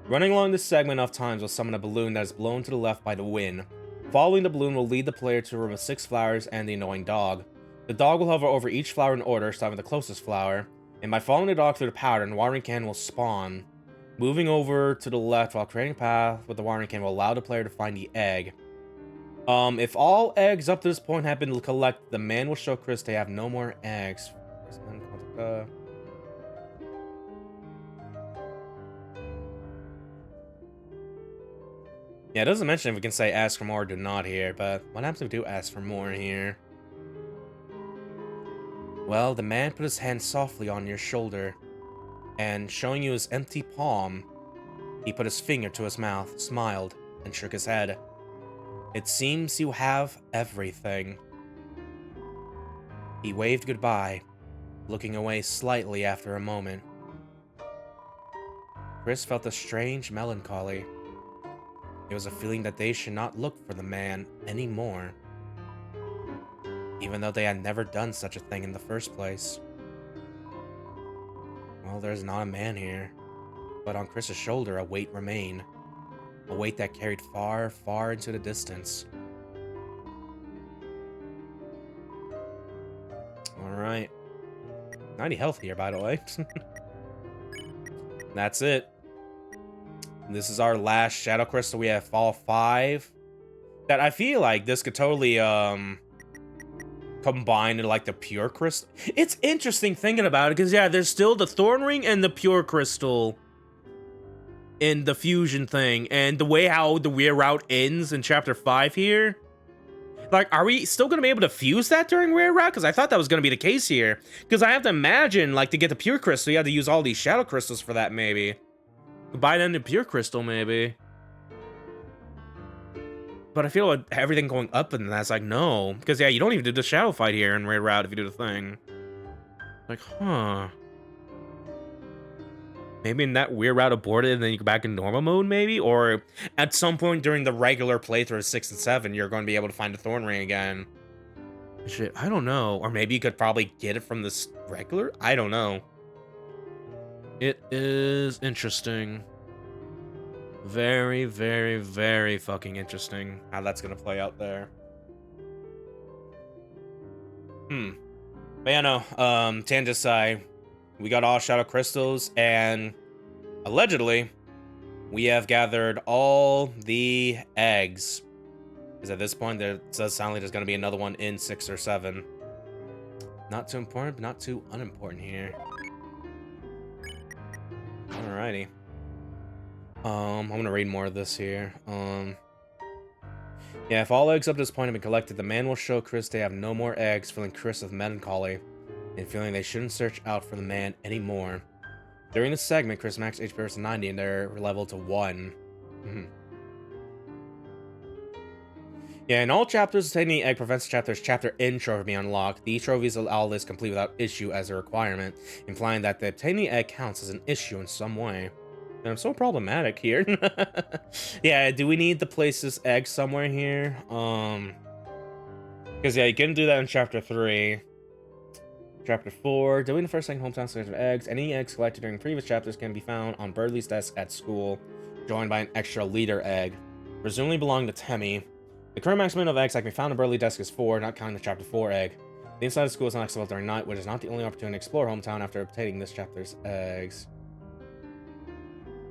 Running along this segment enough times will summon a balloon that is blown to the left by the wind. Following the balloon will lead the player to a room of 6 flowers and the annoying dog. The dog will hover over each flower in order, starting with the closest flower, and by following the dog through the pattern, the watering can will spawn. Moving over to the left while creating a path with the watering can will allow the player to find the egg. If all eggs up to this point have been collected, the man will show Chris they have no more eggs. Yeah, it doesn't mention if we can say ask for more or do not here, but what happens if we do ask for more here? Well, the man put his hand softly on your shoulder, and showing you his empty palm, he put his finger to his mouth, smiled, and shook his head. It seems you have everything. He waved goodbye, looking away slightly after a moment. Chris felt a strange melancholy. It was a feeling that they should not look for the man anymore, even though they had never done such a thing in the first place. Well, there's not a man here, but on Chris's shoulder a weight remained. A weight that carried far, far into the distance. Alright. 90 health here, by the way. That's it. This is our last Shadow Crystal. We have all 5. That I feel like this could totally, combine into, like, the Pure Crystal. It's interesting thinking about it, because, yeah, there's still the Thorn Ring and the Pure Crystal in the fusion thing, and the way how the Weird Route ends in Chapter 5 here. Like, are we still going to be able to fuse that during Weird Route? Because I thought that was going to be the case here. Because I have to imagine, like, to get the Pure Crystal, you have to use all these Shadow Crystals for that, maybe. Combine them into Pure Crystal, maybe. But I feel like everything going up and that's like, no. Because, yeah, you don't even do the Shadow Fight here in Weird Route if you do the thing. Like, huh. Maybe in that Weird Route aborted and then you go back in normal mode, maybe? Or at some point during the regular playthrough of 6 and 7, you're going to be able to find the Thorn Ring again. Shit, I don't know. Or maybe you could probably get it from this regular? I don't know. It is interesting. Very, very, very fucking interesting how that's going to play out there. But yeah, no. Tandisai. We got all Shadow Crystals, and allegedly, we have gathered all the eggs. Because at this point, there does sound like there's going to be another one in 6 or 7. Not too important, but not too unimportant here. Alrighty. I'm going to read more of this here. Yeah, if all eggs up to this point have been collected, the man will show Chris they have no more eggs, filling Chris with melancholy, and feeling they shouldn't search out for the man anymore. During this segment, Chris max HP was 90 and they're leveled to 1. Yeah, in all chapters, obtaining the egg prevents the chapter's chapter end trophy being unlocked. These trophies allow this complete without issue as a requirement, implying that the obtaining the egg counts as an issue in some way. And I'm so problematic here. Yeah, do we need to place this egg somewhere here? Because, yeah, you can do that in Chapter 3. Chapter 4, doing the first, second hometown search of eggs. Any eggs collected during previous chapters can be found on Birdley's desk at school, joined by an extra leader egg, presumably belonging to Temmie. The current maximum of eggs that can be found on Birdley's desk is 4, not counting the Chapter 4 egg. The inside of school is not accessible during night, which is not the only opportunity to explore hometown after obtaining this chapter's eggs.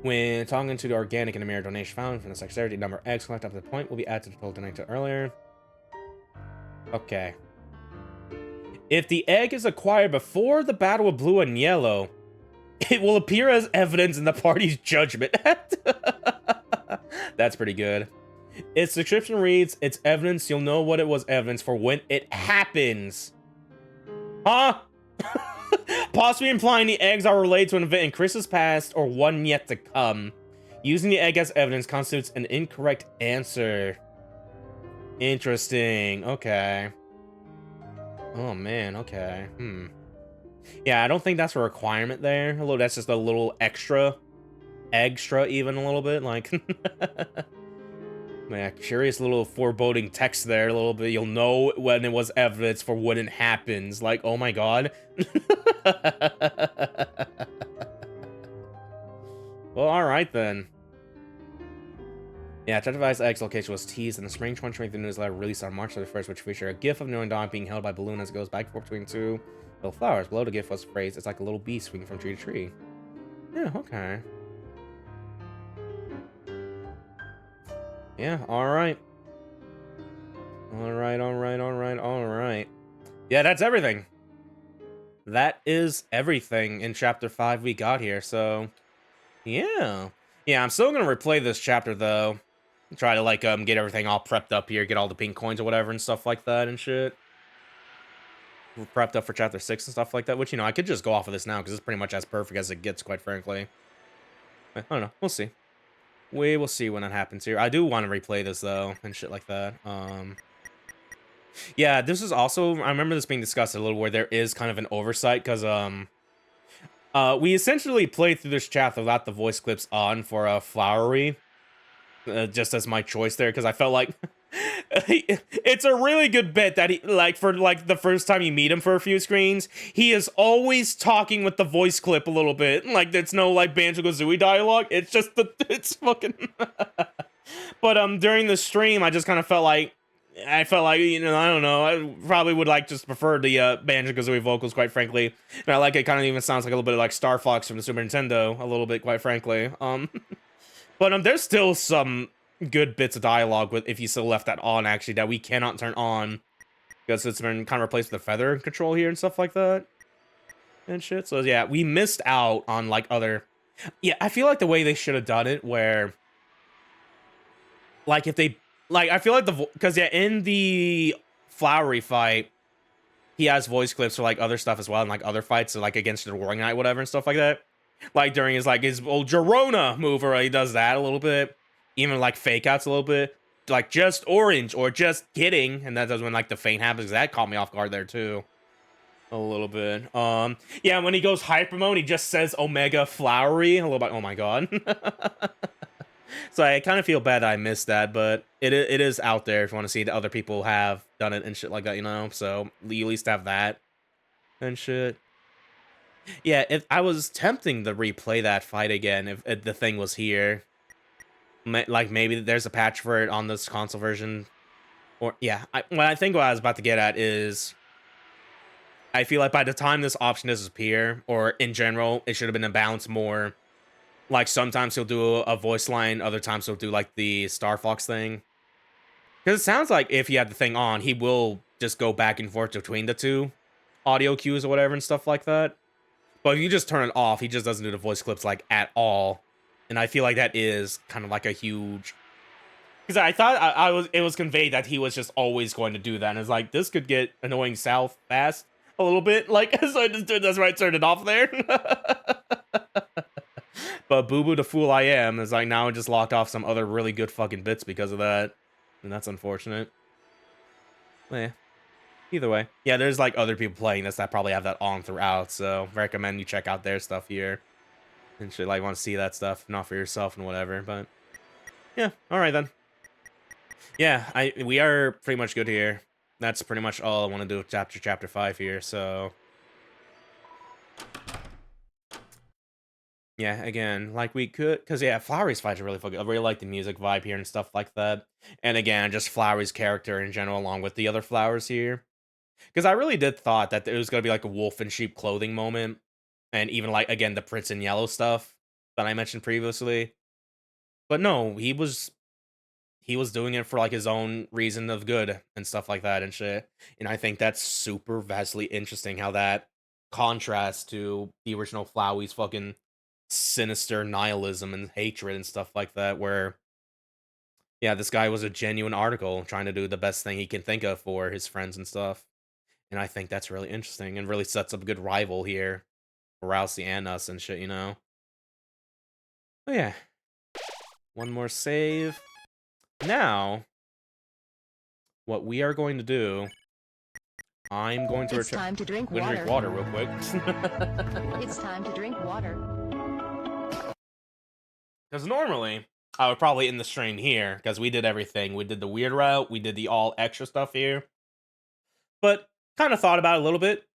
When talking to the organic and a mere donation found from the Secretary, the number of eggs collected up to the point will be added to the total donated earlier. Okay. If the egg is acquired before the battle with blue and yellow, it will appear as evidence in the party's judgment. That's pretty good. Its description reads, it's evidence, you'll know what it was evidence for when it happens. Huh? Possibly implying the eggs are related to an event in Chris's past or one yet to come. Using the egg as evidence constitutes an incorrect answer. Interesting. Okay. Oh man, okay. Yeah, I don't think that's a requirement there. That's just a little extra even a little bit, like. Yeah, curious little foreboding text there a little bit. You'll know when it was evidence for when it happens. Like, oh my god. Well, alright then. Yeah, Chapter 5's X location was teased in the Spring 2023 newsletter released on March 31st, which featured a gif of New Dawn being held by Balloon as it goes back and forth between two little flowers. Below the gif was phrased, it's like a little bee swinging from tree to tree. Yeah, okay. Yeah, alright. Alright. Yeah, that's everything. That is everything in Chapter 5 we got here, so... Yeah. Yeah, I'm still gonna replay this chapter, though. Try to, like, get everything all prepped up here, get all the pink coins or whatever and stuff like that and shit. We're prepped up for Chapter 6 and stuff like that, which, you know, I could just go off of this now, because it's pretty much as perfect as it gets, quite frankly. I don't know. We'll see. We will see when that happens here. I do want to replay this, though, and shit like that. Yeah, this is also... I remember this being discussed a little, where there is kind of an oversight, because, we essentially played through this chapter without the voice clips on for Flowery. Just as my choice there, because I felt like... it's a really good bit that he, like, for, like, the first time you meet him for a few screens, he is always talking with the voice clip a little bit. Like, there's no, like, Banjo-Kazooie dialogue. It's just it's fucking... But, during the stream, I just kind of felt like, you know, I don't know, I probably would, like, just prefer the, Banjo-Kazooie vocals, quite frankly. And I like it kind of even sounds like a little bit like Star Fox from the Super Nintendo, a little bit, quite frankly. But, there's still some good bits of dialogue with, if you still left that on, actually, that we cannot turn on. Because it's been kind of replaced with the feather control here and stuff like that. And shit. So, yeah, we missed out on, like, other... Yeah, I feel like the way they should have done it, where... Like, if they... Like, I feel like the... Because, yeah, in the Flowery fight, he has voice clips for, like, other stuff as well, and, like, other fights, so, like, against the Roaring Knight, whatever, and stuff like that. Like, during his, like, his old Gerona move, where he does that a little bit. Even, like, fake outs a little bit. Like, just orange, or just kidding. And that does when, like, the feint happens. That caught me off guard there, too. A little bit. Yeah, when he goes hyper mode, he just says Omega Flowery. A little bit, oh my god. So I kind of feel bad that I missed that, but it is out there if you want to see that other people have done it and shit like that, you know? So you at least have that and shit. Yeah, if I was tempting to replay that fight again if the thing was here. Like, maybe there's a patch for it on this console version. Or, yeah, I think what I was about to get at is... I feel like by the time this option does appear, or in general, it should have been a balance more. Like, sometimes he'll do a voice line, other times he'll do, like, the Star Fox thing. Because it sounds like if he had the thing on, he will just go back and forth between the two audio cues or whatever and stuff like that. But if you just turn it off, he just doesn't do the voice clips, like, at all. And I feel like that is kind of like a huge... Because I thought it was conveyed that he was just always going to do that. And it's like, this could get annoying South fast a little bit. Like, so I just that's why I turned it off there. But Boo Boo the fool I am is like, now I just locked off some other really good fucking bits because of that. And that's unfortunate. Yeah. Either way. Yeah, there's like other people playing this that probably have that on throughout. So recommend you check out their stuff here. And shit, like, want to see that stuff, not for yourself and whatever, but... Yeah, alright then. Yeah, we are pretty much good here. That's pretty much all I want to do with Chapter 5 here, so... Yeah, again, like, we could... Because, yeah, Flowery's fights are really fucking... I really like the music vibe here and stuff like that. And again, just Flowery's character in general, along with the other flowers here. Because I really did thought that it was going to be, like, a wolf in sheep clothing moment. And even, like, again, the Prince in Yellow stuff that I mentioned previously. But no, he was he was doing it for like his own reason of good and stuff like that and shit. And I think that's super vastly interesting how that contrasts to the original Flowey's fucking sinister nihilism and hatred and stuff like that, where yeah, this guy was a genuine article trying to do the best thing he can think of for his friends and stuff. And I think that's really interesting and really sets up a good rival here for Rousey and us and shit, you know? Oh yeah. One more save. Now, what we are going to do, I'm going to It's time to drink I'm gonna drink water real quick. It's time to drink water. Because normally, I would probably end the stream here, because we did everything. We did the weird route, we did the all extra stuff here. But kind of thought about it a little bit,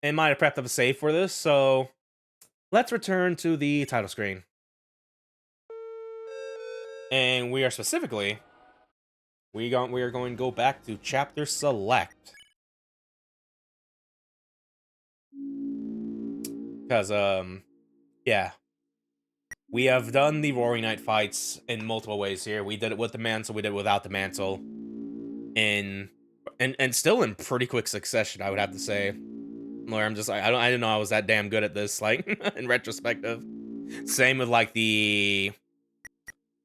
and might have prepped up a save for this, so let's return to the title screen. And we are specifically, we are going to go back to Chapter Select. Because, yeah. We have done the Roaring Night fights in multiple ways here. We did it with the mantle, we did it without the mantle. And still in pretty quick succession, I would have to say. Where I'm just like, I didn't know I was that damn good at this, like, in retrospective. Same with like the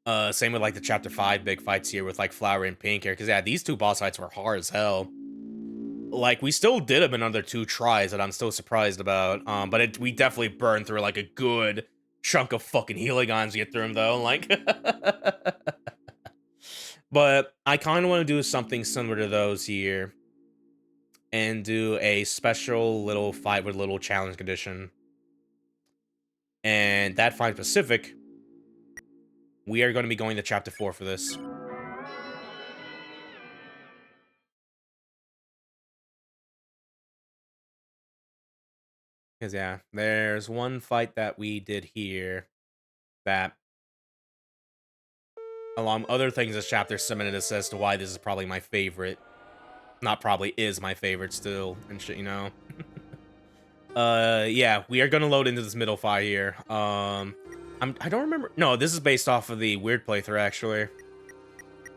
Chapter 5 big fights here with like Flower and Pink here. Because yeah, these two boss fights were hard as hell. Like, we still did them in under 2 tries that I'm still surprised about. But we definitely burned through like a good chunk of fucking healing items to get through them though. Like, but I kind of want to do something similar to those here. And do a special little fight with a little challenge condition. And that fight specific, we are going to be going to Chapter 4 for this. Because, yeah, there's one fight that we did here that, along other things this chapter submitted us as to why this is probably my favorite. Not probably, is my favorite still, and shit, you know? Yeah, we are gonna load into this middle fight here. I don't remember. No, this is based off of the weird playthrough, actually.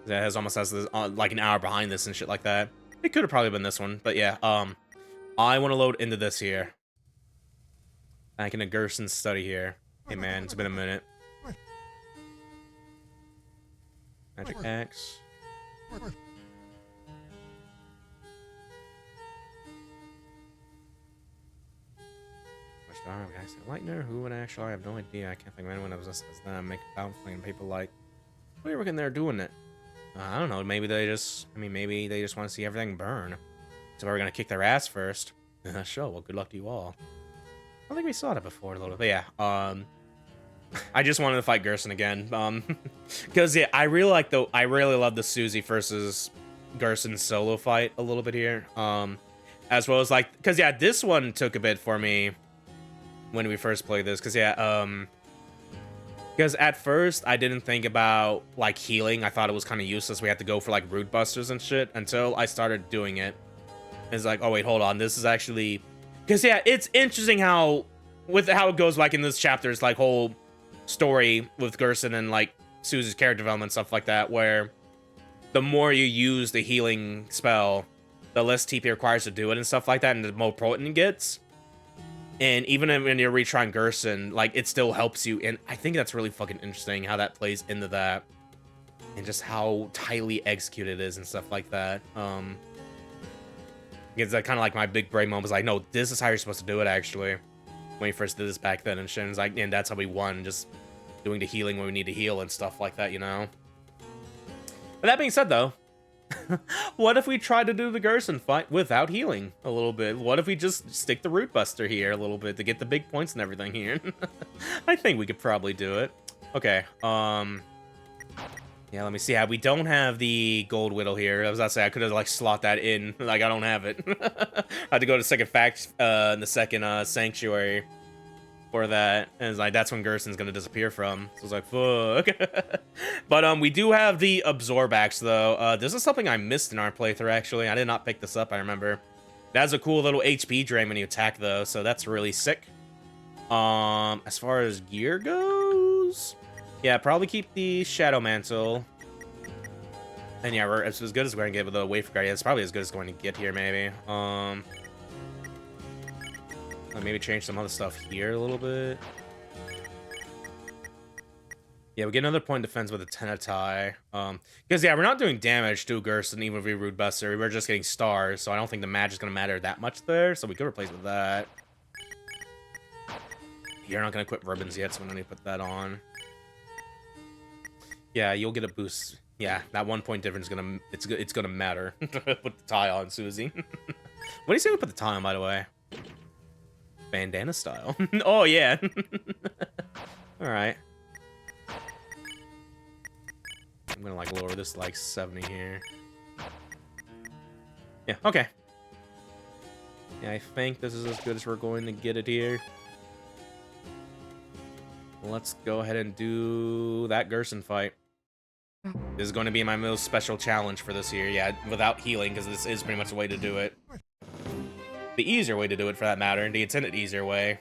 That has almost has this, like an hour behind this and shit like that. It could have probably been this one, but yeah, I want to load into this here. Back in a Gerson study here. Hey man, it's been a minute. Magic axe. Lightner, who would actually? I have no idea. I can't think of anyone that was just as them. Make a and people like, what are you working there doing it? I don't know. Maybe they just, maybe they just want to see everything burn. So we're gonna kick their ass first. Sure. Well, good luck to you all. I don't think we saw that before a little bit. But yeah. I just wanted to fight Gerson again. Because yeah, I really love the Susie versus Gerson solo fight a little bit here. As well as like, because yeah, this one took a bit for me when we first played this, because yeah, because at first I didn't think about like healing. I thought it was kind of useless. We had to go for like root busters and shit until I started doing it. It's like, oh wait, hold on, this is actually, because yeah, it's interesting how it goes like in this chapter's like whole story with Gerson and like Susie's character development, stuff like that, where the more you use the healing spell, the less TP requires to do it and stuff like that, and the more potent it gets. And even when you're retrying Gerson, like, it still helps you. And I think that's really fucking interesting how that plays into that. And just how tightly executed it is and stuff like that. It's like, kind of like my big brain moment was like, no, this is how you're supposed to do it, actually. When we first did this back then and shit. And, like, and that's how we won, just doing the healing when we need to heal and stuff like that, you know? But that being said, though, what if we try to do the Gerson fight without healing a little bit? What if we just stick the Root Buster here a little bit to get the big points and everything here? I think we could probably do it. Okay, yeah, let me see how we don't have the Gold Whittle here. I was about to say, I could have, like, slot that in. Like, I don't have it. I had to go to the second in the second, Sanctuary for that. And it's like, that's when Gerson's gonna disappear from. So it's like, fuck. But, we do have the Absorb Axe, though. This is something I missed in our playthrough, actually. I did not pick this up, I remember. That has a cool little HP drain when you attack, though, so that's really sick. As far as gear goes, yeah, probably keep the Shadow Mantle. And yeah, we're as good as we're gonna get with the wafer guard. Yeah, it's probably as good as going to get here, maybe. Maybe change some other stuff here a little bit. Yeah, we get another point of defense with a Tenatai. Because yeah, we're not doing damage to Gerson, even if we Rude Buster. We're just getting stars, so I don't think the magic is gonna matter that much there. So we could replace with that. You're not gonna equip ribbons yet, so we don't need to put that on. Yeah, you'll get a boost. Yeah, that 1 point difference is gonna it's gonna matter. Put the tie on, Susie. What do you say we put the tie on, by the way? Bandana style. Oh yeah. All right. I'm gonna like lower this to like 70 here. Yeah. Okay. Yeah, I think this is as good as we're going to get it here. Let's go ahead and do that Gerson fight. This is going to be my most special challenge for this year. Yeah, without healing, because this is pretty much the way to do it. The easier way to do it, for that matter. The intended easier way.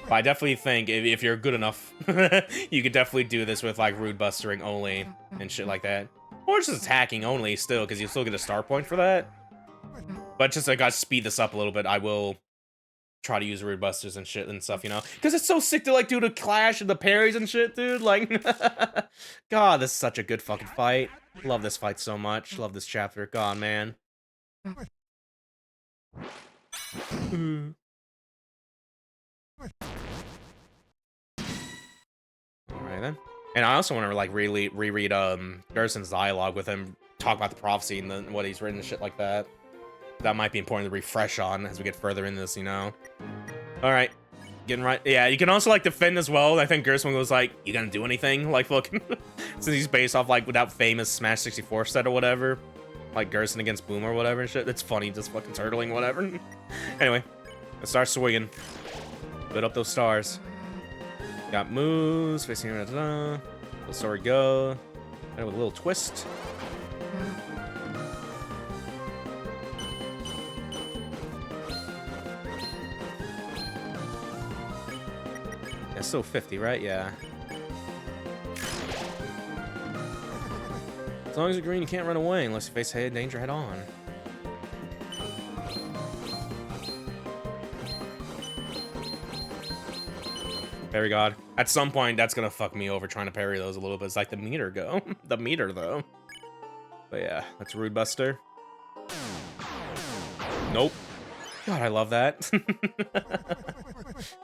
But I definitely think if you're good enough, you could definitely do this with, like, Rude Bustering only and shit like that. Or just attacking only still, because you still get a star point for that. But just, I gotta speed this up a little bit. I will try to use Rude Busters and shit and stuff, you know? Because it's so sick to, like, do the clash and the parries and shit, dude. Like, God, this is such a good fucking fight. Love this fight so much. Love this chapter. God, man. Alright, then. And I also want to, like, reread, Gerson's dialogue with him, talk about the prophecy and what he's written and shit like that. That might be important to refresh on as we get further in this, you know? Alright. Getting right. Yeah, you can also, like, defend as well. I think Gerson was like, you gonna do anything? Like, look, since he's based off, like, that famous Smash 64 set or whatever. Like, Gerson against Boom or whatever and shit. It's funny, just fucking turtling, whatever. Anyway, let's start swinging. Put up those stars. Got moves, facing here, let's start go. And with a little twist. Yeah, still 50, right? Yeah. As long as you're green, you can't run away unless you face danger head on. Parry God. At some point, that's gonna fuck me over trying to parry those a little bit. It's like the meter go. The meter, though. But yeah, that's Rude Buster. Nope. God, I love that. You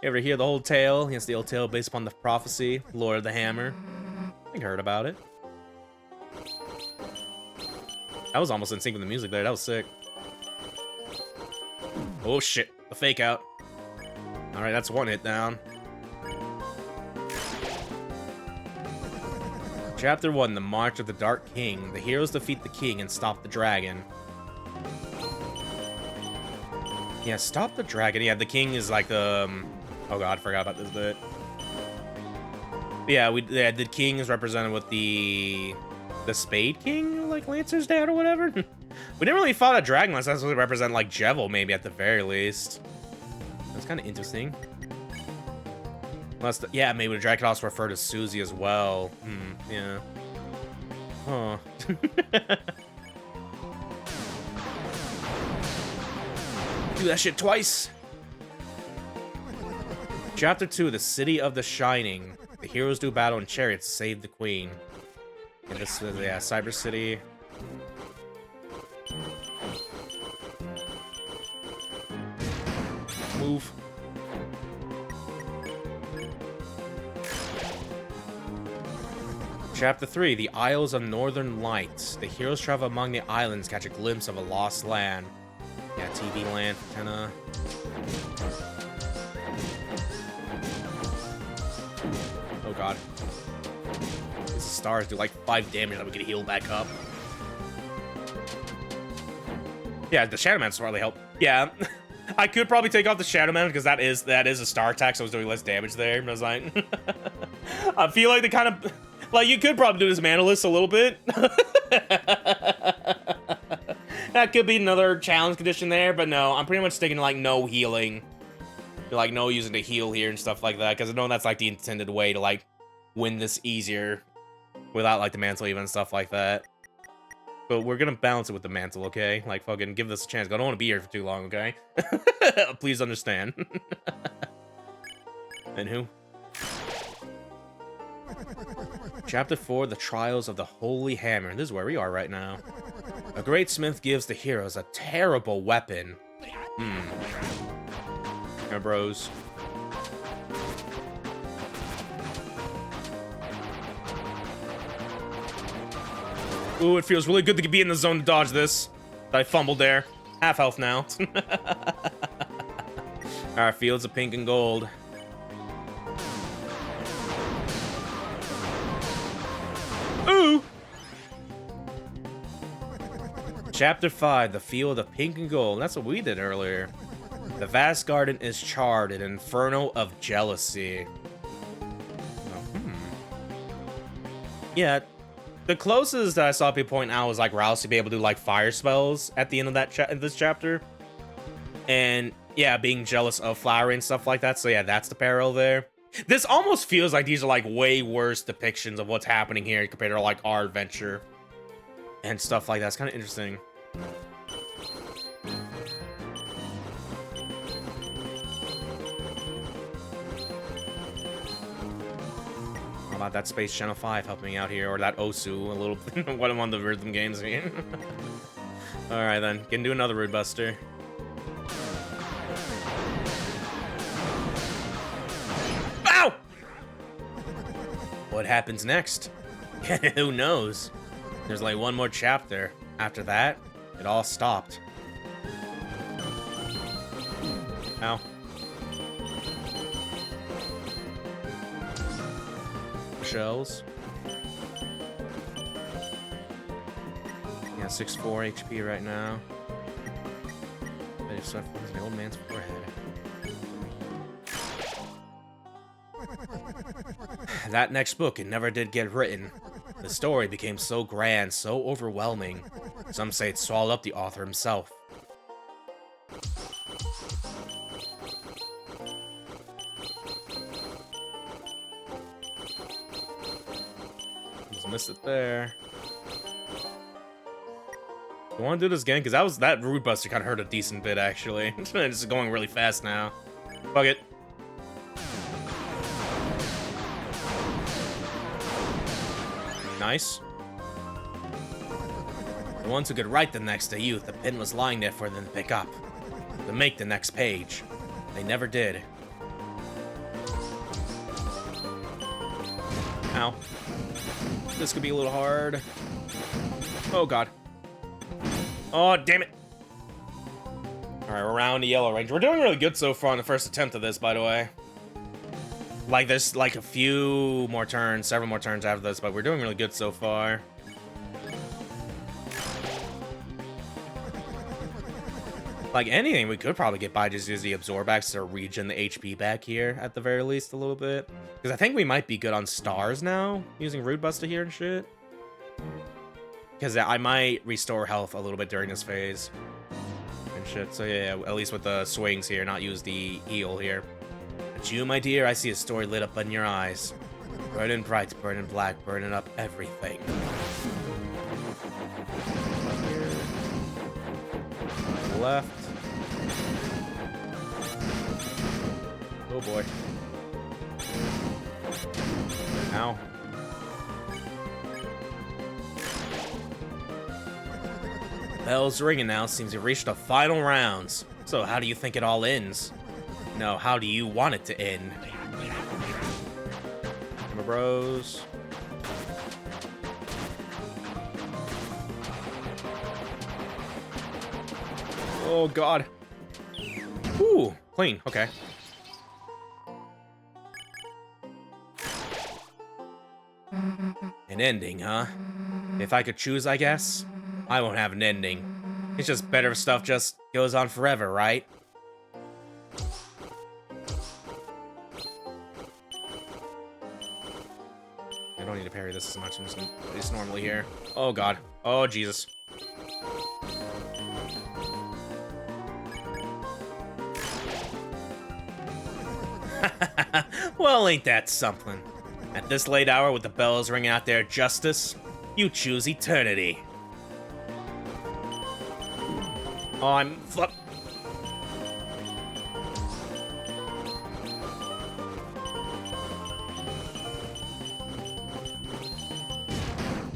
ever hear the old tale? Yes, the old tale based upon the prophecy, Lord of the Hammer. I think I heard about it. That was almost in sync with the music there. That was sick. Oh shit, the fake out. Alright, that's one hit down. Chapter 1, The March of the Dark King. The heroes defeat the king and stop the dragon. Yeah, stop the dragon. Yeah, the king is like the... oh god, I forgot about this bit. But yeah, the king is represented with the Spade King, like Lancer's dad or whatever. We didn't really fight a dragon unless that's what represent like Jevil, maybe at the very least. That's kind of interesting. Unless, yeah, maybe the dragon could also refer to Susie as well. Yeah. Huh. Do that shit twice. Chapter 2, The City of the Shining. The heroes do battle in chariots to save the queen. And this is, yeah, Cyber City. Move. Chapter 3, The Isles of Northern Lights. The heroes travel among the islands, catch a glimpse of a lost land. Yeah, TV land, antenna. Oh god. These stars do like 5 damage that we can heal back up. Yeah, the Shadow Man's probably help. Yeah. I could probably take off the Shadow Man because that is a star attack, so I was doing less damage there. But I was like, I feel like the kind of like you could probably do this Manalist a little bit. That could be another challenge condition there, but no, I'm pretty much sticking to like no healing, like no using to heal here and stuff like that, because I know that's like the intended way to like win this easier without like the mantle even and stuff like that. But we're gonna balance it with the mantle, okay? Like, fucking give this a chance. I don't want to be here for too long, okay? Please understand. And who? Chapter 4, The Trials of the Holy Hammer. This is where we are right now. A great smith gives the heroes a terrible weapon. Here, bros. Ooh, it feels really good to be in the zone to dodge this. I fumbled there. Half health now. Alright, fields of pink and gold. Ooh! Chapter 5, The Field of Pink and Gold. That's what we did earlier. The vast garden is charred, an inferno of jealousy. Yeah, the closest that I saw people point out was like Rouse to be able to do like fire spells at the end of that this chapter. And yeah, being jealous of Flowery and stuff like that. So yeah, that's the parallel there. This almost feels like these are like way worse depictions of what's happening here compared to like our adventure and stuff like that. It's kind of interesting. How about that Space Channel 5 helping me out here, or that Osu a little what I'm on the rhythm games again. Alright then, can do another Rude Buster. Ow! What happens next? Who knows? There's like one more chapter. After that, it all stopped. Ow. Shells. Yeah, 6-4 HP right now. But if so, the old man's forehead. That next book, it never did get written. The story became so grand, so overwhelming. Some say it swallowed up the author himself. Just missed it there. I want to do this again because that Rude Buster kind of hurt a decent bit actually. It's going really fast now. Fuck it. Nice. The ones who could write the next to youth, the pen was lying there for them to pick up. To make the next page. They never did. Ow. This could be a little hard. Oh god. Oh, damn it. Alright, we're around the yellow range. We're doing really good so far on the first attempt of this, by the way. Like, there's like a few more turns, several more turns after this, but we're doing really good so far. Like anything, we could probably get by just use the Absorbax to regen the HP back here, at the very least, a little bit. Because I think we might be good on stars now, using Rude Buster here and shit. Because I might restore health a little bit during this phase. And shit, so yeah, at least with the swings here, not use the heal here. But you, my dear, I see a story lit up in your eyes. Burning bright, burning black, burning up everything. Left. Oh boy. Ow. Bell's ringing now. Seems we've reached the final rounds. So how do you think it all ends? No, how do you want it to end? Remember, bros. Oh god. Ooh, clean. Okay. An ending, huh? If I could choose, I guess. I won't have an ending. It's just better stuff just goes on forever, right? I don't need to parry this as much. I'm just gonna do this normally here. Oh god. Oh Jesus. Well, ain't that something? At this late hour with the bells ringing out their justice, you choose eternity. Oh, I'm flip.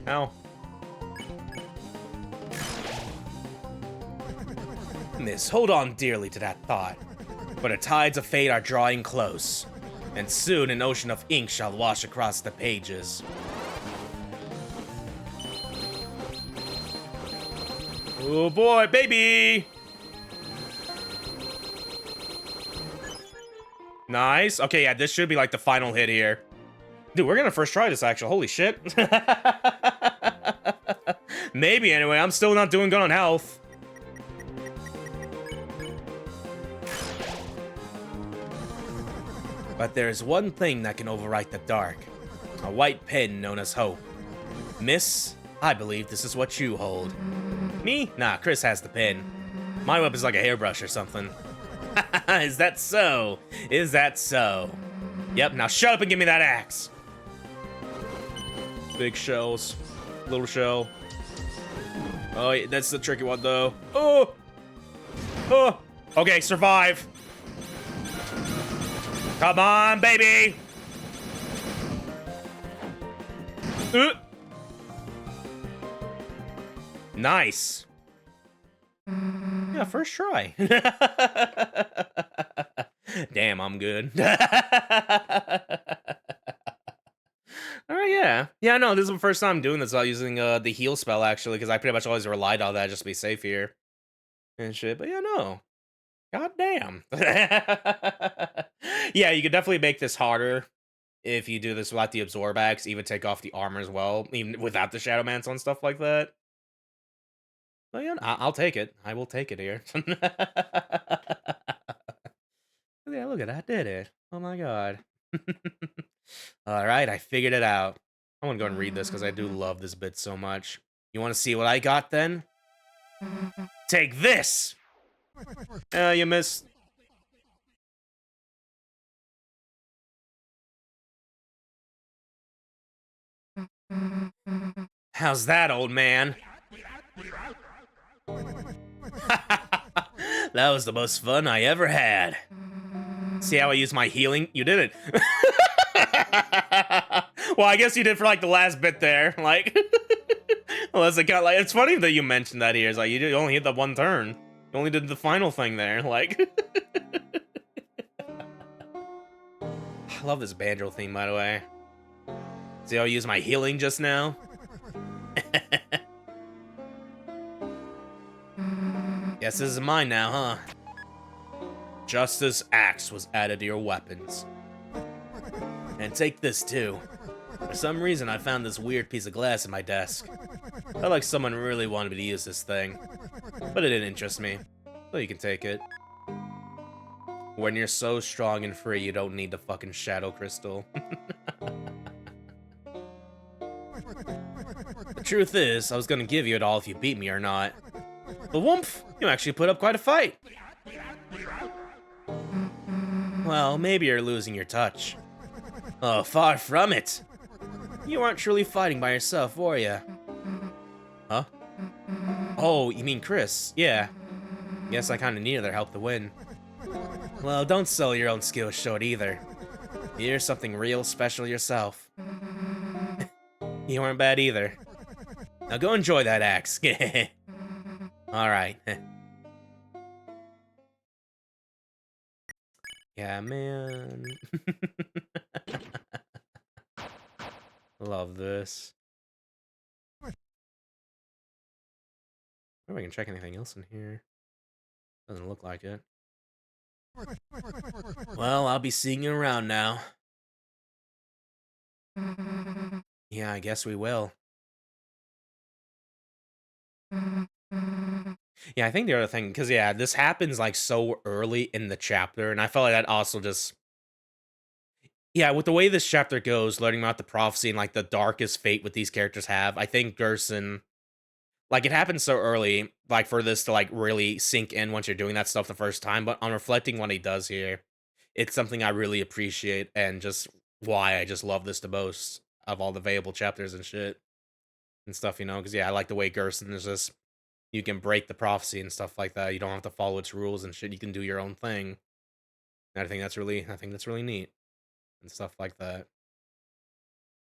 Ow. Miss, hold on dearly to that thought, for the tides of fate are drawing close, and soon an ocean of ink shall wash across the pages. Oh boy, baby! Nice. Okay, yeah, this should be like the final hit here. Dude, we're gonna first try this, actually. Holy shit. Maybe, anyway. I'm still not doing good on health. But there's one thing that can overwrite the dark. A white pen known as hope. Miss, I believe this is what you hold. Me? Nah, Chris has the pen. My weapon's like a hairbrush or something. Is that so? Is that so? Yep, now shut up and give me that axe. Big shells. Little shell. Oh, yeah, that's the tricky one, though. Oh! Oh! Okay, survive. Come on, baby! Nice. Yeah, first try. Damn, I'm good. Alright, yeah. Yeah, no, this is the first time I'm doing this without using the heal spell, actually, because I pretty much always relied on that just to be safe here. And shit, but yeah, no. God damn. Yeah, you could definitely make this harder if you do this without the absorb axe, even take off the armor as well, even without the shadow mantle and stuff like that. But yeah, I'll take it. I will take it here. Yeah, look at that. I did it. Oh my god. Alright, I figured it out. I'm gonna go and read this because I do love this bit so much. You want to see what I got then? Take this! You missed. How's that, old man? That was the most fun I ever had. See how I use my healing? You did it. Well, I guess you did for like the last bit there. Like, unless it got like, it's funny that you mentioned that here. It's like you only hit the one turn. You only did the final thing there. Like, I love this banjo theme, by the way. See how I use my healing just now? Guess this is mine now, huh? Justice Axe was added to your weapons. And take this too. For some reason, I found this weird piece of glass in my desk. Felt like someone really wanted me to use this thing. But it didn't interest me. So you can take it. When you're so strong and free, you don't need the fucking shadow crystal. The truth is, I was gonna give you it all if you beat me or not. But whoomph, you actually put up quite a fight. Well, maybe you're losing your touch. Oh, far from it. You aren't truly fighting by yourself, were you? Huh? Oh, you mean Chris? Yeah. Guess I kinda needed their help to win. Well, don't sell your own skills short either. You're something real special yourself. You weren't bad either. Now go enjoy that axe. Alright. Yeah, man. Love this. I wonder if I can check anything else in here. Doesn't look like it. Well, I'll be seeing you around now. Yeah, I guess we will. Yeah, I think the other thing, because yeah, this happens like so early in the chapter, and I felt like that also just, yeah, with the way this chapter goes, learning about the prophecy and like the darkest fate what these characters have, I think Gerson, like it happens so early, like for this to like really sink in once you're doing that stuff the first time, but on reflecting what he does here, it's something I really appreciate and just why I just love this the most of all the available chapters and shit and stuff, you know, because yeah, I like the way Gerson is just, you can break the prophecy and stuff like that. You don't have to follow its rules and shit. You can do your own thing. And I think that's really neat and stuff like that.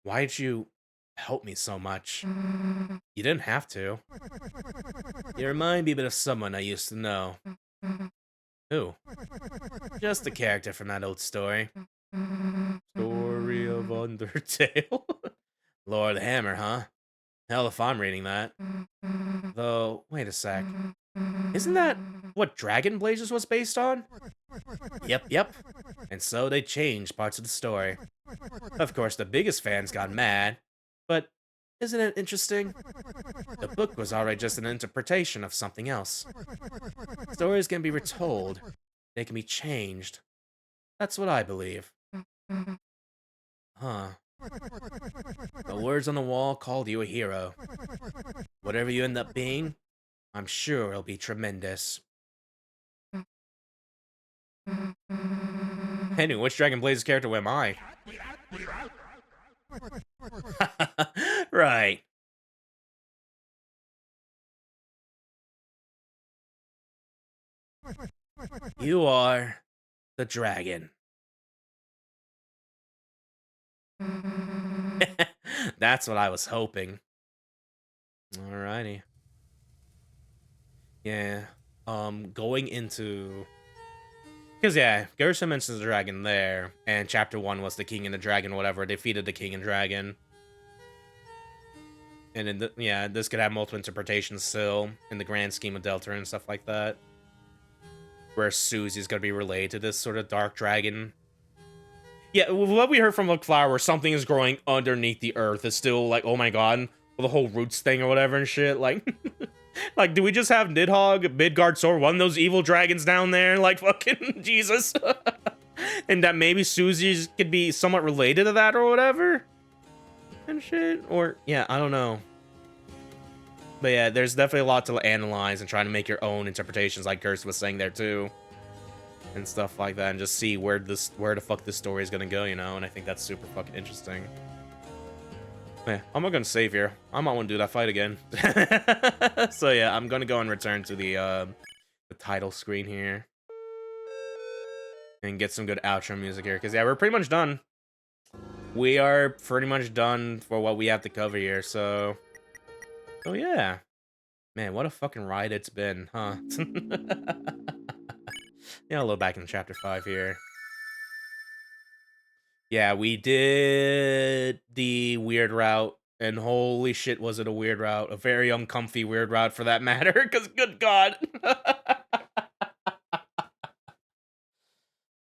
Why'd you help me so much? You didn't have to. You remind me a bit of someone I used to know. Who? Just a character from that old story. Story of Undertale? Lord of the Hammer, huh? Hell if I'm reading that. Though, wait a sec. Isn't that what Dragon Blazers was based on? Yep. And so they changed parts of the story. Of course, the biggest fans got mad, but isn't it interesting? The book was already just an interpretation of something else. Stories can be retold. They can be changed. That's what I believe. Huh. The words on the wall called you a hero. Whatever you end up being, I'm sure it'll be tremendous. Anyway, which Dragon Blaze character am I? Right. You are the dragon. That's what I was hoping. Alrighty. Yeah. Going into... Because, yeah, Gerson mentions the dragon there, and Chapter 1 was the king and the dragon, whatever, defeated the king and dragon. And, yeah, this could have multiple interpretations still, in the grand scheme of Deltarune and stuff like that. Where Susie's gonna be related to this sort of dark dragon. Yeah, what we heard from the flower, where something is growing underneath the earth, is still like, oh my god, the whole roots thing or whatever and shit, like... Like, do we just have Nidhogg, Midgardsormr, one of those evil dragons down there? Like, fucking Jesus. And that maybe Susie's could be somewhat related to that or whatever? And shit? Or, yeah, I don't know. But yeah, there's definitely a lot to analyze and try to make your own interpretations, like Gerson was saying there, too. And stuff like that, and just see where the fuck this story is gonna go, you know? And I think that's super fucking interesting. Yeah, I'm not gonna save here. I might want to do that fight again. So yeah, I'm gonna go and return to the title screen here. And get some good outro music here. Because yeah, we're pretty much done. We are pretty much done for what we have to cover here, so... Oh yeah. Man, what a fucking ride it's been, huh? Yeah, I'll load back in Chapter 5 here. Yeah, we did the weird route, and holy shit, was it a weird route. A very uncomfy weird route for that matter, because good god.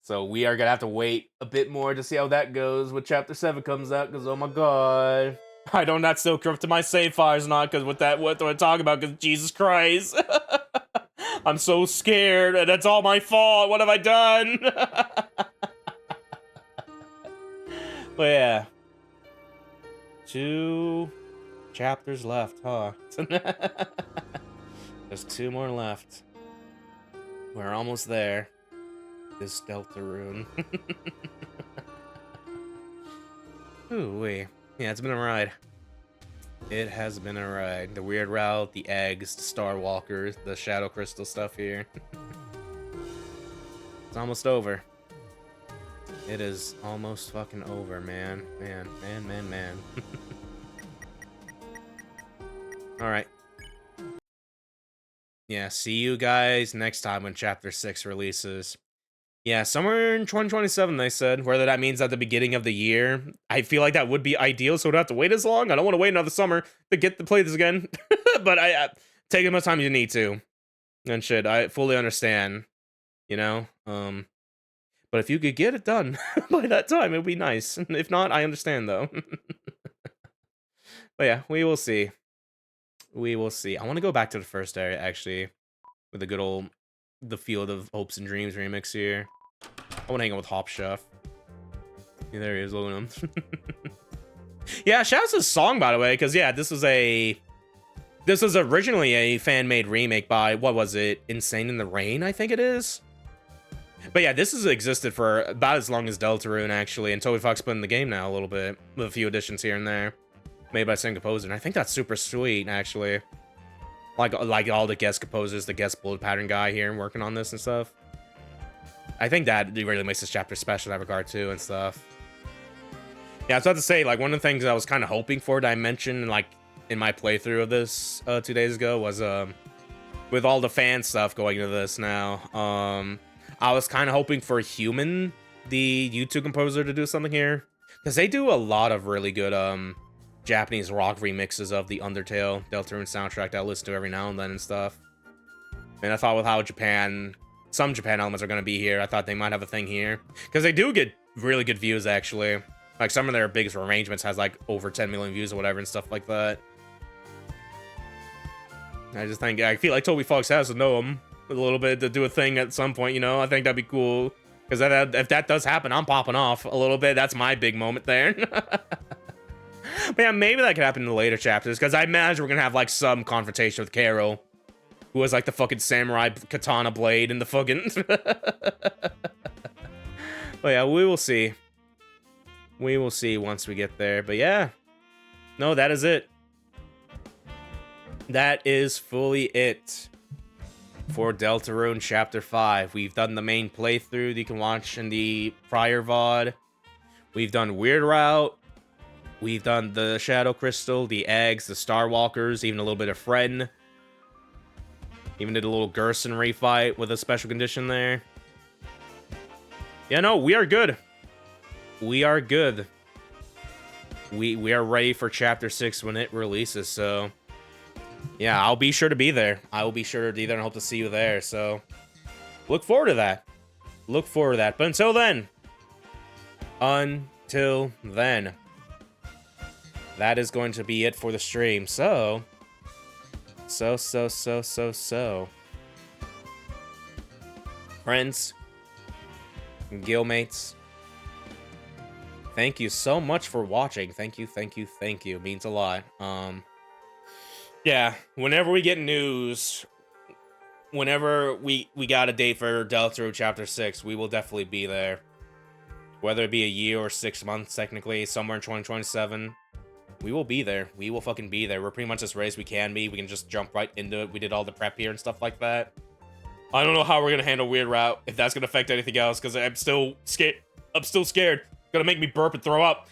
So we are gonna have to wait a bit more to see how that goes when Chapter 7 comes out, because oh my god. I don't not still corrupt to my save files not, because what do I talk about, because Jesus Christ. I'm so scared, and it's all my fault. What have I done? But yeah, 2 chapters left, huh? There's 2 more left. We're almost there. This Deltarune. Ooh wee. Yeah, it's been a ride. It has been a ride. The weird route, the eggs, the Star Walkers, the Shadow Crystal stuff here. It's almost over. It is almost fucking over, man. Man. Alright. Yeah, see you guys next time when Chapter 6 releases. Yeah, somewhere in 2027, they said. Whether that means at the beginning of the year. I feel like that would be ideal, so we don't have to wait as long. I don't want to wait another summer to get to play this again. But I take as much time as you need to. And shit, I fully understand. You know? But if you could get it done by that time, it would be nice. If not, I understand, though. But yeah, we will see. We will see. I want to go back to the first area, actually. With the good old... The Field of Hopes and Dreams remix here. I want to hang out with Hop Chef. Yeah, there he is, look at him. Yeah, shout out to the song, by the way, because, yeah, this was originally a fan-made remake by, what was it? Insane in the Rain, I think it is? But yeah, this has existed for about as long as Deltarune, actually, and Toby Fox put in the game now a little bit, with a few additions here and there, made by the same composer, and I think that's super sweet, actually. Like all the guest composers, the guest bullet pattern guy here and working on this and stuff. I think that really makes this chapter special in that regard too and stuff. Yeah, I was about to say, like, one of the things I was kind of hoping for that I mentioned, like, in my playthrough of this 2 days ago was, with all the fan stuff going into this now, I was kind of hoping for Human, the YouTube composer, to do something here. Because they do a lot of really good, Japanese rock remixes of the Undertale Deltarune soundtrack that I listen to every now and then and stuff. And I thought with how some Japan elements are going to be here, I thought they might have a thing here. Because they do get really good views, actually. Like, some of their biggest arrangements has, like, over 10 million views or whatever and stuff like that. I feel like Toby Fox has to know him a little bit to do a thing at some point, you know? I think that'd be cool. Because if that does happen, I'm popping off a little bit. That's my big moment there. But yeah, maybe that could happen in the later chapters. Because I imagine we're going to have, like, some confrontation with Carol. Who has, like, the fucking samurai katana blade and the fucking... But yeah, we will see. We will see once we get there. But yeah. No, that is it. That is fully it for Deltarune Chapter 5. We've done the main playthrough that you can watch in the prior VOD. We've done Weird Route. We've done the Shadow Crystal, the Eggs, the Star Walkers, even a little bit of Friend. Even did a little Gerson refight with a special condition there. Yeah, no, we are good. We are good. We are ready for Chapter 6 when it releases, so... Yeah, I'll be sure to be there. I will be sure to be there and hope to see you there, so... Look forward to that. Look forward to that. But until then... That is going to be it for the stream, so... Friends... Guildmates... Thank you so much for watching. Thank you. It means a lot. Yeah, whenever we get news, whenever we got a date for Deltarune Chapter 6, we will definitely be there. Whether it be a year or 6 months, technically, somewhere in 2027, we will be there. We will fucking be there. We're pretty much as ready as we can be. We can just jump right into it. We did all the prep here and stuff like that. I don't know how we're gonna handle Weird Route, if that's gonna affect anything else, because I'm still scared. Gonna make me burp and throw up.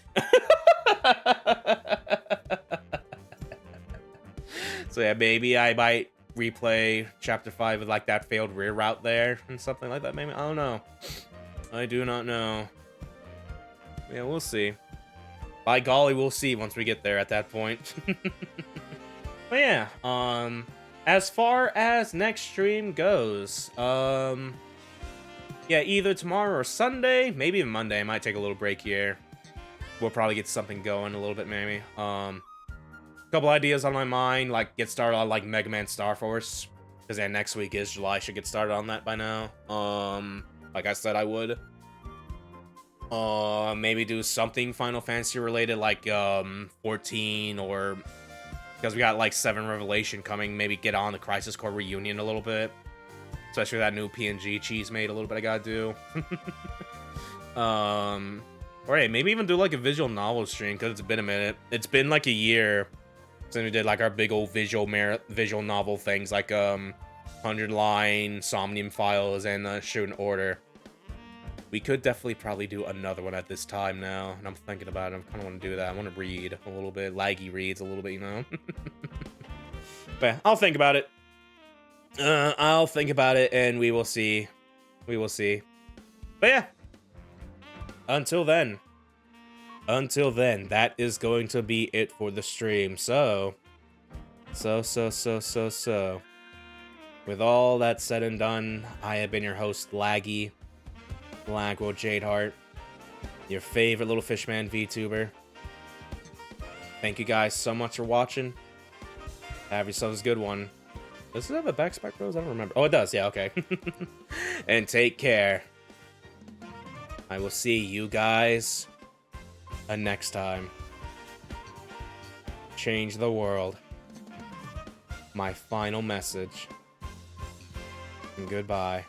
So yeah, maybe I might replay Chapter 5 with like that failed rear route there and something like that, maybe. I don't know. I do not know. Yeah, we'll see. By golly, we'll see once we get there at that point. But yeah, as far as next stream goes, yeah, either tomorrow or Sunday, maybe even Monday. I might take a little break here. We'll probably get something going a little bit, maybe. Couple ideas on my mind, like get started on like Mega Man Star Force, because then next week is July. Should get started on that by now. Like I said, I would. Maybe do something Final Fantasy related, like 14, or because we got like 7 Revelation coming. Maybe get on the Crisis Core reunion a little bit. Especially with that new PNG cheese made a little bit I gotta do. Or hey, maybe even do like a visual novel stream, because it's been a minute. It's been like a year since we did like our big old visual novel things, like 100-line Somnium Files and Shoot in Order. We could definitely probably do another one at this time now, and I'm thinking about it. I kind of want to do that. I want to read a little bit, laggy reads a little bit, you know. But I'll think about it. I'll think about it, and we will see. We will see. But yeah. Until then, that is going to be it for the stream. So. With all that said and done, I have been your host, Laguo Jadeheart, your favorite little fishman VTuber. Thank you guys so much for watching. Have yourselves a good one. Does it have a backspec rose? I don't remember. Oh, it does. Yeah, okay. And take care. I will see you guys next time. Change the world. My final message. And goodbye.